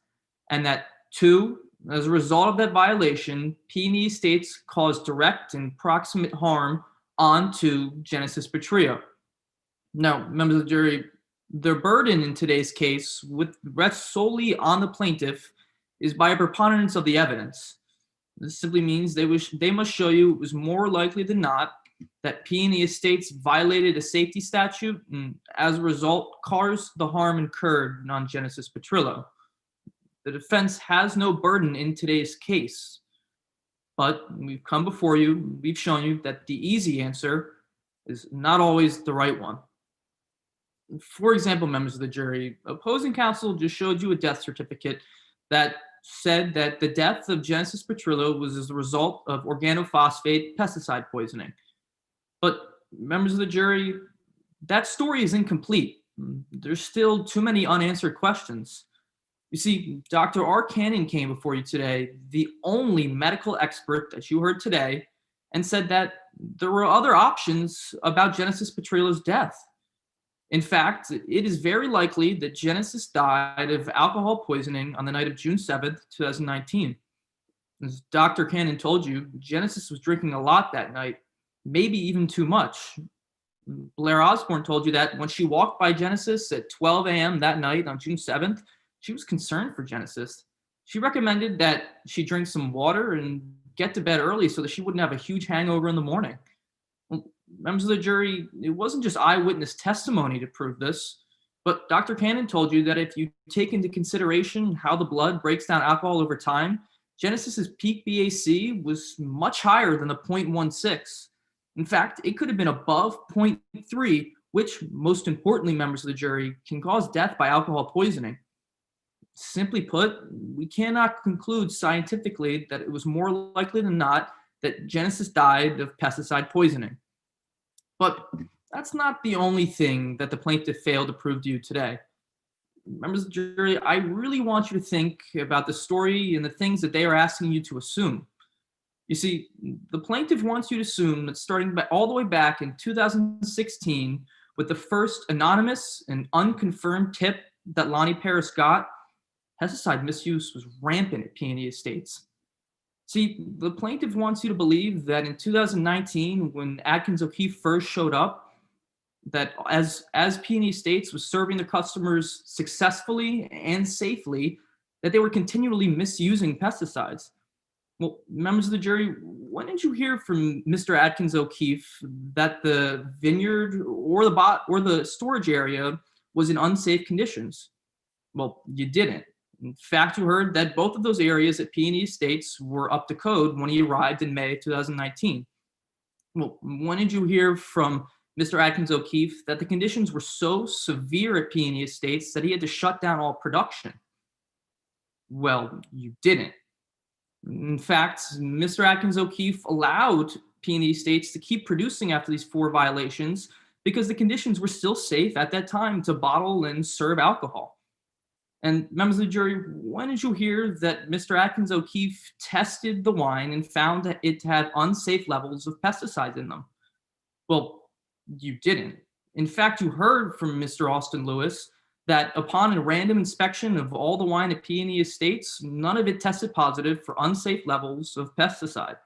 and that two, as a result of that violation, Peony Estates caused direct and proximate harm onto Genesis Petrillo. Now, members of the jury, their burden in today's case, with rests solely on the plaintiff, is by a preponderance of the evidence. This simply means they must show you it was more likely than not that Peony Estates violated a safety statute and, as a result, caused the harm incurred on Genesis Petrillo. The defense has no burden in today's case, but we've come before you, we've shown you that the easy answer is not always the right one. For example, members of the jury, opposing counsel just showed you a death certificate that said that the death of Genesis Petrillo was as a result of organophosphate pesticide poisoning. But members of the jury, that story is incomplete. There's still too many unanswered questions. You see, Dr. R. Cannon came before you today, the only medical expert that you heard today, and said that there were other options about Genesis Petrillo's death. In fact, it is very likely that Genesis died of alcohol poisoning on the night of June 7th, 2019. As Dr. Cannon told you, Genesis was drinking a lot that night, maybe even too much. Blair Osborne told you that when she walked by Genesis at 12 a.m. that night on June 7th, she was concerned for Genesis. She recommended that she drink some water and get to bed early so that she wouldn't have a huge hangover in the morning. Well, members of the jury, it wasn't just eyewitness testimony to prove this, but Dr. Cannon told you that if you take into consideration how the blood breaks down alcohol over time, Genesis's peak BAC was much higher than the 0.16. In fact, it could have been above 0.3, which, most importantly, members of the jury, can cause death by alcohol poisoning. Simply put, we cannot conclude scientifically that it was more likely than not that Genesis died of pesticide poisoning. But that's not the only thing that the plaintiff failed to prove to you today. Members of the jury, I really want you to think about the story and the things that they are asking you to assume. You see, the plaintiff wants you to assume that starting all the way back in 2016, with the first anonymous and unconfirmed tip that Lonnie Paris got, pesticide misuse was rampant at Peony Estates. See, the plaintiff wants you to believe that in 2019, when Atkins O'Keefe first showed up, that as Peony Estates was serving the customers successfully and safely, that they were continually misusing pesticides. Well, members of the jury, when did you hear from Mr. Atkins O'Keefe that the vineyard or the storage area was in unsafe conditions? Well, you didn't. In fact, you heard that both of those areas at Peony Estates were up to code when he arrived in May 2019. Well, when did you hear from Mr. Atkins O'Keefe that the conditions were so severe at Peony Estates that he had to shut down all production? Well, you didn't. In fact, Mr. Atkins O'Keefe allowed Peony Estates to keep producing after these 4 violations because the conditions were still safe at that time to bottle and serve alcohol. And members of the jury, when did you hear that Mr. Atkins O'Keefe tested the wine and found that it had unsafe levels of pesticides in them? Well, you didn't. In fact, you heard from Mr. Austin Lewis that upon a random inspection of all the wine at Peony Estates, none of it tested positive for unsafe levels of pesticide.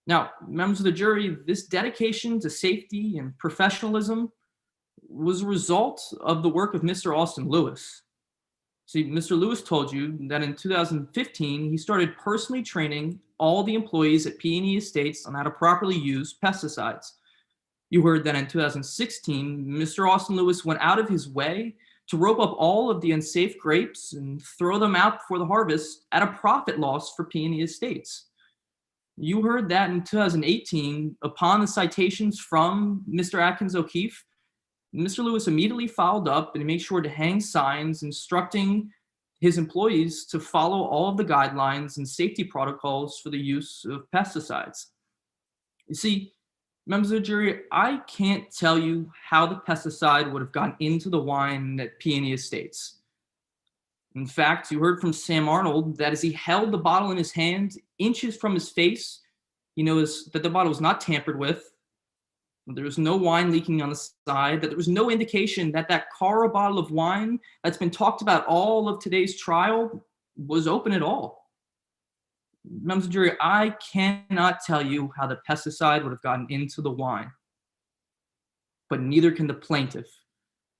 Now, members of the jury, this dedication to safety and professionalism was a result of the work of Mr. Austin Lewis. See, Mr. Lewis told you that in 2015, he started personally training all the employees at Peony Estates on how to properly use pesticides. You heard that in 2016, Mr. Austin Lewis went out of his way to rope up all of the unsafe grapes and throw them out before the harvest at a profit loss for Peony Estates. You heard that in 2018, upon the citations from Mr. Atkins O'Keefe, Mr. Lewis immediately followed up and made sure to hang signs instructing his employees to follow all of the guidelines and safety protocols for the use of pesticides. You see, members of the jury, I can't tell you how the pesticide would have gotten into the wine at Peony Estates. In fact, you heard from Sam Arnold that as he held the bottle in his hand, inches from his face, he noticed that the bottle was not tampered with. There was no wine leaking on the side, that there was no indication that that Cara bottle of wine that's been talked about all of today's trial was open at all. Members of the jury, I cannot tell you how the pesticide would have gotten into the wine, but neither can the plaintiff.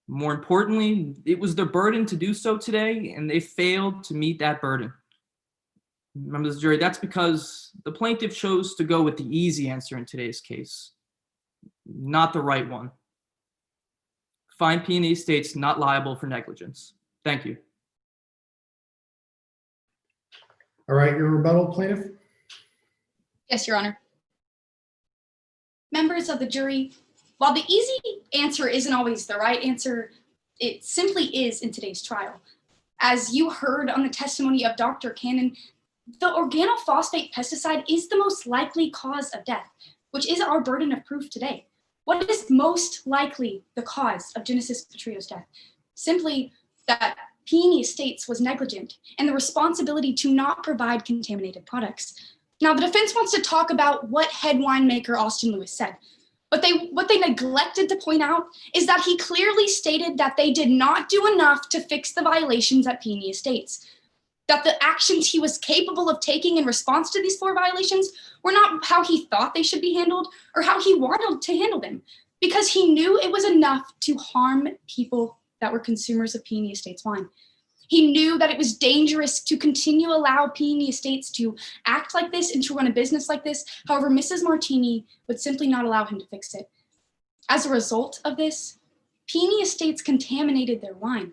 More importantly, it was their burden to do so today, and they failed to meet that burden. Members of the jury, that's because the plaintiff chose to go with the easy answer in today's case, not the right one. Find Peony Estates not liable for negligence. Thank you. All right, your rebuttal, plaintiff? Yes, Your Honor. Members of the jury, while the easy answer isn't always the right answer, it simply is in today's trial. As you heard on the testimony of Dr. Cannon, the organophosphate pesticide is the most likely cause of death, which is our burden of proof today. What is most likely the cause of Genesis Petrio's death? Simply that Peony Estates was negligent and the responsibility to not provide contaminated products. Now, the defense wants to talk about what head winemaker Austin Lewis said, but what they neglected to point out is that he clearly stated that they did not do enough to fix the violations at Peony Estates, that the actions he was capable of taking in response to these 4 violations were not how he thought they should be handled or how he wanted to handle them, because he knew it was enough to harm people that were consumers of Peony Estates wine. He knew that it was dangerous to continue to allow Peony Estates to act like this and to run a business like this. However, Mrs. Martini would simply not allow him to fix it. As a result of this, Peony Estates contaminated their wine.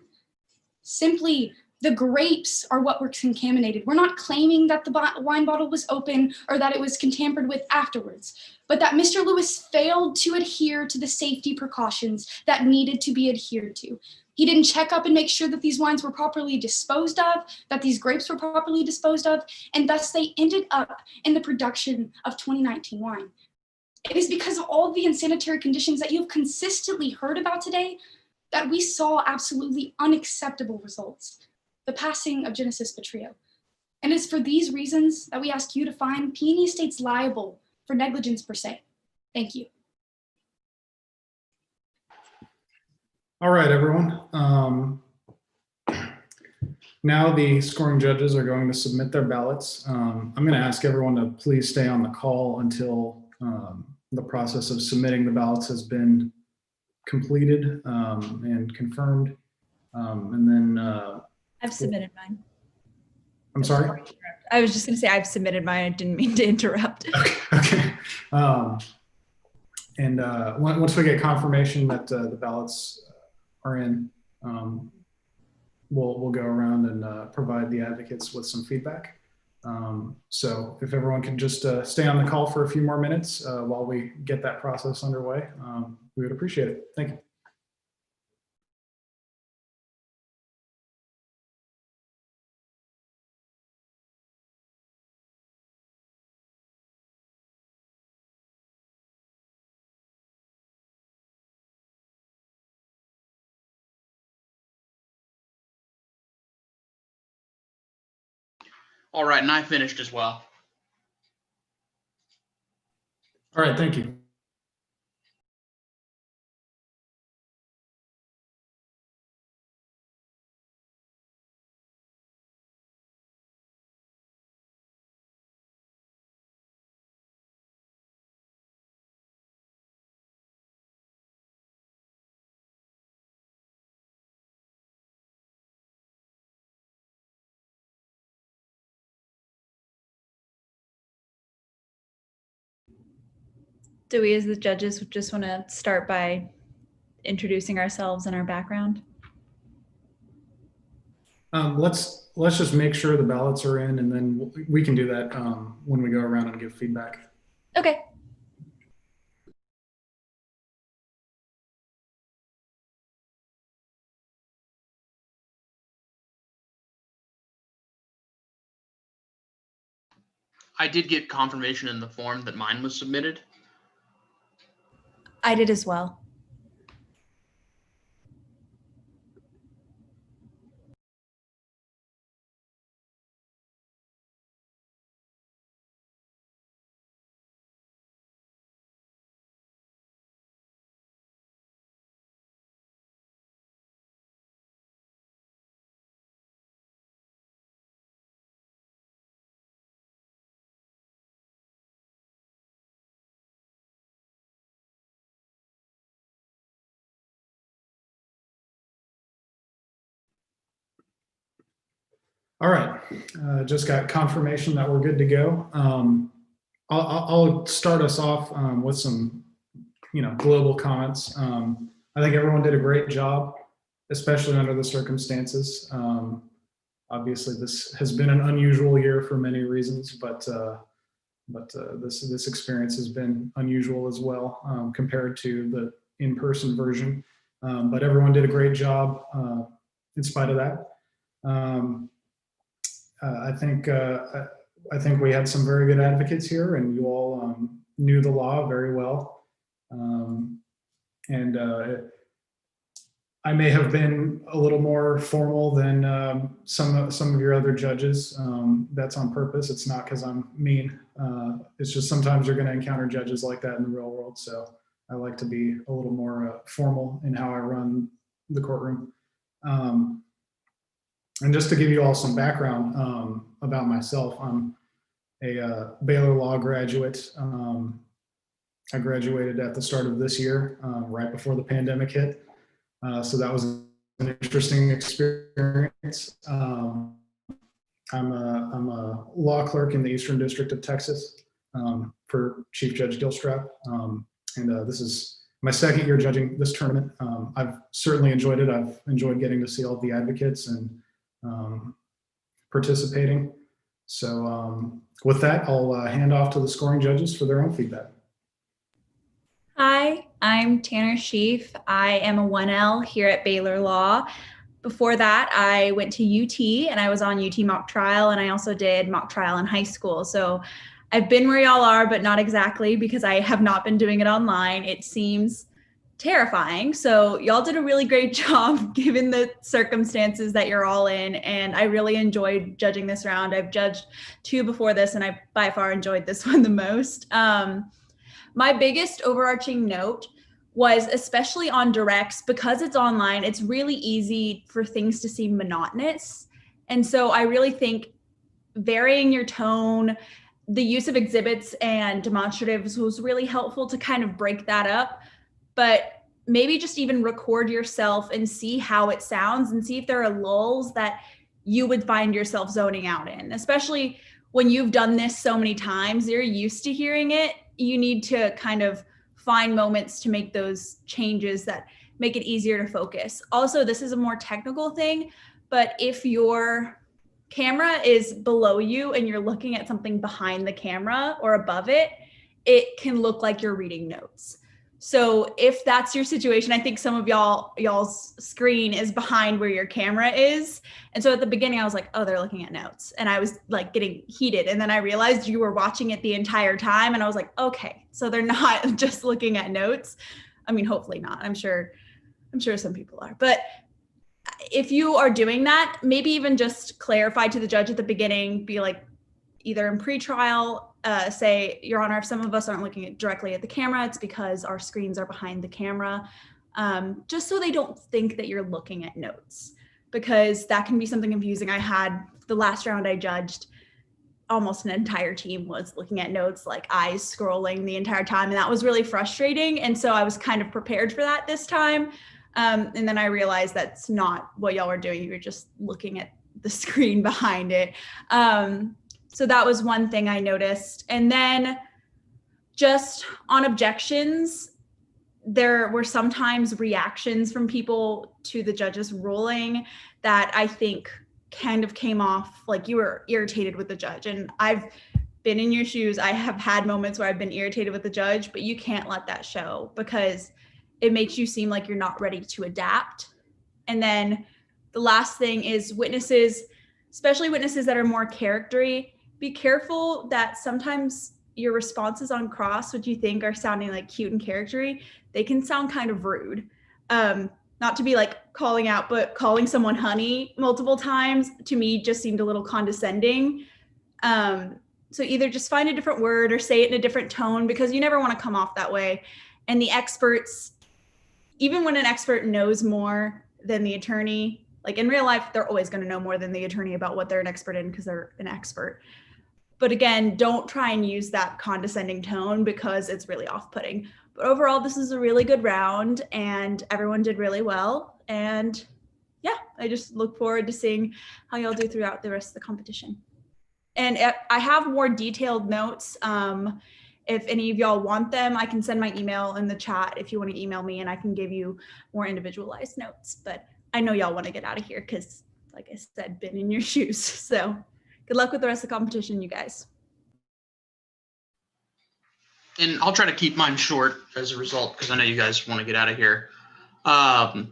Simply, the grapes are what were contaminated. We're not claiming that the wine bottle was open or that it was tampered with afterwards, but that Mr. Lewis failed to adhere to the safety precautions that needed to be adhered to. He didn't check up and make sure that these wines were properly disposed of, that these grapes were properly disposed of, and thus they ended up in the production of 2019 wine. It is because of all the unsanitary conditions that you've consistently heard about today that we saw absolutely unacceptable results. The passing of Genesis Petrillo. And it's for these reasons that we ask you to find Peony Estates liable for negligence per se. Thank you. All right, everyone. Now the scoring judges are going to submit their ballots. I'm going to ask everyone to please stay on the call until the process of submitting the ballots has been completed and confirmed. And then I've submitted mine. I'm sorry? I was just going to say I've submitted mine. I didn't mean to interrupt. Okay. And once we get confirmation that the ballots are in, we'll go around and provide the advocates with some feedback. So if everyone can just stay on the call for a few more minutes while we get that process underway, we would appreciate it. Thank you. All right, and I finished as well. All right, thank you. Do we as the judges just want to start by introducing ourselves and our background? Let's just make sure the ballots are in, and then we can do that when we go around and give feedback. Okay. I did get confirmation in the form that mine was submitted. I did as well. All right, just got confirmation that we're good to go. I'll start us off with some, global comments. I think everyone did a great job, especially under the circumstances. Obviously, this has been an unusual year for many reasons, but this experience has been unusual as well compared to the in-person version. But everyone did a great job in spite of that. I think we had some very good advocates here, and you all knew the law very well. I may have been a little more formal than some of your other judges. That's on purpose. It's not because I'm mean. It's just sometimes you're going to encounter judges like that in the real world. So I like to be a little more formal in how I run the courtroom. And just to give you all some background about myself, I'm a Baylor Law graduate. I graduated at the start of this year, right before the pandemic hit. So that was an interesting experience. I'm a law clerk in the Eastern District of Texas for Chief Judge Gilstrap. This is my second year judging this tournament. I've certainly enjoyed it. I've enjoyed getting to see all the advocates and participating. So with that, I'll hand off to the scoring judges for their own feedback. Hi, I'm Tanner Sheaf. I am a 1L here at Baylor Law. Before that, I went to UT and I was on UT mock trial, and I also did mock trial in high school. So I've been where y'all are, but not exactly, because I have not been doing it online. It seems terrifying. So y'all did a really great job given the circumstances that you're all in. And I really enjoyed judging this round. I've judged 2 before this, and I by far enjoyed this one the most. My biggest overarching note was, especially on directs, because it's online, it's really easy for things to seem monotonous. And so I really think varying your tone, the use of exhibits and demonstratives was really helpful to kind of break that up. But maybe just even record yourself and see how it sounds, and see if there are lulls that you would find yourself zoning out in, especially when you've done this so many times, you're used to hearing it. You need to kind of find moments to make those changes that make it easier to focus. Also, this is a more technical thing, but if your camera is below you and you're looking at something behind the camera or above it, it can look like you're reading notes. So if that's your situation, I think some of y'all's screen is behind where your camera is. And so at the beginning I was like, oh, they're looking at notes. And I was like getting heated. And then I realized you were watching it the entire time. And I was like, okay, so they're not just looking at notes. I mean, hopefully not. I'm sure some people are. But if you are doing that, maybe even just clarify to the judge at the beginning, be like, either in pretrial, say, Your Honor, if some of us aren't looking directly at the camera, it's because our screens are behind the camera, just so they don't think that you're looking at notes, because that can be something confusing. I had the last round I judged, almost an entire team was looking at notes, like eyes scrolling the entire time, and that was really frustrating. And so I was kind of prepared for that this time. And then I realized that's not what y'all were doing. You were just looking at the screen behind it. So that was one thing I noticed. And then just on objections, there were sometimes reactions from people to the judge's ruling that I think kind of came off like you were irritated with the judge. And I've been in your shoes. I have had moments where I've been irritated with the judge, but you can't let that show, because it makes you seem like you're not ready to adapt. And then the last thing is witnesses, especially witnesses that are more charactery. Be careful that sometimes your responses on cross, which you think are sounding like cute and charactery, they can sound kind of rude. Not to be like calling out, but calling someone honey multiple times to me just seemed a little condescending. So either just find a different word or say it in a different tone, because you never want to come off that way. And the experts, even when an expert knows more than the attorney, like in real life, they're always going to know more than the attorney about what they're an expert in, because they're an expert. But again, don't try and use that condescending tone, because it's really off-putting. But overall, this is a really good round and everyone did really well. And yeah, I just look forward to seeing how y'all do throughout the rest of the competition. And I have more detailed notes. If any of y'all want them, I can send my email in the chat if you want to email me, and I can give you more individualized notes. But I know y'all want to get out of here because, like I said, been in your shoes. So good luck with the rest of the competition, you guys. And I'll try to keep mine short as a result, because I know you guys want to get out of here. I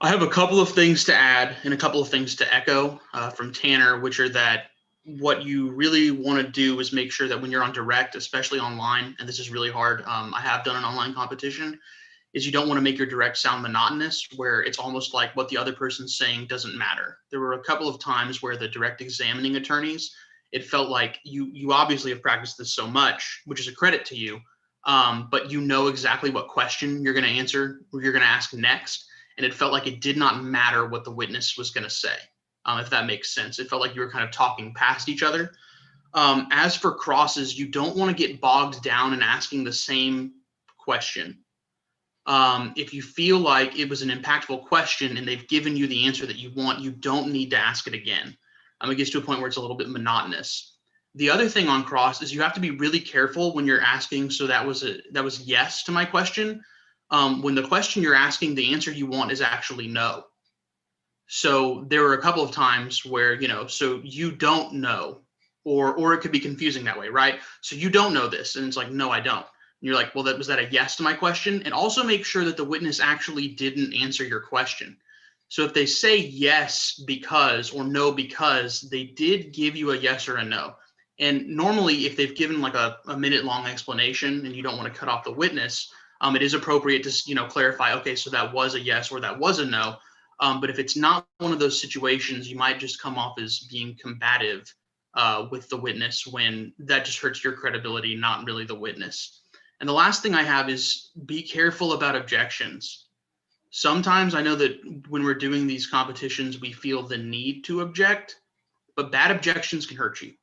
have a couple of things to add and a couple of things to echo from Tanner, which are that what you really want to do is make sure that when you're on direct, especially online, and this is really hard, I have done an online competition, is you don't want to make your direct sound monotonous, where it's almost like what the other person's saying doesn't matter. There were a couple of times where the direct examining attorneys, it felt like you obviously have practiced this so much, which is a credit to you, but you know exactly what question you're going to answer or you're going to ask next. And it felt like it did not matter what the witness was going to say, if that makes sense. It felt like you were kind of talking past each other. As for crosses, you don't want to get bogged down in asking the same question. If you feel like it was an impactful question and they've given you the answer that you want, you don't need to ask it again. It gets to a point where it's a little bit monotonous. The other thing on cross is you have to be really careful when you're asking. So that was yes to my question. When the question you're asking, the answer you want is actually no. So there were a couple of times where, so you don't know, or it could be confusing that way, right? So you don't know this, and it's like, no, I don't. And you're like, well, was that a yes to my question? And also make sure that the witness actually didn't answer your question. So if they say yes because or no because, they did give you a yes or a no. And normally, if they've given like a minute-long explanation and you don't want to cut off the witness, it is appropriate to clarify, okay, so that was a yes or that was a no. But if it's not one of those situations, you might just come off as being combative with the witness when that just hurts your credibility, not really the witness. And the last thing I have is be careful about objections. Sometimes I know that when we're doing these competitions, we feel the need to object, but bad objections can hurt you.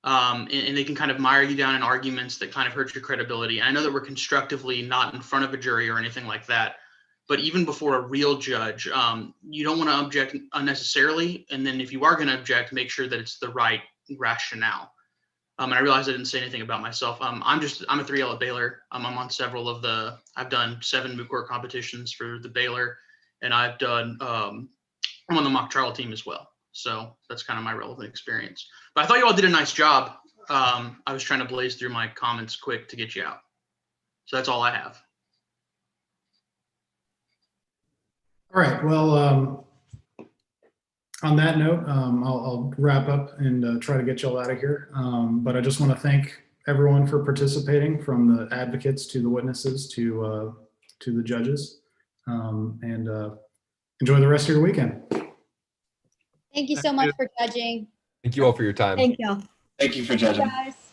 And they can kind of mire you down in arguments that kind of hurt your credibility. And I know that we're constructively not in front of a jury or anything like that, but even before a real judge, you don't want to object unnecessarily. And then if you are going to object, make sure that it's the right rationale. And I realized I didn't say anything about myself. I'm a 3L at Baylor. I'm on several of I've done 7 moot court competitions for the Baylor, and I've done, I'm on the mock trial team as well. So that's kind of my relevant experience. But I thought you all did a nice job. I was trying to blaze through my comments quick to get you out. So that's all I have. All right. Well, on that note, I'll wrap up and try to get y'all out of here. But I just want to thank everyone for participating, from the advocates to the witnesses to the judges, and enjoy the rest of your weekend. Thank you so much for judging. Thank you all for your time. Thank you. Thank you for judging. Guys.